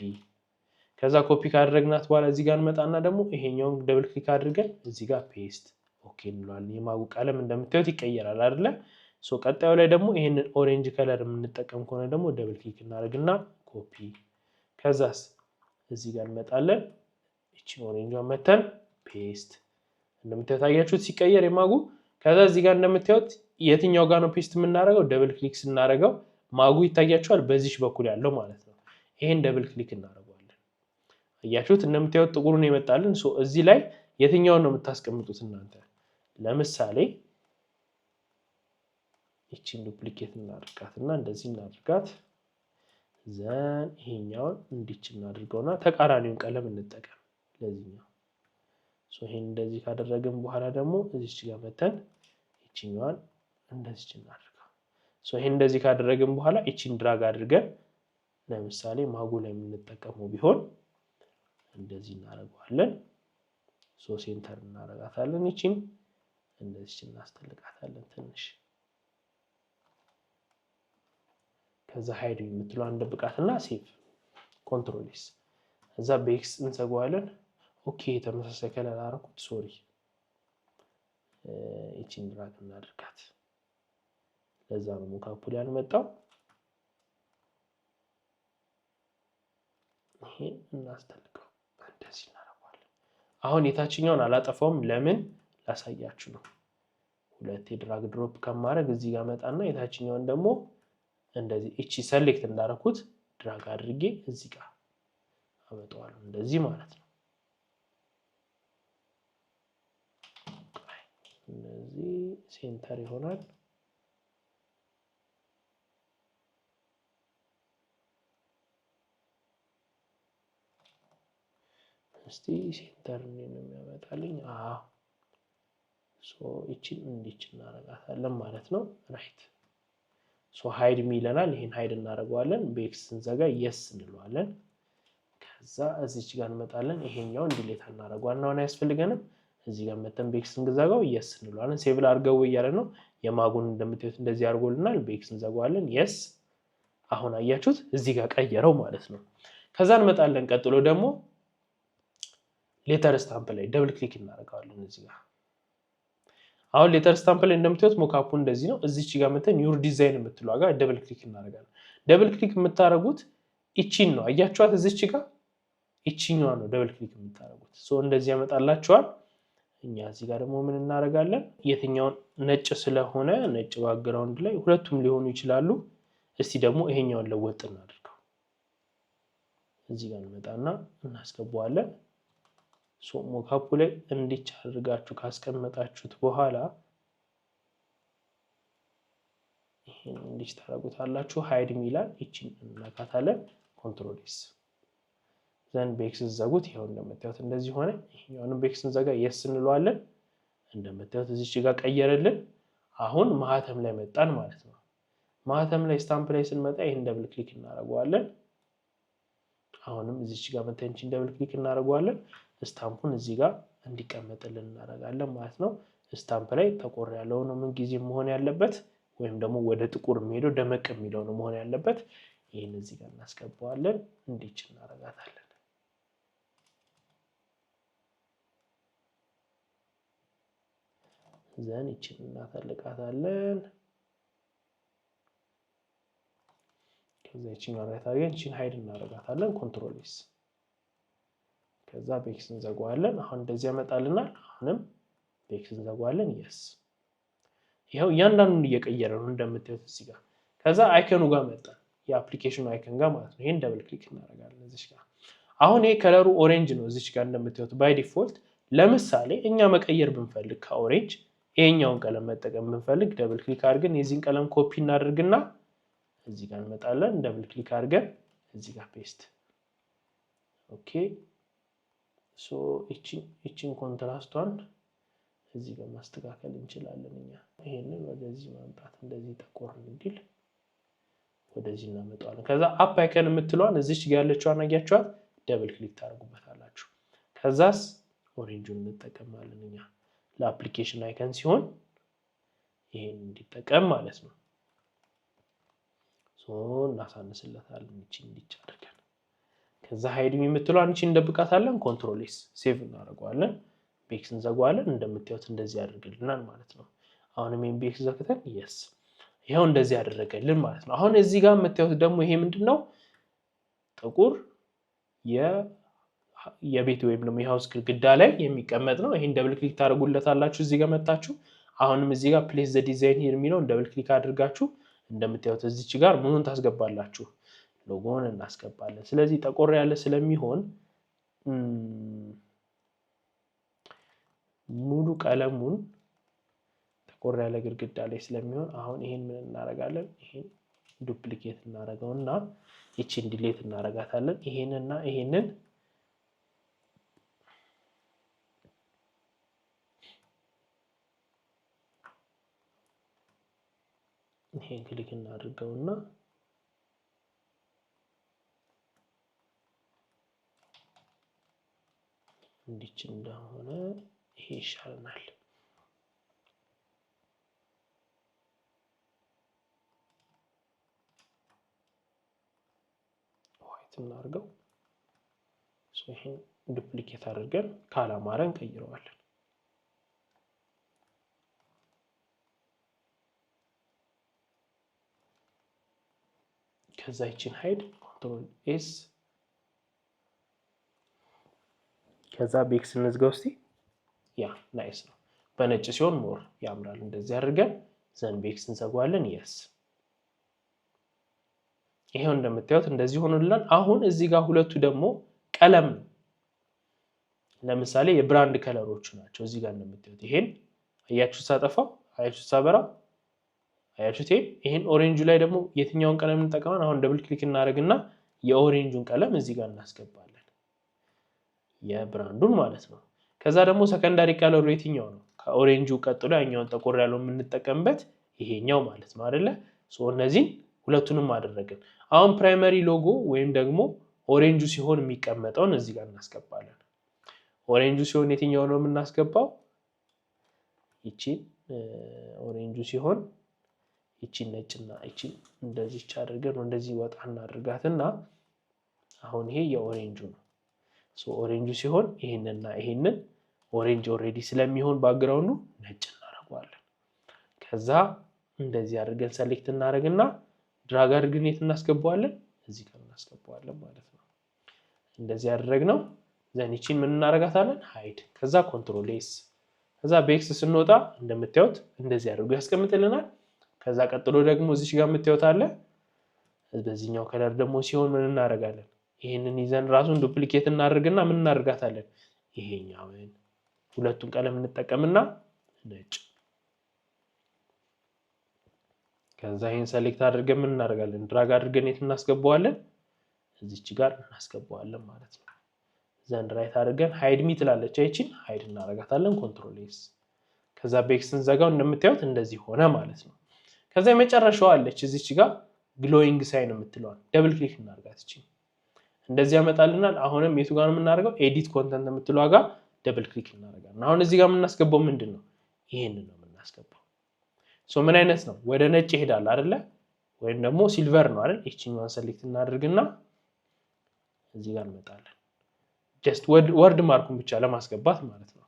ከዛ ኮፒ ካደረግናት በኋላ እዚህ ጋር እንመጣና ደግሞ ይሄኛውን ደብል ክሊክ አድርገን እዚህ ጋር ፔስት ኦኬ እንለዋለን የማጉ ቀለም እንደምታዩት ይቀየራል አይደለ ሶ ቀጣዩ ላይ ደግሞ ይሄንን ኦሬንጅ ከለር የምንጠቀም ከሆነ ደግሞ ደብል ክሊክ እናደርግና ኮፒ ከዛስ እዚህ ጋር እንመጣለን እቺን ኦሬንጇን መተን ፔስት እንደምታዩት አያችሁት ሲቀየር የማጉ ከዛ እዚህ ጋር እንደምታዩት የትኛው ጋር ነው ፔስት የምናደርገው ደብል ክሊክ ስናደርገው ማጉ ይታያችኋል በዚህች በኩል ያለው ማለት ነው ይሄን ደብል ክሊክ እናደርጋለን አያችሁት እንደምታዩት ጥቁሩን ይመጣልን ሶ እዚህ ላይ የትኛውን ነው የምታስቀምጡት እናንተ ለምሳሌ እቺን ዱፕሊኬት እናድርጋትና እንደዚህ እናድርጋት ዘን ይሄኛውን እንዲች እናድርገውና ተቃራኒውን ቀለም እንጠቀም ለዚህኛው ይሄን እንደዚህ ካደረግን በኋላ ደግሞ እዚች ጋር መተን እቺኛዋን እንደዚህ እናድርገው ይሄን እንደዚህ ካደረግን በኋላ እቺን ድራግ አድርገን ለምሳሌ ማጉ ላይ የምንጠቀመው ቢሆን እንደዚህ እናደርጋለን ሴንተር እናደርጋታለን እቺን እንደዚህ እናስተልቃታለን ትንሽ ከዛ ሃይድ የምትለው እንደብቃትና ሴቭ ኮንትሮል ኤስ እዛ ቤክስ እንሰጓለን ኦኬ ተመሳሳይ ከለር አደረኩት ሶሪ እቺን ድራግ እናድርጋት ለዛ ነው ሞካፑ ላይ ያልመጣው ይሄን እናስተልቀው እንደዚህ እናደርጋለን አሁን የታችኛውን አላጠፋውም ለምን ላሳያችሁ ነው ሁለቴ ድራግ ድሮፕ ከማድረግ እዚህ ጋር መጣና የታችኛውን ደግሞ እንደዚህ እቺ ሰሌክት እንዳደረኩት ድራግ አድርጌ እዚህ ጋር አመጣዋለሁ እንደዚህ ማለት ነው እንደዚህ ሴንተር ይሆናል እስቲ ሴንተር ነው የሚያመጣልኝ እቺን እንዲች እናደርጋታለን ማለት ነው ራይት ሃይድ ሚለናል ይሄን ሃይድ እናደርገዋለን ቤክስ ስንዘጋ yes እንለዋለን ከዛ እዚች ጋር እንመጣለን ይሄኛውን ዲሌት እናደርገዋለን አሁን ያስፈልገንም እዚህ ጋር መተን ቤክስ እንዘጋው yes እንለዋለን ሴቭ አድርገው እያለ ነው የማጉን እንደምትዩት እንደዚህ አድርጎልናል ቤክስ እንዘጋዋለን yes አሁን አያችሁት እዚህ ጋር ቀየረው ማለት ነው ከዛ እንመጣለን ቀጥሎ ደግሞ ሌተር ስታምፕ ላይ ደብል ክሊክ እናደርጋለን እዚህ ጋር አሁን ሌተር ስታምፕ ላይ እንደምትዩት ሞካፑ እንደዚህ ነው እዚች ጋር መተን ዩር ዲዛይን የምትለው ጋር ደብል ክሊክ እናደርጋለን ደብል ክሊክ የምታረጉት እቺን ነው አያችኋት እዚች ጋር እቺኛው ነው ደብል ክሊክ የምታረጉት እንደዚህ ያመጣላችኋል እኛ እዚህ ጋር ደግሞ ምን እናደርጋለን የትኛውን ነጭ ስለሆነ ነጭ ባክግራውንድ ላይ ሁለቱም ሊሆኑ ይችላሉ እስቲ ደግሞ ይሄኛውን ለወጥ እናድርገው እዚህ ጋር እንመጣና እናስገባዋለን ሞካፑ ላይ እንዲች አድርጋችሁ ካስቀመጣችሁት በኋላ ይሄን እንዲች ታረጉታላችሁ ሃይድ ሚላል እቺን እናካታለን ኮንትሮል ኤስ ዘን ቤክስ ዘጉት ይሄው እንደምታዩት እንደዚህ ሆነ ይሄኛውን ቤክስ ዘጋ yes እንለዋለን እንደምታዩት እዚች ጋር ቀየረልን አሁን ማህተም ላይ መጣን ማለት ነው ማህተም ላይ ስታምፕ ላይ ስንመጣ ይሄን ደብል ክሊክ እናደርጋለን አሁንም እዚች ጋር መተንቺን ደብል ክሊክ እናደርጋለን ስታምፑን እዚህ ጋር እንዲቀመጥልን እናደርጋለን ማለት ነው ስታምፕ ላይ ተቆር ያለው ነው ምን ጊዜ መሆን ያለበት ወይም ደግሞ ወደ ጥቁር የሚሄደው ደመቅ የሚለው ነው መሆን ያለበት ይሄን እዚህ ጋር እናስገባዋለን እንዲች እናደርጋታለን ዘን እቺን እናፈልቃታለን ከዛ እቺን ራይት አድርገን እቺን ሃይድ እናደርጋታለን ኮንትሮል ኤስ ከዛ ቤክስ እንዘጋዋለን አሁን እንደዚህ ያመጣልናል አሁንም ቤክስ እንዘጋዋለን yes ይሄው እያንዳንዱን እየቀየረ ነው እንደምታዩት እዚህ ጋር ከዛ አይከኑ ጋር መጣ የአፕሊኬሽኑ አይከን ጋር ማለት ነው ይሄን ደብል ክሊክ እናደርጋለን እዚህ ጋር አሁን ይሄ ከለሩ ኦሬንጅ ነው እዚህ ጋር እንደምታዩት ባይ ዲፎልት ለምሳሌ እኛ መቀየር ብንፈልግ ከኦሬንጅ ይሄኛውን ቀለም መጠቀም ብንፈልግ ደብል ክሊክ አድርገን የዚህን ቀለም ኮፒ እናደርግና እዚህ ጋር እንመጣለን ደብል ክሊክ አድርገን እዚህ ጋር ፔስት ኦኬ እቺን ኮንትራስቷን እዚህ ጋር ማስተካከል እንችላለን እኛ ይሄንን ወደዚህ ማምጣት እንደዚህ ተቆር እንዲል ወደዚህ እናመጣዋለን ከዛ አፕ አይከን የምትለዋን እዚች ጋር ያለችዋን አያችኋት ደብል ክሊክ ታደርጉበታላችሁ ከዛስ ኦሬንጁን እንጠቀማለን እኛ ለአፕሊኬሽን አይከን ሲሆን ይሄን እንዲጠቀም ማለት ነው እናሳንስለታለን እቺን እንዲች አድርገን ከዛ ሃይድ የምትለዋን እቺን እንደብቃታለን ኮንትሮል ኤስ ሴቭ እናደርጋለን ቤክስ እንዘጋዋለን እንደምታዩት እንደዚህ ያደርግልናል ማለት ነው አሁንም ይሄን ቤክስ ዘግተን yes ይሄው እንደዚህ ያደረገልን ማለት ነው አሁን እዚህ ጋር የምታዩት ደግሞ ይሄ ምንድነው ጥቁር የቤት ወይም ደግሞ የሃውስ ግድግዳ ላይ የሚቀመጥ ነው ይሄን ደብል ክሊክ ታደርጉለታላችሁ እዚህ ጋር መጣችሁ አሁንም እዚህ ጋር ፕሌስ ዘ ዲዛይን ሂር የሚለውን ደብል ክሊክ አድርጋችሁ እንደምታዩት እዚች ጋር ምኑን ታስገባላችሁ ሎጎን እናስገባለን ስለዚህ ጠቆር ያለ ስለሚሆን ሙሉ ቀለሙን ጠቆር ያለ ግድግዳ ላይ ስለሚሆን አሁን ይሄን ምን እናደርጋለን ይሄን ዱፕሊኬት እናደርገውና እቺን ዲሌት እናረጋታለን ይሄንና ይሄንን ይሄን ክሊክ እናድርገውና እንዲች እንደሆነ ይሄ ይሻለናል ዋይት እናርገው ይሄን ዱፕሊኬት አድርገን ካላማረን ቀይረዋለን ከዛ ይችን ሃይድ ኮንትሮል ኤስ ከዛ ቤክስ እንዝጋው እስቲ ያ ናይስ ነው በነጭ ሲሆን ሞር ያምራል እንደዚህ አድርገን ዘን ቤክስ እንዘጋዋለን yes ይሄው እንደምታዩት እንደዚህ ሆኖልናል አሁን እዚህ ጋር ሁለቱ ደግሞ ቀለም ለምሳሌ የብራንድ ከለሮች ናቸው እዚህ ጋር እንደምታዩት ይሄን አያችሁ ሳጠፋው አያችሁ ሳበራው አያችሁት ይሄን ኦሬንጁ ላይ ደግሞ የትኛውን ቀለም እንጠቀማለን አሁን ደብል ክሊክ እናደርግና የኦሬንጁን ቀለም እዚህ ጋር እናስገባለን የብራንዱን ማለት ነው ከዛ ደግሞ ሰከንዳሪ ከለሩ የትኛው ነው ከኦሬንጁ ቀጥሎ ያኛውን ጠቆር ያለው የምንጠቀምበት ይሄኛው ማለት ነው አይደለ ሶ እነዚህ ሁለቱንም አደረግን አሁን ፕራይመሪ ሎጎ ወይም ደግሞ ኦሬንጁ ሲሆን የሚቀመጠውን እዚህ ጋር እናስገባለን ኦሬንጁ ሲሆን የትኛው ነው የምናስገባው እቺ ኦሬንጁ ሲሆን እቺ ነጭና እቺ እንደዚህ አድርገን እንደዚህ ወጣ እናድርጋትና አሁን ይሄ የኦሬንጁ ነው ሶ ኦሬንጁ ሲሆን ይሄንና ይሄንን ኦሬንጅ ኦሬዲ ስለሚሆን ባክግራውንዱ ነጭ እናደርጋለን ከዛ እንደዚህ አድርገን ሰሌክት እናደርግና ድራግ አድርገን የት እናስገባዋለን እዚህ ጋር እናስገባዋለን ማለት ነው እንደዚህ አድርገነው ዘን እቺን ምን እናደርጋታለን ሃይድ ከዛ ኮንትሮል ኤስ ከዛ ቤክስ ስንወጣ እንደምታዩት እንደዚህ አድርጎ ያስቀምጥልናል ከዛ ቀጥሎ ደግሞ እዚህ ጋር የምታዩት አለ በዚህኛው ከለር ደግሞ ሲሆን ምን እናደርጋለን ይሄንን ይዘን ራሱን ዱፕሊኬት እናደርግና ምን እናደርጋታለን ይሄኛውን ሁለቱን ቀለም እንጠቀምና ነጭ ከዛ ይሄን ሰሌክት አድርገን ምን እናደርጋለን ድራግ አድርገን የት እናስገባዋለን እዚች ጋር እናስገባዋለን ማለት ነው ዘን ራይት አድርገን ሃይድ ሚ ትላለች አይቺን ሃይድ እናደርጋታለን ኮንትሮል ኤስ ከዛ ቤክስን ዘጋው እንደምታዩት እንደዚህ ሆነ ማለት ነው ከዛ የመጨረሻው አለች እዚች ጋር ግሎዊንግ ሳይን የምትለዋል ደብል ክሊክ እናደርጋት እቺ እንደዚህ ያመጣልናል አሁንም የቱ ጋር የምናደርገው ኤዲት ኮንተንት የምትለዋ ጋር ደብል ክሊክ እናደርጋለን አሁን እዚህ ጋር የምናስገባው ምንድነው ይሄንን ነው የምናስገባው ሶ ምን አይነት ነው ወደ ነጭ ይሄዳል አይደለ ወይም ደግሞ ሲልቨር ነው አይደል እቺኛውን ሰሌክት እናደርግና እዚህ ጋር እንመጣለን ጀስት ወርድ ማርኩን ብቻ ለማስገባት ማለት ነው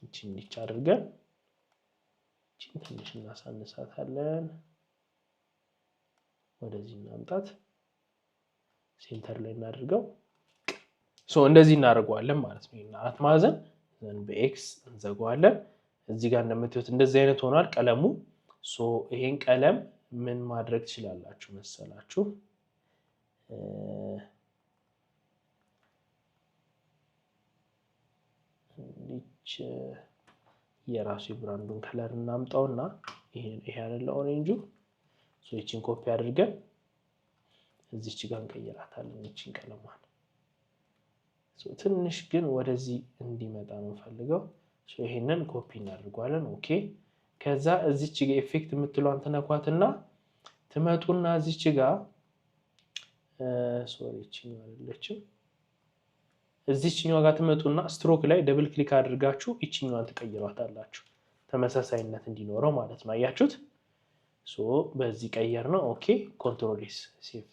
እቺን እንዲች አድርገን እቺን ትንሽ እናሳንሳታለን ወደዚህ እናምጣት ሴንተር ላይ እናድርገው ሶ እንደዚህ እናደርገዋለን ማለት ነው እና አራት ማዕዘን ዘን በኤክስ እንዘጋዋለን እዚህ ጋር እንደምታዩት እንደዚህ አይነት ሆኗል ቀለሙ ሶ ይሄን ቀለም ምን ማድረግ ትችላላችሁ መሰላችሁ ሊች የራሱ ብራንዱን ከለር እናምጣውና ይሄ አይደለ ኦሬንጁ ሶ እቺን ኮፒ አድርገን እዚች ጋር እንቀይራታለን እቺን ቀለሟን ሶ ትንሽ ግን ወደዚህ እንዲመጣ ነው ፈልገው ሶ ይሄንን ኮፒ እናደርጋለን ኦኬ ከዛ እዚች ጋር ኢፌክት የምትሏን ተነኳትና ትመጡና እዚች ጋር ሶሪ እቺን አይደለችም እዚችኛው ጋር ትመጡና ስትሮክ ላይ ደብል ክሊክ አድርጋችሁ እቺኛዋን ትቀይሯታላችሁ ተመሳሳይነት እንዲኖረው ማለት ነው አያችሁት ሶ በዚህ ቀየር ነው ኦኬ ኮንትሮል ኤስ ሴቭ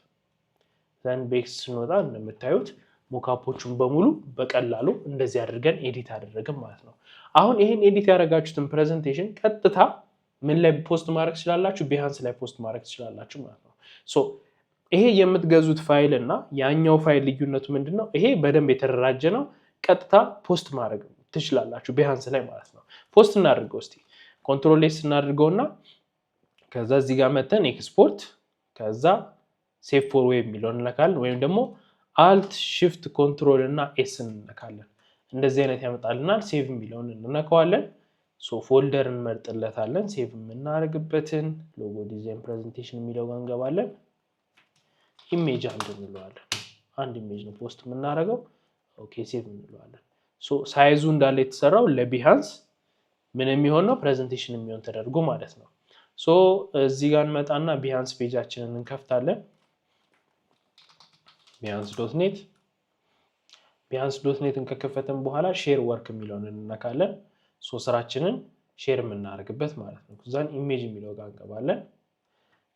ዘን ቤክስ ስንወጣ እንደምታዩት ሞካፖቹን በሙሉ በቀላሉ እንደዚህ አድርገን ኤዲት አደረግን ማለት ነው አሁን ይሄን ኤዲት ያደረጋችሁትን ፕሬዘንቴሽን ቀጥታ ምን ላይ ፖስት ማድረግ ትችላላችሁ ቢሃንስ ላይ ፖስት ማድረግ ትችላላችሁ ማለት ነው ሶ ይሄ የምትገዙት ፋይል እና ያኛው ፋይል ልዩነቱ ምንድነው ይሄ በደንብ የተደራጀ ነው ቀጥታ ፖስት ማድረግ ትችላላችሁ ቢሃንስ ላይ ማለት ነው ፖስት እናድርገው እስቲ ኮንትሮል ኤስ እናድርገውና ከዛ እዚህ ጋር መተን ኤክስፖርት ከዛ ሴቭ ፎር ዌብ የሚለውን እንነካለን ወይም ደግሞ አልት shift ኮንትሮል እና ኤስ እንነካለን እንደዚህ አይነት ያመጣልናል ሴቭ የሚለውን እንነካዋለን ሶ ፎልደር እንመርጥለታለን ሴቭ የምናደርግበትን ሎጎ ዲዛይን ፕሬዘንቴሽን የሚለው ጋር እንገባለን ኢሜጅ አንድ እንለዋለን አንድ ኢሜጅ ነው ፖስት የምናደርገው ኦኬ ሴቭ እንለዋለን ሶ ሳይዙ እንዳለ የተሰራው ለቢሃንስ ምን የሚሆን ነው ፕሬዘንቴሽን የሚሆን ተደርጎ ማለት ነው ሶ እዚህ ጋር እንመጣና ቢሃንስ ፔጃችንን እንከፍታለን behance.net ከከፈተን በኋላ ሼር ወርክ የሚለውን እንነካለን ሶ ስራችንን ሼር የምናደርግበት ማለት ነው ከዛን ኢሜጅ የሚለው ጋር እንገባለን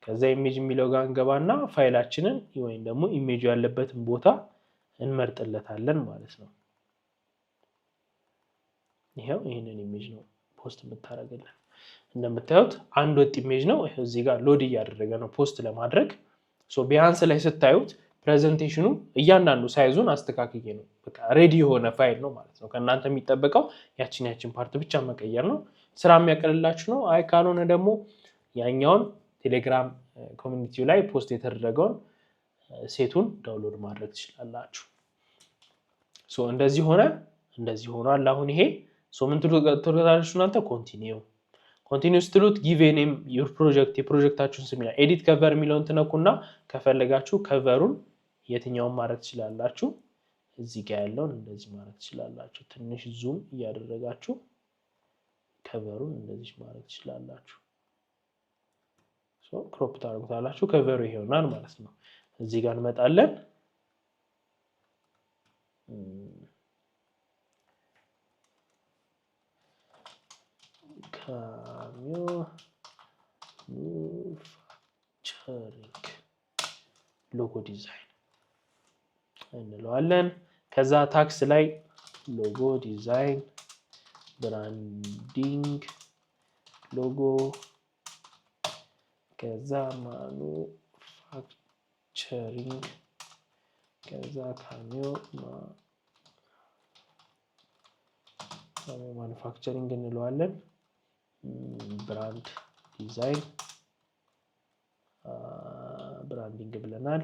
ከዛ ኢሜጅ የሚለው ጋር እንገባና ፋይላችንን ወይም ደግሞ ኢሜጁ ያለበትን ቦታ እንመርጥለታለን ማለት ነው ይሄው ይሄንን ኢሜጅ ነው ፖስት የምታደርግልን እንደምታዩት አንድ ወጥ ኢሜጅ ነው ይሄው እዚህ ጋር ሎድ እያደረገ ነው ፖስት ለማድረግ ሶ ቢሃንስ ላይ ስታዩት ፕሬዘንቴሽኑ እያንዳንዱ ሳይዙን አስተካክዬ ነው በቃ ሬዲ የሆነ ፋይል ነው ማለት ነው ከናንተ የሚጠበቀው ያቺን ፓርት ብቻ መቀየር ነው ስራ የሚያቀልላችሁ ነው አይ ካልሆነ ደግሞ ያኛውን ቴሌግራም ኮሚኒቲው ላይ ፖስት የተደረገውን ሴቱን ዳውንሎድ ማድረግ ትችላላችሁ ሶ እንደዚህ ሆኗል አሁን ይሄ ሶ ምን ትሉታላችሁ እናንተ ኮንቲኒው ስትሉት ጊቭ ኤ ኔም ዩር ፕሮጀክት የፕሮጀክታችሁን ስም ይላል ኤዲት ከቨር የሚለውን ትነኩና ከፈለጋችሁ ከቨሩን የትኛውን ማድረግ ትችላላችሁ እዚህ ጋር ያለውን እንደዚህ ማድረግ ትችላላችሁ ትንሽ ዙም እያደረጋችሁ ከቨሩን እንደዚህ ማድረግ ትችላላችሁ ሶ ክሮፕ ታደርጉታላችሁ ከቨሩ ይሆናል ማለት ነው እዚህ ጋር እንመጣለን manufacturing ሎጎ ዲዛይን እንለዋለን ከዛ ታክስ ላይ ሎጎ ዲዛይን ብራንዲንግ ሎጎ ከዛ ማኑፋክቸሪንግ ከዛ ማኑፋክቸሪንግ እንለዋለን ብራንድ ዲዛይን ብራንዲንግ ብለናል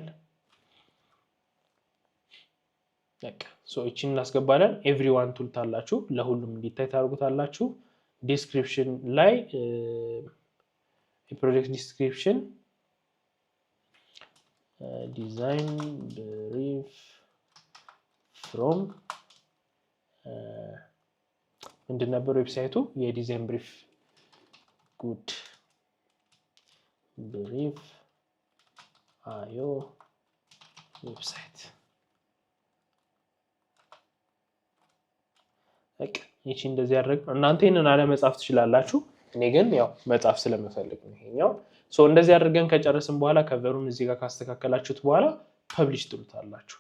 በቃ ሶ እቺን እናስገባለን ኤቭሪዋን ቱል ታላችሁ ለሁሉም እንዲታይ ታርጉታላችሁ ዲስክሪፕሽን ላይ የፕሮጀክት ዲስክሪፕሽን ዲዛይን ብሪፍ ፍሮም ምንድን ነበር ዌብሳይቱ የዲዛይን ብሪፍ ጉድ ብሪፍ አዮ ዌብሳይት እቺ እንደዚህ ያደርግ እናንተ ይሄንን አለ መጻፍ ትችላላችሁ እኔ ግን ያው መጻፍ ስለምፈልግ ነው ይሄኛው ሶ እንደዚህ አድርገን ከጨረስን በኋላ ከቨሩን እዚህ ጋር ካስተካከላችሁት በኋላ ፐብሊሽ ትሉታላችሁ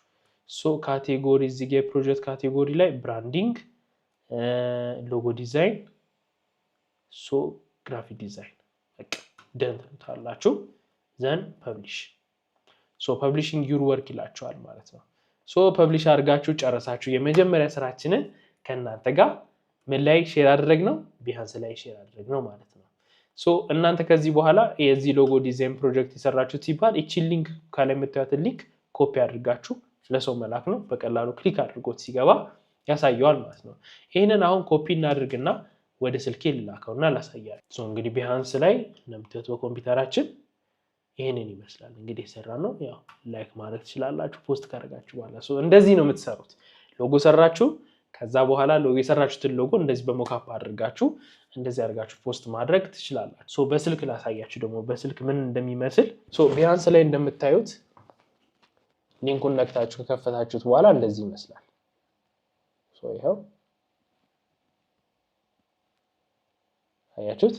ሶ ካቴጎሪ እዚህ ጋር ፕሮጀክት ካቴጎሪ ላይ ብራንዲንግ ሎጎ ዲዛይን ሶ ግራፊክ ዲዛይን በቃ ደን ትሉታላችሁ ዘን ፐብሊሽ ሶ ፐብሊሽንግ ዩር ወርክ ይላችኋል ማለት ነው ሶ ፐብሊሽ አድርጋችሁ ጨረሳችሁ የመጀመሪያ ስራችንን ከናንተ ጋር ምን ላይ ሼር አድርገነው ቢሃንስ ላይ ሼር አድርገነው ማለት ነው ሶ እናንተ ከዚህ በኋላ የዚህ ሎጎ ዲዛይን ፕሮጀክት የሰራችሁት ሲባል እቺ ሊንክ ካለ የምታዩት ሊንክ ኮፒ አድርጋችሁ ለሰው መላክ ነው በቀላሉ ክሊክ አድርጎት ሲገባ ያሳየዋል ማለት ነው ይሄንን አሁን ኮፒ እናድርግና ወደ ስልኬ ልላከውና ላሳያችሁ ሶ እንግዲህ ቢሃንስ ላይ እንደምታዩት በኮምፒውተራችን ይሄንን ይመስላል እንግዲህ የሰራነው ያው ላይክ ማድረግ ትችላላችሁ ፖስት ካደረጋችሁ በኋላ ሶ እንደዚህ ነው የምትሰሩት ሎጎ ሰራችሁ ከዛ በኋላ ሎጎ የሰራችሁትን ሎጎ እንደዚህ በሞካፕ አድርጋችሁ እንደዚህ አድርጋችሁ ፖስት ማድረግ ትችላላችሁ ሶ በስልክ ላሳያችሁ ደግሞ በስልክ ምን እንደሚመስል ሶ ቢሃንስ ላይ እንደምታዩት ሊንኩን ነክታችሁ ከከፈታችሁት በኋላ እንደዚህ ይመስላል ሶ ይሄው አያችሁት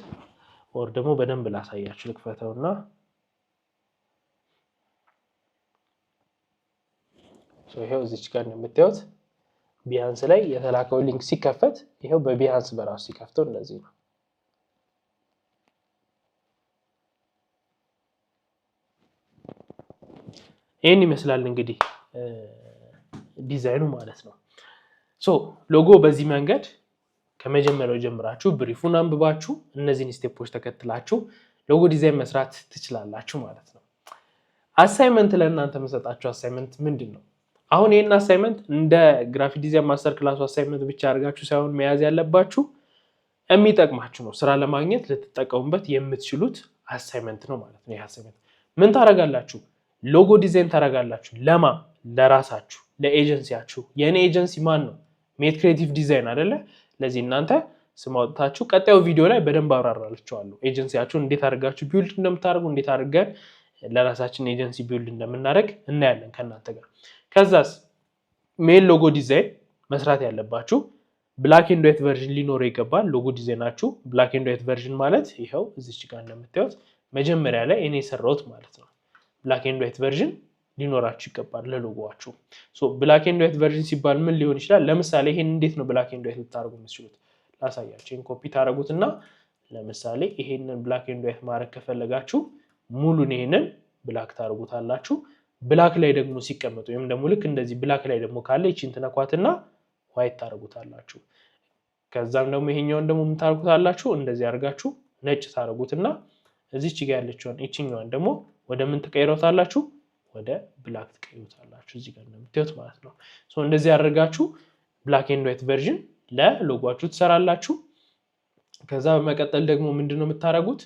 ወር ደግሞ በደንብ ላሳያችሁ ልክፈተውና ሶ ይሄው እዚች ጋር እንደምታዩት ቢሃንስ ላይ የተላከው ሊንክ ሲከፈት ይሄው በቢሃንስ በራሱ ሲከፍተው እንደዚህ ነው ይሄን ይመስላል እንግዲህ ዲዛይኑ ማለት ነው ሶ ሎጎ በዚህ መንገድ ከመጀመሪያው ጀምራችሁ ብሪፉን አንብባችሁ እነዚህን ስቴፖች ተከትላችሁ ሎጎ ዲዛይን መስራት ትችላላችሁ ማለት ነው አሳይመንት ለእናንተ መሰጣችሁ አሳይመንት ምንድነው አሁን ይሄን አሳይመንት እንደ ግራፊክ ዲዛይን ማስተር ክላስ አሳይመንት ብቻ አድርጋችሁ ሳይሆን መያዝ ያለባችሁ የሚጠቅማችሁ ነው። ስራ ለማግኘት ልትጠቀሙበት የምትችሉት አሳይመንት ነው ማለት ነው። ይሄ አሳይመንት ምን ታረጋላችሁ? ሎጎ ዲዛይን ታረጋላችሁ። ለማ ለራሳችሁ፣ ለኤጀንሲያችሁ። የኔ ኤጀንሲ ማን ነው? ሜት ክሬቲቭ ዲዛይን አይደለ? ለዚህ እናንተ ስም አውጥታችሁ ቀጣዩ ቪዲዮ ላይ በደንብ አብራራላችኋለሁ። ኤጀንሲያችሁን እንዴት አድርጋችሁ ቢልድ እንደምታደርጉ፣ እንዴት አድርገን ለራሳችን ኤጀንሲ ቢልድ እንደምናደርግ እናያለን ከእናንተ ጋር። ከዛስ ሜል ሎጎ ዲዛይን መስራት ያለባችሁ ብላክ ኤንድ ዋይት ቨርዥን ሊኖረው ይገባል። ሎጎ ዲዛይናችሁ ብላክ ኤንድ ዋይት ቨርዥን ማለት ይኸው እዚች ጋር እንደምታዩት መጀመሪያ ላይ እኔ የሰራሁት ማለት ነው። ብላክ ኤንድ ዋይት ቨርዥን ሊኖራችሁ ይገባል ለሎጎዋችሁ። ብላክ ኤንድ ዋይት ቨርዥን ሲባል ምን ሊሆን ይችላል? ለምሳሌ ይሄን እንዴት ነው ብላክ ኤንድ ዋይት ልታደርጉ የምትችሉት? ላሳያችሁ። ይሄን ኮፒ ታደርጉትና ለምሳሌ ይሄንን ብላክ ኤንድ ዋይት ማድረግ ከፈለጋችሁ ሙሉን ይሄንን ብላክ ታደርጉታላችሁ። ብላክ ላይ ደግሞ ሲቀመጡ ወይም ደግሞ ልክ እንደዚህ ብላክ ላይ ደግሞ ካለ ይቺን ትነኳትና ዋይት ታደርጉታላችሁ። ከዛም ደግሞ ይሄኛውን ደግሞ ምን ታደርጉታላችሁ? እንደዚህ አድርጋችሁ ነጭ ታደርጉትና እዚች ጋር ያለችውን እቺኛዋን ደግሞ ወደ ምን ትቀይሩታላችሁ? ወደ ብላክ ትቀይሩታላችሁ። እዚህ ጋር እንደምታዩት ማለት ነው። እንደዚህ አድርጋችሁ ብላክ ኤንድ ዋይት ቨርዥን ለሎጓችሁ ትሰራላችሁ። ከዛ በመቀጠል ደግሞ ምንድነው የምታደርጉት?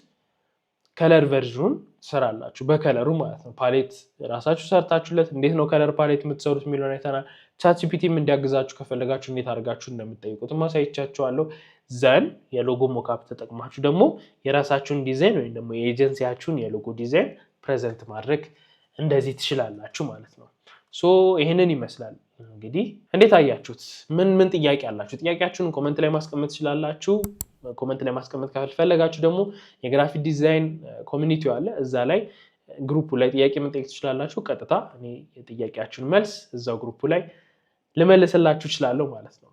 ከለር ቨርዥኑን ትሰራላችሁ በከለሩ ማለት ነው። ፓሌት ራሳችሁ ሰርታችሁለት እንዴት ነው ከለር ፓሌት የምትሰሩት የሚለውን አይተናል። ቻትጂፒቲም እንዲያግዛችሁ ከፈለጋችሁ እንዴት አድርጋችሁ እንደምትጠይቁት ማሳይቻችኋለሁ። ዘን የሎጎ ሞካፕ ተጠቅማችሁ ደግሞ የራሳችሁን ዲዛይን ወይም ደግሞ የኤጀንሲያችሁን የሎጎ ዲዛይን ፕሬዘንት ማድረግ እንደዚህ ትችላላችሁ ማለት ነው። ይሄንን ይመስላል እንግዲህ። እንዴት አያችሁት? ምን ጥያቄ አላችሁ? ጥያቄያችሁን ኮሜንት ላይ ማስቀመጥ ትችላላችሁ። ኮሜንት ላይ ማስቀመጥ ካልፈለጋችሁ ደግሞ የግራፊክ ዲዛይን ኮሚኒቲ አለ፣ እዛ ላይ ግሩፑ ላይ ጥያቄ መጠየቅ ትችላላችሁ። ቀጥታ እኔ የጥያቄያችሁን መልስ እዛው ግሩፑ ላይ ልመልስላችሁ እችላለሁ ማለት ነው።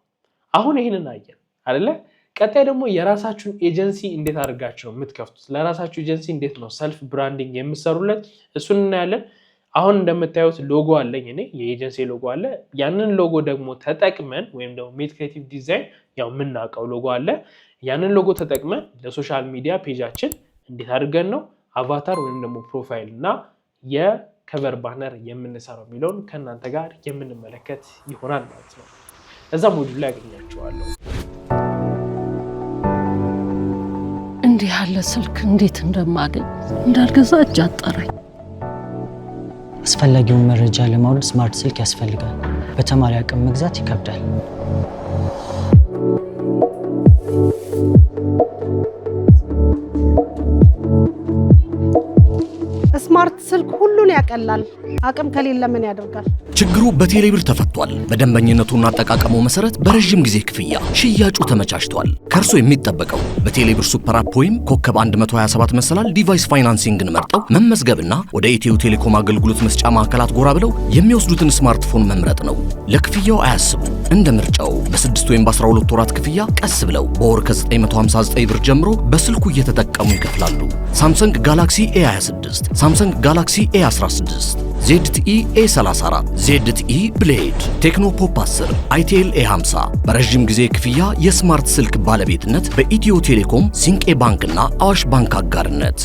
አሁን ይሄንን አየን አይደለ? ቀጣይ ደግሞ የራሳችሁን ኤጀንሲ እንዴት አድርጋችሁ ነው የምትከፍቱት? ለራሳችሁ ኤጀንሲ እንዴት ነው ሰልፍ ብራንዲንግ የምትሰሩለት? እሱን እናያለን። አሁን እንደምታዩት ሎጎ አለኝ እኔ፣ የኤጀንሲ ሎጎ አለ። ያንን ሎጎ ደግሞ ተጠቅመን ወይም ደግሞ ሜት ክሬቲቭ ዲዛይን ያው የምናውቀው ሎጎ አለ። ያንን ሎጎ ተጠቅመን ለሶሻል ሚዲያ ፔጃችን እንዴት አድርገን ነው አቫታር ወይም ደግሞ ፕሮፋይል እና የከቨር ባነር የምንሰራው የሚለውን ከእናንተ ጋር የምንመለከት ይሆናል ማለት ነው። እዛ ሞጁል ላይ ያገኛችኋለሁ። እንዲህ ያለ ስልክ እንዴት እንደማገኝ እንዳልገዛ እጅ አጠረኝ። አስፈላጊውን መረጃ ለማውረድ ስማርት ስልክ ያስፈልጋል። በተማሪ አቅም መግዛት ይከብዳል። ስማርት ስልክ ሁሉን ያቀላል። አቅም ከሌለ ምን ያደርጋል? ችግሩ በቴሌብር ተፈቷል። በደንበኝነቱና አጠቃቀሙ መሰረት በረጅም ጊዜ ክፍያ ሽያጩ ተመቻችቷል። ከእርሶ የሚጠበቀው በቴሌብር ሱፐር አፕ ወይም ኮከብ 127 መሰላል ዲቫይስ ፋይናንሲንግን መርጠው መመዝገብና ወደ ኢትዮ ቴሌኮም አገልግሎት መስጫ ማዕከላት ጎራ ብለው የሚወስዱትን ስማርትፎን መምረጥ ነው። ለክፍያው አያስቡ። እንደ ምርጫው በ6 ወይም በ12 ወራት ክፍያ ቀስ ብለው በወር ከ959 ብር ጀምሮ በስልኩ እየተጠቀሙ ይከፍላሉ። ሳምሰንግ ጋላክሲ A26፣ ሳምሰንግ ጋላክሲ A16፣ ZTE A34፣ ZTE ብሌድ፣ ቴክኖ ፖፕ 10፣ አይቴል A50 በረጅም ጊዜ ክፍያ የስማርት ስልክ ባለቤትነት በኢትዮ ቴሌኮም፣ ሲንቄ ባንክና አዋሽ ባንክ አጋርነት